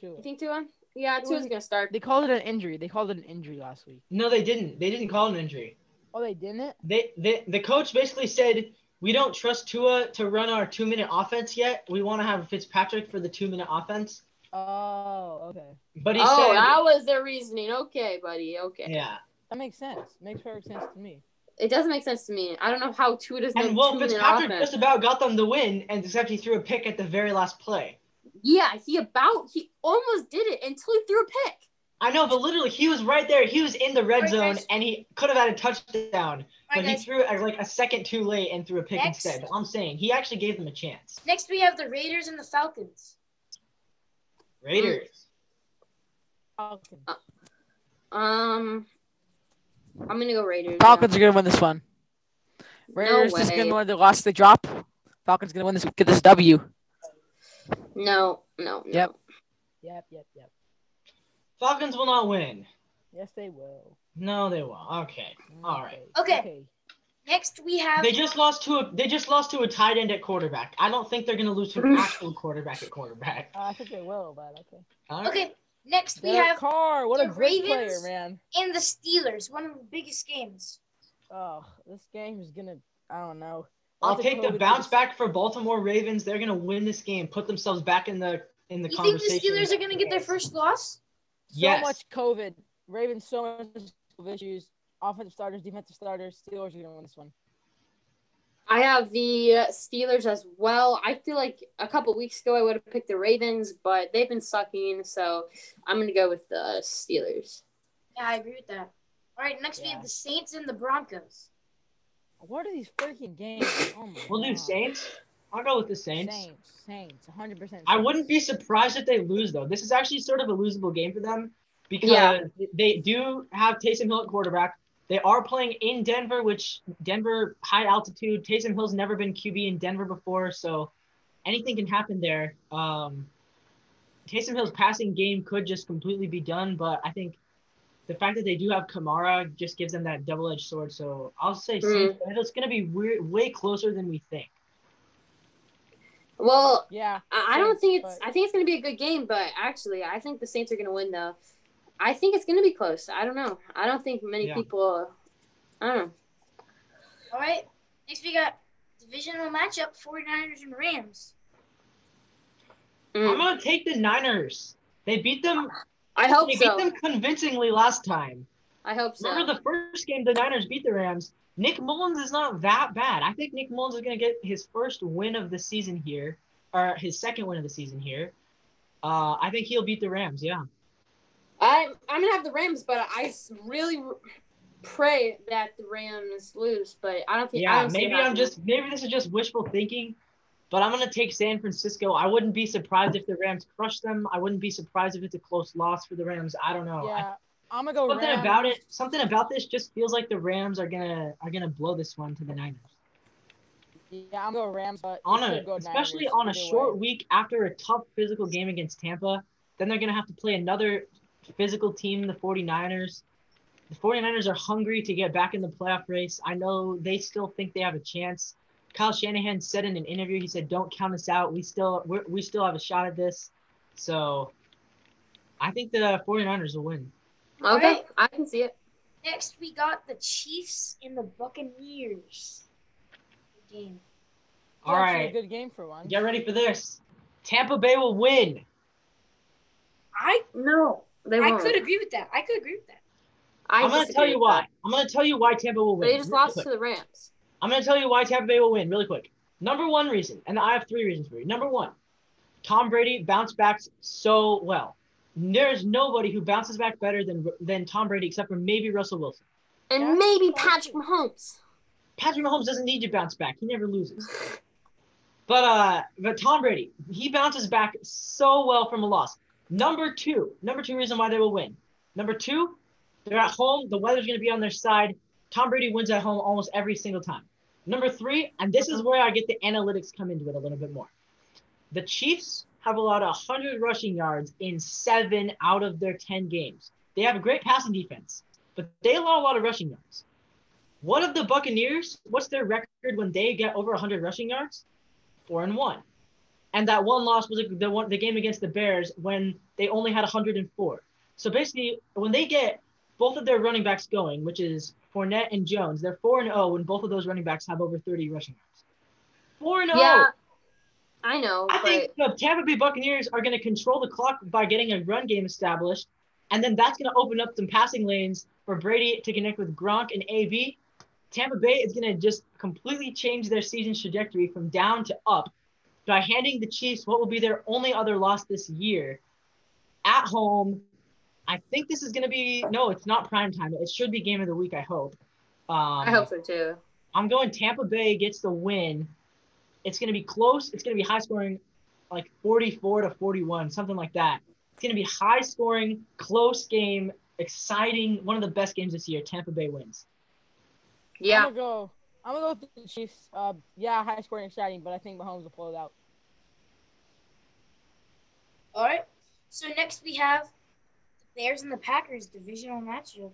Speaker 2: You think Tua? Yeah, Tua's gonna start.
Speaker 3: They called it an injury. They called it an injury last week.
Speaker 4: No, they didn't. They didn't call it an injury.
Speaker 3: Oh, they didn't?
Speaker 4: The coach basically said we don't trust Tua to run our 2-minute offense yet. We want to have Fitzpatrick for the 2-minute offense.
Speaker 3: Oh, okay.
Speaker 4: But he
Speaker 2: Oh,
Speaker 4: said,
Speaker 2: that was their reasoning. Okay, buddy. Okay.
Speaker 4: yeah.
Speaker 3: That makes sense. Makes perfect sense to me.
Speaker 2: It doesn't make sense to me. I don't know how Tua doesn't.
Speaker 4: And well, Fitzpatrick just about got them the win, and except he threw a pick at the very last play.
Speaker 2: Yeah, he almost did it until he threw a pick.
Speaker 4: I know, but literally, he was right there. He was in the red
Speaker 1: Alright,
Speaker 4: zone,
Speaker 1: guys.
Speaker 4: and he could have had a touchdown, but
Speaker 1: Alright,
Speaker 4: he
Speaker 1: guys.
Speaker 4: threw it like a second too late and threw a pick
Speaker 1: Next.
Speaker 4: instead. I'm saying he actually gave them a chance.
Speaker 1: Next we have the Raiders and the Falcons.
Speaker 4: Raiders.
Speaker 3: Falcons.
Speaker 2: I'm gonna go Raiders.
Speaker 3: Falcons are gonna win this one. Raiders just
Speaker 2: way.
Speaker 3: gonna win the loss they drop. Falcons gonna win this. Get this W.
Speaker 2: No.
Speaker 5: Yep. Yep.
Speaker 4: Falcons will not win.
Speaker 5: Yes, they will.
Speaker 4: No, they won't. Okay. All right.
Speaker 1: Okay. Next we have.
Speaker 4: They just lost to a tight end at quarterback. I don't think they're gonna lose to an actual quarterback at quarterback.
Speaker 5: I think they will, but okay.
Speaker 4: All right.
Speaker 1: Okay. Next we
Speaker 5: Derek
Speaker 1: have
Speaker 5: Carr, what a
Speaker 1: the
Speaker 5: great
Speaker 1: Ravens
Speaker 5: player, man.
Speaker 1: and the Steelers. One of the biggest games.
Speaker 5: Oh, this game is gonna. I don't know.
Speaker 4: I'll
Speaker 5: Lots of
Speaker 4: take the
Speaker 5: COVID
Speaker 4: bounce
Speaker 5: for
Speaker 4: back for Baltimore Ravens. They're gonna win this game, put themselves back in the
Speaker 1: You think the
Speaker 4: conversation.
Speaker 1: Steelers are gonna get their first loss?
Speaker 5: So
Speaker 4: Yes.
Speaker 5: much COVID. Ravens so much COVID issues. Offensive starters, defensive starters. Steelers are gonna win this one.
Speaker 2: I have the Steelers as well. I feel like a couple weeks ago I would have picked the Ravens, but they've been sucking, so I'm going to go with the Steelers.
Speaker 1: Yeah, I agree with that. All right, next we have the Saints and the Broncos.
Speaker 5: What are these freaking games? Oh my
Speaker 4: We'll do
Speaker 5: God.
Speaker 4: Saints. I'll go with the Saints.
Speaker 5: Saints, 100%.
Speaker 4: I wouldn't be surprised if they lose though. This is actually sort of a losable game for them because they do have Taysom Hill at quarterback. They are playing in Denver, which Denver high altitude. Taysom Hill's never been QB in Denver before, so anything can happen there. Taysom Hill's passing game could just completely be done, but I think the fact that they do have Kamara just gives them that double-edged sword. So I'll say Saints, but it's going to be way closer than we think.
Speaker 2: Well,
Speaker 5: yeah,
Speaker 2: I don't think it's. I think it's going to be a good game, but actually, I think the Saints are going to win. Though, I think it's going to be close. I don't know. I don't think many people. I don't know.
Speaker 1: All right. Next, we got divisional matchup: 49ers and Rams.
Speaker 4: I'm going to take the Niners. They beat them.
Speaker 2: I hope
Speaker 4: they
Speaker 2: so.
Speaker 4: They beat them convincingly last time.
Speaker 2: I hope so.
Speaker 4: Remember the first game the Niners beat the Rams? Nick Mullins is not that bad. I think Nick Mullins is going to get his first win of the season here, or his second win of the season here. I think he'll beat the Rams, yeah.
Speaker 2: I'm going to have the Rams, but I really pray that the Rams lose, but I don't think
Speaker 4: maybe this is just wishful thinking, but I'm going to take San Francisco. I wouldn't be surprised if the Rams crush them. I wouldn't be surprised if it's a close loss for the Rams. I don't know.
Speaker 5: Yeah. I'm gonna go
Speaker 4: Rams. Something about this just feels like the Rams are gonna blow this one to the Niners.
Speaker 5: Yeah, I'm gonna go Rams, but
Speaker 4: especially on a short week after a tough physical game against Tampa. Then they're gonna have to play another physical team, the 49ers. The 49ers are hungry to get back in the playoff race. I know they still think they have a chance. Kyle Shanahan said in an interview, he said, "Don't count us out. We still have a shot at this." So I think the 49ers will win.
Speaker 2: Okay,
Speaker 1: right.
Speaker 2: I can see it.
Speaker 1: Next, we got the Chiefs and the Buccaneers. Good game.
Speaker 4: All right.
Speaker 5: A good game for one.
Speaker 4: Get ready for this. Tampa Bay will win.
Speaker 2: No, they won't.
Speaker 1: I could agree with that.
Speaker 4: I'm going to tell you why. I'm going to tell you why Tampa will win.
Speaker 2: They just lost to the Rams.
Speaker 4: I'm going to tell you why Tampa Bay will win really quick. Number one reason, and I have three reasons for you. Number one, Tom Brady bounced back so well. There's nobody who bounces back better than Tom Brady except for maybe Russell Wilson.
Speaker 2: And maybe Patrick Mahomes.
Speaker 4: Patrick Mahomes doesn't need to bounce back. He never loses. But Tom Brady, he bounces back so well from a loss. Number two reason why they will win. Number two, they're at home. The weather's going to be on their side. Tom Brady wins at home almost every single time. Number three, and this is where I get the analytics come into it a little bit more. The Chiefs have allowed 100 rushing yards in 7 out of their 10 games. They have a great passing defense, but they allow a lot of rushing yards. What of the Buccaneers? What's their record when they get over 100 rushing yards? 4-1. And that one loss was the game against the Bears when they only had 104. So basically, when they get both of their running backs going, which is Fournette and Jones, they're 4-0 when both of those running backs have over 30 rushing yards. 4-0.
Speaker 2: Yeah. I know.
Speaker 4: I think the Tampa Bay Buccaneers are going to control the clock by getting a run game established, and then that's going to open up some passing lanes for Brady to connect with Gronk and AB. Tampa Bay is going to just completely change their season's trajectory from down to up by handing the Chiefs what will be their only other loss this year at home. I think this is going to be – no, it's not prime time. It should be game of the week, I hope.
Speaker 2: I hope so, too.
Speaker 4: I'm going Tampa Bay gets the win. It's going to be close. It's going to be high scoring, like 44-41, something like that. It's going to be high scoring, close game, exciting, one of the best games this year. Tampa Bay wins.
Speaker 2: Yeah.
Speaker 5: I'm gonna go with the Chiefs. High scoring, exciting, but I think Mahomes will pull it out.
Speaker 1: All right. So next we have the Bears and the Packers divisional matchup.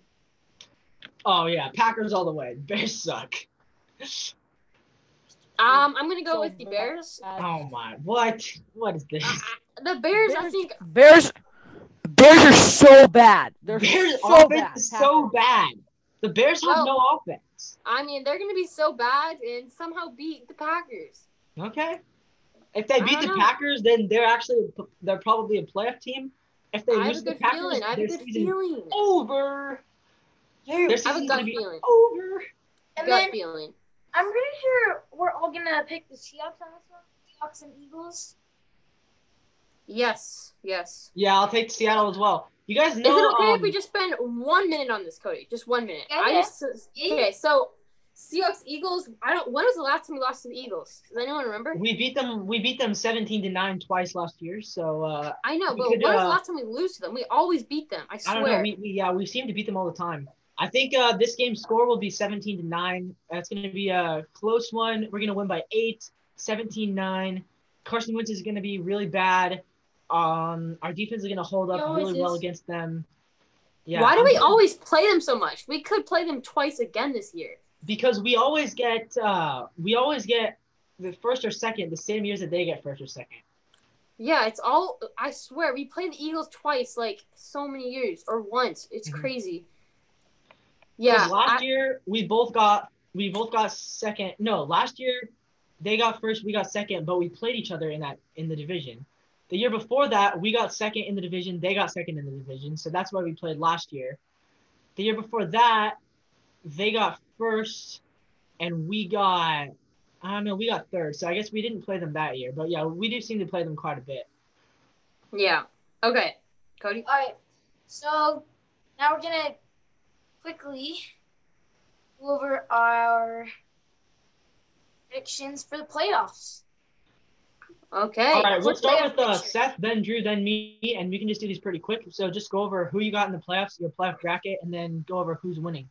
Speaker 4: Oh yeah, Packers all the way. Bears suck.
Speaker 2: I'm gonna go
Speaker 5: So
Speaker 2: with the Bears.
Speaker 5: bad.
Speaker 4: Oh my, what? What is this?
Speaker 2: The Bears, I think.
Speaker 5: Bears are so bad. They're
Speaker 4: Bears
Speaker 5: so
Speaker 4: offense
Speaker 5: bad.
Speaker 4: is so bad. The Bears have no offense.
Speaker 2: I mean, they're gonna be so bad and somehow beat the Packers.
Speaker 4: Okay. If they
Speaker 2: I
Speaker 4: beat the
Speaker 2: don't know.
Speaker 4: Packers, then they're probably a playoff team. If they
Speaker 2: I have
Speaker 4: lose
Speaker 2: a
Speaker 4: to the
Speaker 2: good
Speaker 4: Packers,
Speaker 2: feeling. I have a
Speaker 4: their
Speaker 2: good
Speaker 4: season
Speaker 2: feeling.
Speaker 4: over. Their
Speaker 2: I have a
Speaker 4: season's
Speaker 2: gut
Speaker 4: gonna be
Speaker 2: feeling.
Speaker 4: over.
Speaker 1: And
Speaker 2: Gut
Speaker 1: then
Speaker 2: feeling.
Speaker 1: I'm pretty sure we're all gonna pick the Seahawks on this one. Seahawks and Eagles.
Speaker 2: Yes.
Speaker 4: Yeah, I'll take Seattle as well. You guys know.
Speaker 2: Is it okay if we just spend 1 minute on this, Cody? Just 1 minute.
Speaker 1: Yeah.
Speaker 2: Okay. So Seahawks, Eagles. When was the last time we lost to the Eagles? Does anyone remember?
Speaker 4: We beat them 17-9 twice last year. So
Speaker 2: I know,
Speaker 4: we
Speaker 2: but
Speaker 4: could,
Speaker 2: when was the last time we lose to them? We always beat them. I swear.
Speaker 4: I don't know. We seem to beat them all the time. I think this game's score will be 17-9. That's going to be a close one. We're going to win by 8, 17-9. Carson Wentz is going to be really bad. Our defense is going to hold up really well against them. Yeah.
Speaker 2: Why do we always play them so much? We could play them twice again this year.
Speaker 4: Because we always get the first or second the same years that they get first or second.
Speaker 2: Yeah, it's all. I swear, we played the Eagles twice, like so many years, or once. It's crazy. Yeah.
Speaker 4: Last year we both got second. No, last year they got first, we got second, but we played each other in the division. The year before that, we got second in the division. They got second in the division, so that's why we played last year. The year before that, they got first, and we got third. So I guess we didn't play them that year, but yeah, we do seem to play them quite a bit.
Speaker 2: Yeah. Okay, Cody.
Speaker 1: All right. So now we're gonna quickly go over our predictions for the playoffs.
Speaker 2: Okay.
Speaker 4: All right, we'll start with Seth, then Drew, then me, and we can just do these pretty quick. So just go over who you got in the playoffs, your playoff bracket, and then go over who's winning.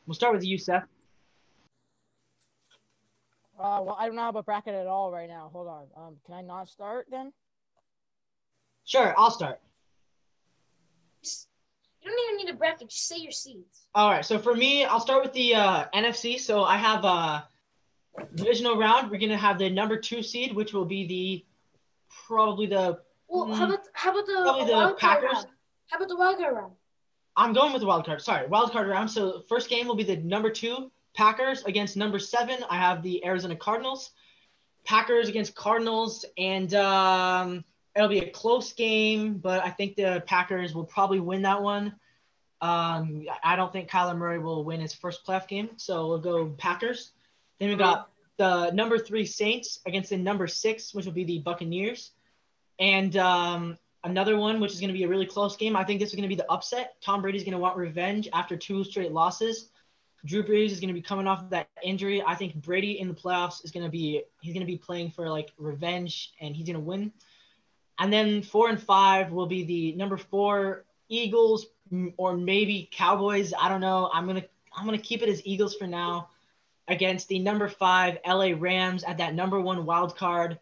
Speaker 4: We'll start with you, Seth.
Speaker 5: Well, I don't know about bracket at all right now. Hold on. Can I not start then?
Speaker 4: Sure, I'll start.
Speaker 1: You don't even need a bracket. Just say your seeds.
Speaker 4: All right, so for me, I'll start with the NFC. So I have a divisional round. We're gonna have the number 2 seed, which will be probably the Packers.
Speaker 1: Round? How about the wild card round?
Speaker 4: I'm going with the wild card. Sorry, wild card round. So first game will be the number 2 Packers against number 7. I have the Arizona Cardinals. Packers against Cardinals, and it'll be a close game, but I think the Packers will probably win that one. I don't think Kyler Murray will win his first playoff game, so we'll go Packers. Then we got the number 3 Saints against the number 6, which will be the Buccaneers. And another one, which is going to be a really close game. I think this is going to be the upset. Tom Brady's going to want revenge after 2 straight losses. Drew Brees is going to be coming off of that injury. I think Brady in the playoffs he's going to be playing for like revenge, and he's going to win. And then 4 and 5 will be the number 4 Eagles or maybe Cowboys. I don't know. I'm gonna keep it as Eagles for now against the number 5 LA Rams at that number 1 wild card.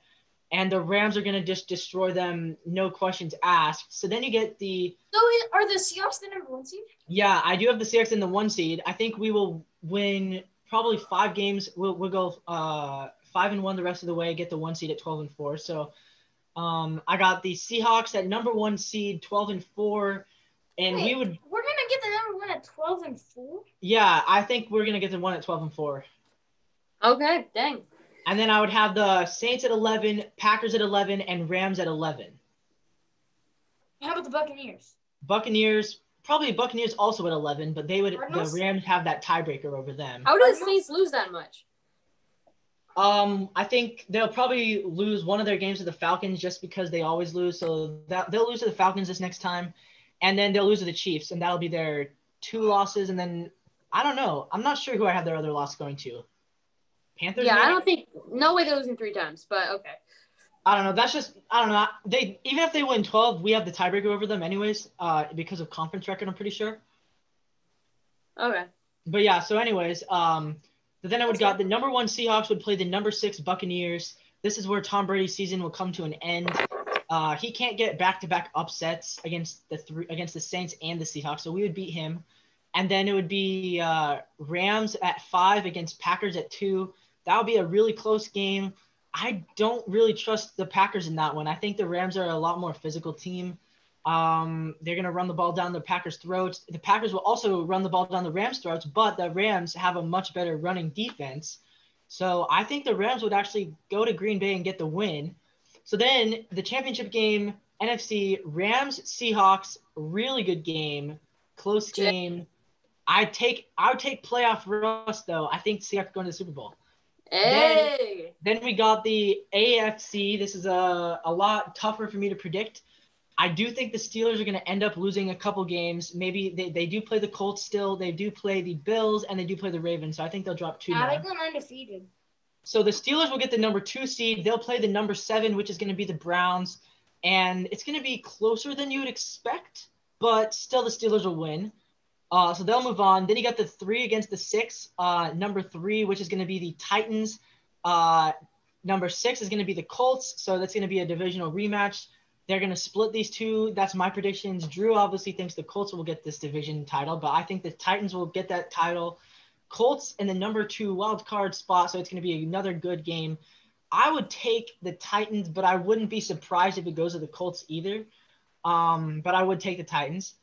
Speaker 4: And the Rams are gonna just destroy them, no questions asked. So then you get the.
Speaker 1: So are the Seahawks the number 1 seed?
Speaker 4: Yeah, I do have the Seahawks in the 1 seed. I think we will win probably 5 games. We'll go 5-1 the rest of the way, get the 1 seed at 12-4. So I got the Seahawks at number 1 seed, 12-4, and
Speaker 1: Wait,
Speaker 4: we're gonna
Speaker 1: get the number 1 at 12-4.
Speaker 4: Yeah, I think we're gonna get the 1 at 12-4.
Speaker 2: Okay, dang.
Speaker 4: And then I would have the Saints at 11, Packers at 11, and Rams at 11.
Speaker 1: How about the Buccaneers?
Speaker 4: Buccaneers also at 11, but
Speaker 1: Cardinals?
Speaker 4: the Rams have that tiebreaker over them.
Speaker 2: How do the Saints lose that much?
Speaker 4: I think they'll probably lose one of their games to the Falcons just because they always lose. So they'll lose to the Falcons this next time, and then they'll lose to the Chiefs, and that'll be their 2 losses. And then I don't know. I'm not sure who I have their other loss going to. Panthers?
Speaker 2: Yeah,
Speaker 4: maybe?
Speaker 2: I don't think no way they're losing 3 times, but okay.
Speaker 4: I don't know. I don't know. Even if they win 12, we have the tiebreaker over them anyways, because of conference record, I'm pretty sure.
Speaker 2: Okay.
Speaker 4: But yeah, so anyways, but then I would got the number 1 Seahawks would play the number 6 Buccaneers. This is where Tom Brady's season will come to an end. He can't get back-to-back upsets against the Saints and the Seahawks, so we would beat him. And then it would be Rams at 5 against Packers at 2. That would be a really close game. I don't really trust the Packers in that one. I think the Rams are a lot more physical team. They're going to run the ball down the Packers' throats. The Packers will also run the ball down the Rams' throats, but the Rams have a much better running defense. So I think the Rams would actually go to Green Bay and get the win. So then the championship game, NFC, Rams, Seahawks, really good game, close game. I would take playoff Russ, though. I think Seahawks going to the Super Bowl.
Speaker 2: Hey.
Speaker 4: Then we got the AFC. This is a lot tougher for me to predict. I do think the Steelers are going to end up losing a couple games. Maybe they do play the Colts still. They do play the Bills, and they do play the Ravens. So I think they'll drop 2 more.
Speaker 1: They're going undefeated.
Speaker 4: So the Steelers will get the number 2 seed. They'll play the number 7, which is going to be the Browns. And it's going to be closer than you would expect, but still the Steelers will win. So they'll move on. Then you got the 3 against the 6. Number 3, which is going to be the Titans. Number 6 is going to be the Colts. So that's going to be a divisional rematch. They're going to split these two. That's my predictions. Drew obviously thinks the Colts will get this division title, but I think the Titans will get that title. Colts in the number 2 wild card spot, so it's going to be another good game. I would take the Titans, but I wouldn't be surprised if it goes to the Colts either. But I would take the Titans.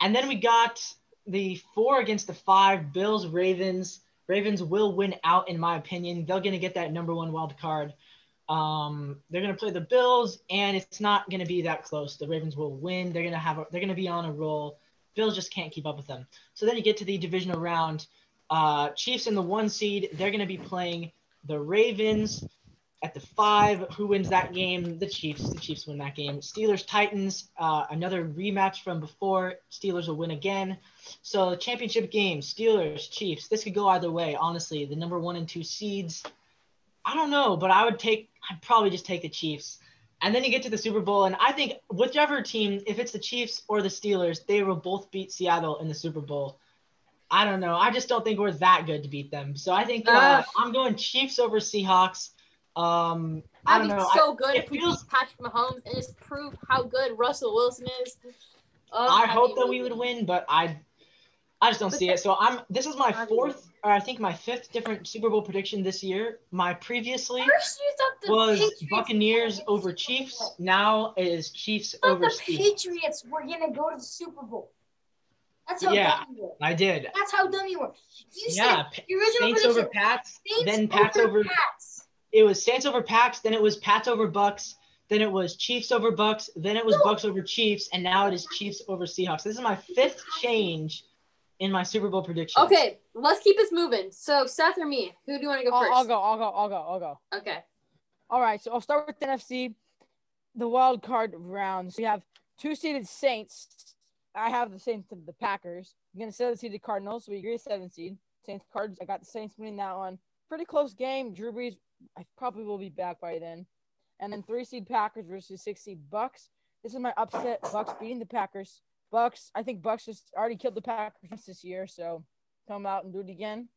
Speaker 4: And then we got the 4 against the 5, Bills, Ravens. Ravens will win out, in my opinion. They're going to get that number 1 wild card. They're going to play the Bills, and it's not going to be that close. The Ravens will win. They're going to be on a roll. Bills just can't keep up with them. So then you get to the divisional round. Chiefs in the 1 seed. They're going to be playing the Ravens at the 5. Who wins that game? The Chiefs. The Chiefs win that game. Steelers, Titans. Another rematch from before. Steelers will win again. So championship game, Steelers, Chiefs. This could go either way, honestly. The number 1 and 2 seeds. I don't know, but I'd probably just take the Chiefs. And then you get to the Super Bowl, and I think whichever team, if it's the Chiefs or the Steelers, they will both beat Seattle in the Super Bowl. I don't know. I just don't think we're that good to beat them. So I think I'm going Chiefs over Seahawks. I don't know.
Speaker 2: So good if we beat Patrick Mahomes and just prove how good Russell Wilson is.
Speaker 4: I hope that we would win, but I just don't see it. So this is my 4th, or I think my 5th different Super Bowl prediction this year. My previously was Buccaneers over Chiefs. Now is Chiefs over Steelers.
Speaker 1: The Patriots were gonna go to the Super Bowl. That's how dumb you were.
Speaker 4: I did.
Speaker 1: That's how dumb you were. You said the original
Speaker 4: Saints over Pats, then Pats over Pats. It was Saints over Pats, then it was Pats over Bucks, then it was Chiefs over Bucks, then it was Bucks over Chiefs, and now it is Chiefs over Seahawks. This is my 5th change in my Super Bowl prediction.
Speaker 2: Okay, let's keep this moving. So, Seth or me? Who do you want to go first?
Speaker 5: I'll go.
Speaker 2: Okay.
Speaker 5: All right, so I'll start with the NFC, the wild card rounds. We have 2-seeded Saints. I have the Saints and the Packers. I'm going to 7-seeded Cardinals, so we agree 7-seed. Saints, Cards, I got the Saints winning that one. Pretty close game. Drew Brees, I probably will be back by then. And then 3-seed Packers versus 6-seed Bucks. This is my upset. Bucks beating the Packers. I think Bucks just already killed the Packers this year, so come out and do it again.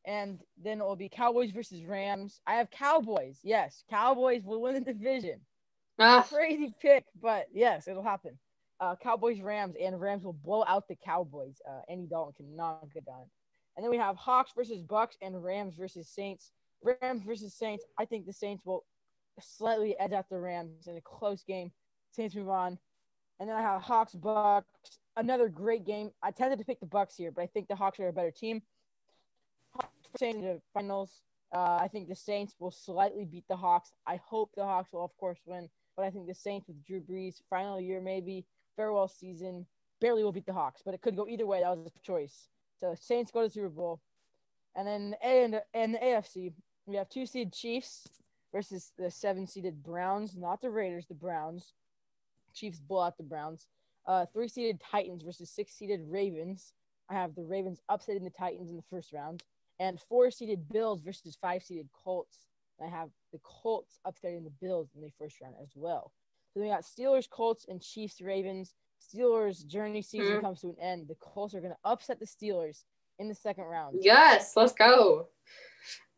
Speaker 5: And then it will be Cowboys versus Rams. I have Cowboys. Yes, Cowboys will win the division. Crazy pick, but yes, it'll happen. Cowboys, Rams, and Rams will blow out the Cowboys. Andy Dalton cannot get done. And then we have Hawks versus Bucks and Rams versus Saints. Rams versus Saints. I think the Saints will slightly edge out the Rams in a close game. Saints move on. And then I have Hawks, Bucks. Another great game. I tended to pick the Bucks here, but I think the Hawks are a better team. Hawks in the finals. I think the Saints will slightly beat the Hawks. I hope the Hawks will, of course, win. But I think the Saints with Drew Brees, final year maybe, farewell season, barely will beat the Hawks. But it could go either way. That was a choice. So Saints go to the Super Bowl. And then in the AFC, we have 2-seed Chiefs versus the 7-seeded Browns. Not the Raiders, the Browns. Chiefs blow out the Browns. 3-seeded Titans versus 6-seeded Ravens. I have the Ravens upsetting the Titans in the first round. And 4-seeded Bills versus 5-seeded Colts. I have the Colts upsetting the Bills in the first round as well. So then we got Steelers, Colts, and Chiefs, Ravens. Steelers' journey season comes to an end. The Colts are going to upset the Steelers in the second round.
Speaker 2: Yes, let's go.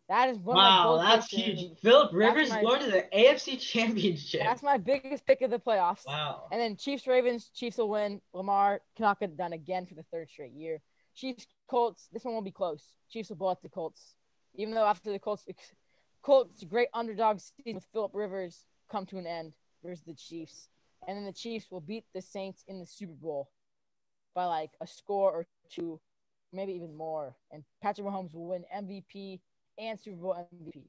Speaker 5: That is one of my
Speaker 4: Wow,
Speaker 5: bold
Speaker 4: that's
Speaker 5: predictions.
Speaker 4: huge. Philip Rivers
Speaker 5: my-
Speaker 4: going to the AFC Championship.
Speaker 5: That's my biggest pick of the playoffs.
Speaker 4: Wow.
Speaker 5: And then Chiefs Ravens, Chiefs will win. Lamar cannot get it done again for the third straight year. Chiefs Colts, this one won't be close. Chiefs will blow out the Colts. Even though after the Colts great underdog season with Philip Rivers come to an end versus the Chiefs. And then the Chiefs will beat the Saints in the Super Bowl by like a score or two, maybe even more. And Patrick Mahomes will win MVP and Super Bowl MVP.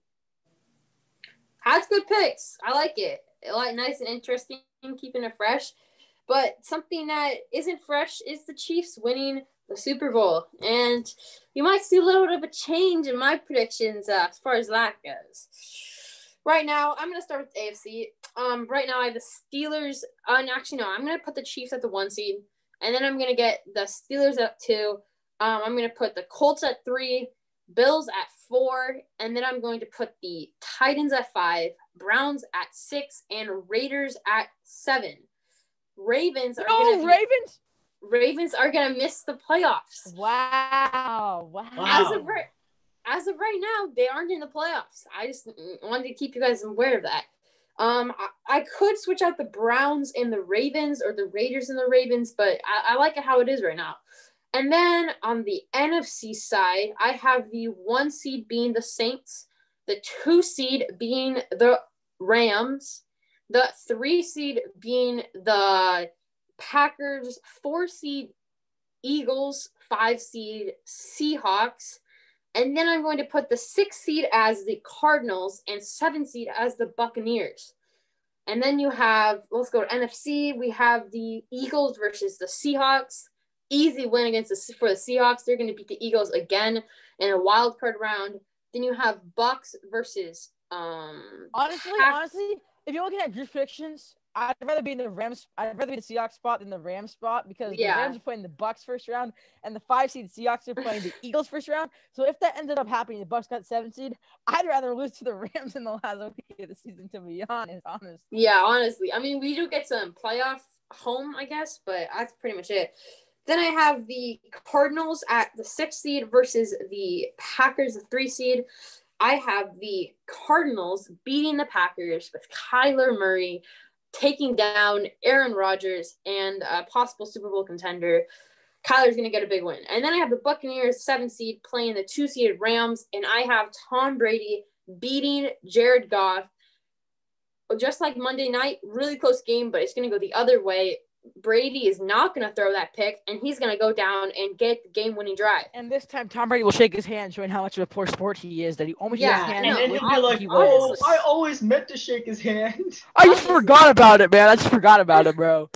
Speaker 2: That's good picks. I like it. Nice and interesting, keeping it fresh. But something that isn't fresh is the Chiefs winning the Super Bowl. And you might see a little bit of a change in my predictions as far as that goes. Right now, I'm going to start with the AFC. Right now, I have the Steelers. Actually, no, I'm going to put the Chiefs at the 1 seed. And then I'm going to get the Steelers at 2. I'm going to put the Colts at 3. Bills at 4, and then I'm going to put the Titans at 5, Browns at 6, and Raiders at 7. Ravens are gonna miss the playoffs.
Speaker 5: Wow.
Speaker 2: As of right now, they aren't in the playoffs. I just wanted to keep you guys aware of that. I could switch out the Browns and the Ravens or the Raiders and the Ravens, but I like it how it is right now. And then on the NFC side, I have the 1 seed being the Saints, the 2 seed being the Rams, the 3 seed being the Packers, 4 seed Eagles, 5 seed Seahawks, and then I'm going to put the 6 seed as the Cardinals and 7 seed as the Buccaneers. And then you have, let's go to NFC, we have the Eagles versus the Seahawks. Easy win for the Seahawks. They're going to beat the Eagles again in a wild card round. Then you have Bucks versus
Speaker 5: Honestly, if you're looking at group predictions, I'd rather be in the Rams. I'd rather be the Seahawks spot than the Rams spot because the Rams are playing the Bucks first round and the 5 seed Seahawks are playing the Eagles first round. So if that ended up happening, the Bucks got 7 seed. I'd rather lose to the Rams in the last week of the season, to be honest.
Speaker 2: Yeah, honestly. I mean, we do get some playoff home, I guess, but that's pretty much it. Then I have the Cardinals at the 6 seed versus the Packers, the 3 seed. I have the Cardinals beating the Packers with Kyler Murray taking down Aaron Rodgers and a possible Super Bowl contender. Kyler's going to get a big win. And then I have the Buccaneers, 7 seed, playing the 2-seeded Rams. And I have Tom Brady beating Jared Goff. Just like Monday night, really close game, but it's going to go the other way. Brady is not going to throw that pick, and he's going to go down and get the game-winning drive.
Speaker 5: And this time, Tom Brady will shake his hand, showing how much of a poor sport he is, that he almost shakes his hand.
Speaker 4: And then he'll be like, oh, I always meant to shake his hand.
Speaker 5: I just forgot about it, man. Bro.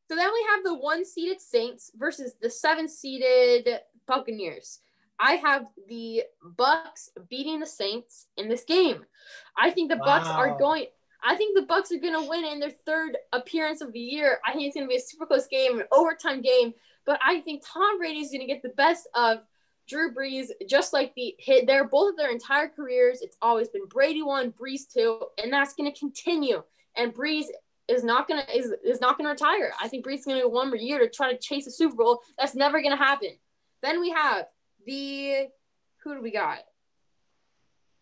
Speaker 2: So then we have the 1-seeded Saints versus the 7-seeded Buccaneers. I have the Bucks beating the Saints in this game. I think the Bucks are going to win in their 3rd appearance of the year. I think it's going to be a super close game, an overtime game. But I think Tom Brady is going to get the best of Drew Brees, just like both of their entire careers. It's always been Brady 1, Brees 2, and that's going to continue. And Brees is not going to retire. I think Brees is going to go 1 more year to try to chase a Super Bowl. That's never going to happen. Then we have who do we got?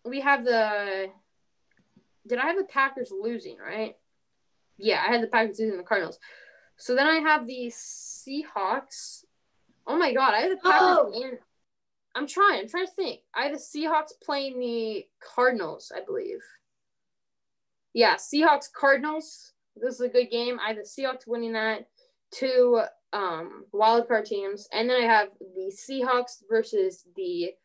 Speaker 2: We have did I have the Packers losing, right? Yeah, I had the Packers losing the Cardinals. So then I have the Seahawks. Oh my God, I have the Packers and I'm trying to think. I have the Seahawks playing the Cardinals, I believe. Yeah, Seahawks Cardinals. This is a good game. I have the Seahawks winning that. 2 wildcard teams. And then I have the Seahawks versus the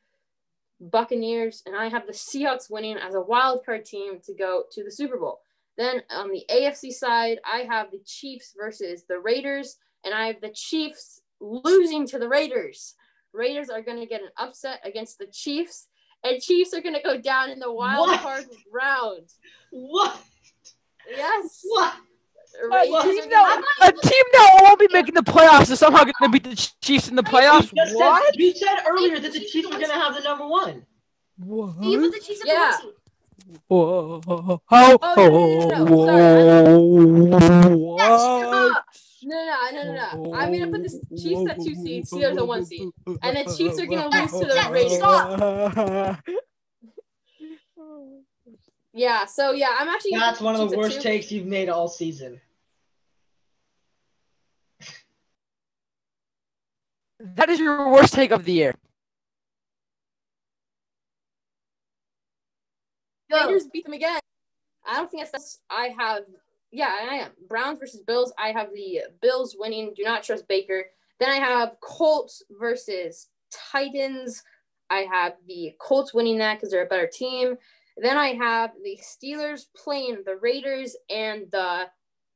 Speaker 2: Buccaneers, and I have the Seahawks winning as a wild card team to go to the Super Bowl. Then on the AFC side, I have the Chiefs versus the Raiders, and I have the Chiefs losing to the Raiders. Raiders are going to get an upset against the Chiefs, and Chiefs are going to go down in the wild card round.
Speaker 4: What?
Speaker 2: Yes.
Speaker 4: What?
Speaker 5: A team that won't be making the playoffs is somehow going to beat the Chiefs in the playoffs.
Speaker 4: You said earlier that the Chiefs were going to have the number 1.
Speaker 5: What?
Speaker 1: You put the Chiefs at the 1 seed.
Speaker 5: Whoa.
Speaker 2: No. I'm going to put the Chiefs at 2 seeds, Steelers at 1 seed. And the Chiefs are going to lose to the Raiders. Yeah. So yeah, I'm actually.
Speaker 4: That's one of
Speaker 2: Chiefs
Speaker 4: the
Speaker 2: at
Speaker 4: worst
Speaker 2: 2.
Speaker 4: takes you've made all season.
Speaker 5: That is your worst take of the year.
Speaker 2: Raiders beat them again. I don't think that's. I have. Yeah, I am. Browns versus Bills. I have the Bills winning. Do not trust Baker. Then I have Colts versus Titans. I have the Colts winning that because they're a better team. Then I have the Steelers playing the Raiders, and the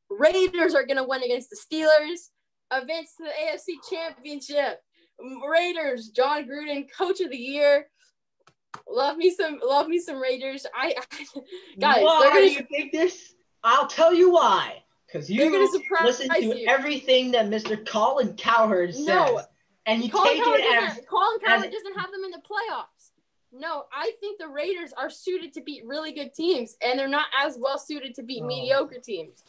Speaker 2: Raiders are going to win against the Steelers. Advance to the AFC Championship. Raiders, John Gruden, Coach of the Year. Love me some Raiders. Guys,
Speaker 4: Why do you think this? I'll tell you why. Because
Speaker 2: they're gonna
Speaker 4: you
Speaker 2: surprise
Speaker 4: listen to
Speaker 2: you.
Speaker 4: everything that Mr. Colin Cowherd says,
Speaker 2: No.
Speaker 4: and you
Speaker 2: Colin
Speaker 4: take
Speaker 2: Cowherd
Speaker 4: it
Speaker 2: doesn't have them in the playoffs. No, I think the Raiders are suited to beat really good teams, and they're not as well suited to beat mediocre teams.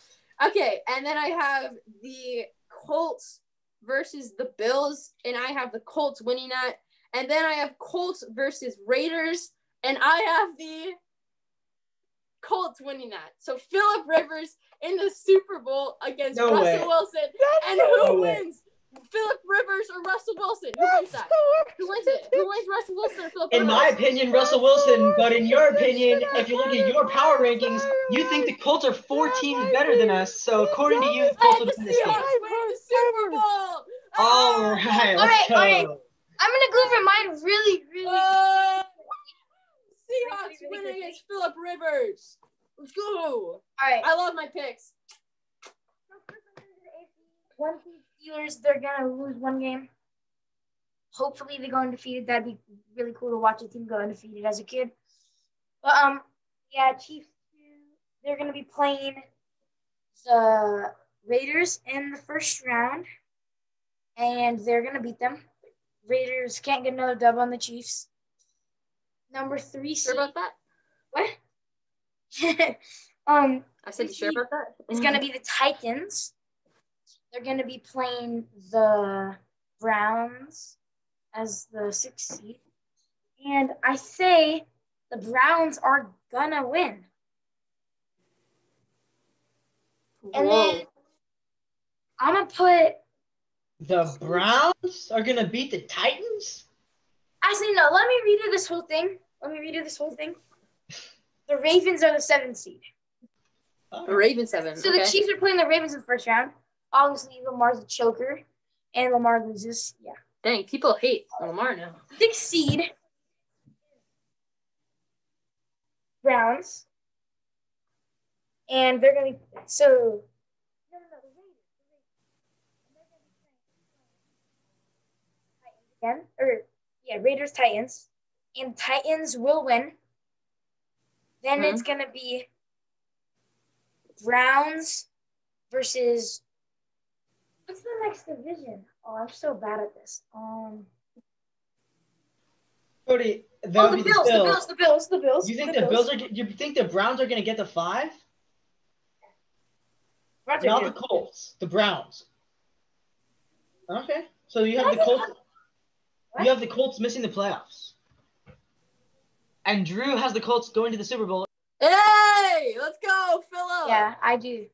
Speaker 2: Okay, and then I have the Colts versus the Bills, and I have the Colts winning that. And then I have Colts versus Raiders, and I have the Colts winning that. So Phillip Rivers in the Super Bowl against Russell Wilson. And who wins? Phillip Rivers or Russell Wilson? Who wins that? Who wins it? Who wins Russell Wilson or Phillip Rivers?
Speaker 4: In my opinion, Russell Wilson, but in your opinion, if you look at your power rankings, you think the Colts are 4 teams better than us. So according to you, the Colts will win this game.
Speaker 2: Seahawks win the Super Bowl.
Speaker 4: All right, let's go.
Speaker 1: All right. I'm gonna go over mine really.
Speaker 2: Seahawks win against Phillip Rivers. Let's go.
Speaker 1: All right.
Speaker 2: I love my picks.
Speaker 1: One seed Steelers, they're gonna lose one game. Hopefully they go undefeated. That'd be really cool to watch a team go undefeated as a kid. But yeah, Chiefs, they're gonna be playing the Raiders in the first round, and they're gonna beat them. Raiders can't get another dub on the Chiefs. Number 3 seed.
Speaker 2: Sure about that?
Speaker 1: What?
Speaker 2: I said, you sure about that?
Speaker 1: It's gonna be the Titans. They're gonna be playing the Browns as the 6th seed, and I say the Browns are gonna win. And then I'm gonna put.
Speaker 4: The Browns are gonna beat the Titans?
Speaker 1: Actually, no. Let me redo this whole thing. The Ravens are the 7th seed.
Speaker 2: Ravens 7.
Speaker 1: So the Chiefs are playing the Ravens in the first round. Obviously, Lamar's a choker, and Lamar loses. Yeah.
Speaker 2: Dang, people hate Lamar now.
Speaker 1: 6th seed. Browns. And they're gonna be so. No, the Raiders. Raiders, Titans. And Titans will win. Then it's going to be Browns versus, what's the next division? Oh, I'm so bad at this.
Speaker 4: Cody,
Speaker 1: the Bills.
Speaker 4: You think you think the Browns are gonna get the 5? Not the Colts, the Browns. Okay, so you have the Colts.
Speaker 1: What?
Speaker 4: You have the Colts missing the playoffs, and Drew has the Colts going to the Super Bowl.
Speaker 2: Hey, let's go, Phillip.
Speaker 1: Yeah, I do.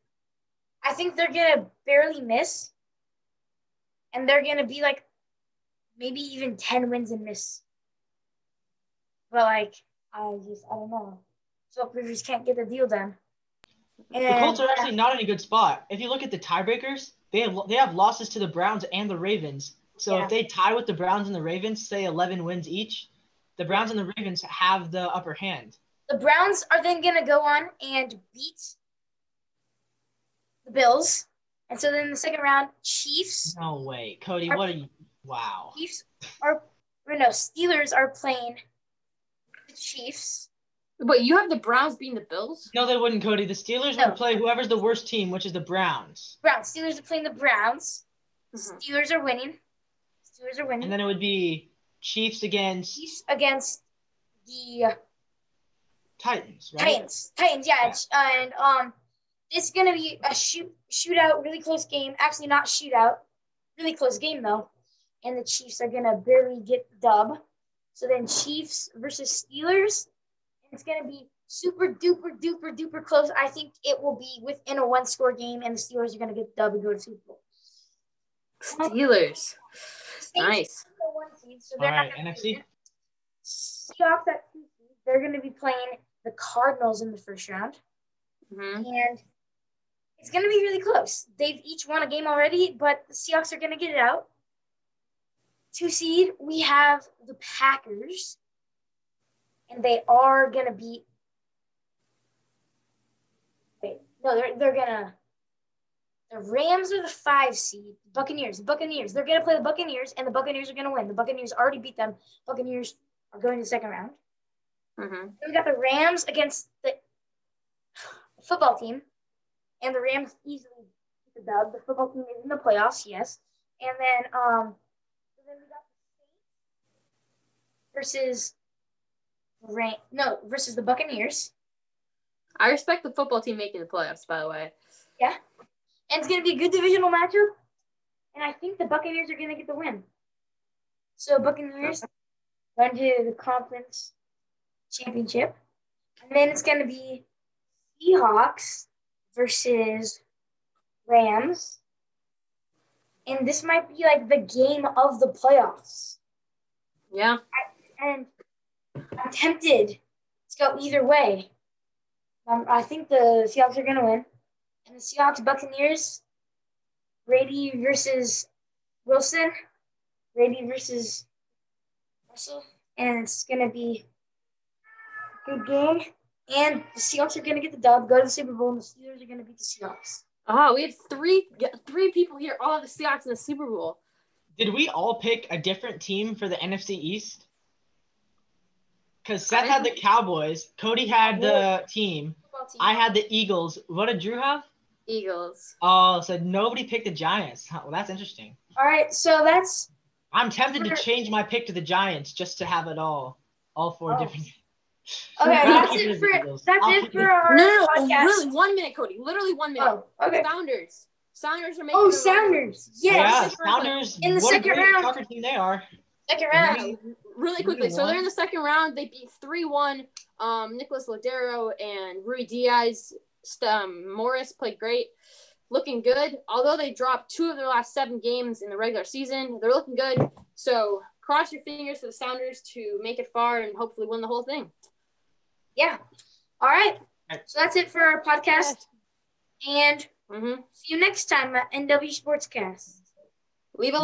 Speaker 1: I think they're gonna barely miss, and they're gonna be like maybe even 10 wins and miss. But I don't know. So Rivers can't get the deal done. And
Speaker 4: The Colts are actually not in a good spot. If you look at the tiebreakers, they have losses to the Browns and the Ravens. So if they tie with the Browns and the Ravens, say 11 wins each, the Browns and the Ravens have the upper hand.
Speaker 1: The Browns are then going to go on and beat the Bills. And so then in the second round, Chiefs.
Speaker 4: No way. Cody, what are you? Wow.
Speaker 1: Steelers are playing the Chiefs.
Speaker 2: But you have the Browns beating the Bills?
Speaker 4: No, they wouldn't, Cody. The Steelers would play whoever's the worst team, which is the Browns.
Speaker 1: Steelers are playing the Browns.
Speaker 2: Mm-hmm.
Speaker 1: Steelers are winning.
Speaker 4: And then it would be Chiefs against
Speaker 1: the
Speaker 4: Titans, right?
Speaker 1: Titans, yeah. And it's gonna be a shootout, really close game. Actually, not shootout, really close game though. And the Chiefs are gonna barely get the dub. So then Chiefs versus Steelers. And it's gonna be super duper close. I think it will be within a one-score game, and the Steelers are going to get the dub and go to Super Bowl.
Speaker 2: Steelers. Nice.
Speaker 1: One seed, so
Speaker 4: All
Speaker 1: they're
Speaker 4: right,
Speaker 1: not gonna
Speaker 4: NFC.
Speaker 1: be Seahawks at 2 seed. They're going to be playing the Cardinals in the first round,
Speaker 2: Hmm.
Speaker 1: and it's going to be really close. They've each won a game already, but the Seahawks are going to get it out. 2 seed, we have the Packers, and they are going to beat. Wait, no, they're going to. The Rams are the 5 seed. Buccaneers. They're going to play the Buccaneers, and the Buccaneers are going to win. The Buccaneers already beat them. Buccaneers are going to the second round.
Speaker 2: Hmm.
Speaker 1: Then we got the Rams against the football team, and the Rams easily beat the dub. The football team is in the playoffs, yes. And then we got the Saints versus the Buccaneers.
Speaker 2: I respect the football team making the playoffs, by the way.
Speaker 1: Yeah. And it's going to be a good divisional matchup. And I think the Buccaneers are going to get the win. So Buccaneers going to the conference championship. And then it's going to be Seahawks versus Rams. And this might be like the game of the playoffs.
Speaker 2: Yeah.
Speaker 1: And I'm tempted to go either way. I think the Seahawks are going to win. And the Seahawks Buccaneers, Brady versus Wilson, Brady versus Russell, and it's going to be a good game. And the Seahawks are going to get the dub, go to the Super Bowl, and the Steelers are going to beat the Seahawks.
Speaker 2: Oh, we had three people here, all the Seahawks in the Super Bowl.
Speaker 4: Did we all pick a different team for the NFC East? Because Seth had the Cowboys, Cody had the team, I had the Eagles. What did Drew have?
Speaker 2: Eagles.
Speaker 4: Oh, so nobody picked the Giants. Well, that's interesting.
Speaker 1: All right, so that's
Speaker 4: I'm tempted to change my pick to the Giants just to have it all four different.
Speaker 1: okay.
Speaker 4: I'll
Speaker 1: That's
Speaker 4: keep
Speaker 1: it
Speaker 4: the
Speaker 1: for
Speaker 4: Eagles.
Speaker 1: that's
Speaker 4: I'll
Speaker 1: it
Speaker 4: keep
Speaker 1: for
Speaker 4: it.
Speaker 1: our
Speaker 2: No,
Speaker 1: podcast.
Speaker 2: really, 1 minute, Cody. Literally 1 minute.
Speaker 1: Oh, okay.
Speaker 2: Sounders. Sounders are making
Speaker 1: Oh,
Speaker 2: the run.
Speaker 1: Sounders. Yes.
Speaker 4: Yeah, Sounders.
Speaker 1: In the
Speaker 4: what
Speaker 1: second
Speaker 4: a great
Speaker 1: round.
Speaker 4: soccer team they are.
Speaker 1: Second
Speaker 2: Yeah,
Speaker 1: round.
Speaker 2: really quickly. So
Speaker 4: 3-1.
Speaker 2: they're in the second round. They beat 3-1. Nicholas Ladero and Rui Diaz. Morris played great. Looking good. Although they dropped 2 of their last 7 games in the regular season, they're looking good. So cross your fingers for the Sounders to make it far and hopefully win the whole thing.
Speaker 1: Yeah. All right. So that's it for our podcast. And
Speaker 2: Mm-hmm.
Speaker 1: see you next time at NW Sportscast.
Speaker 2: Leave a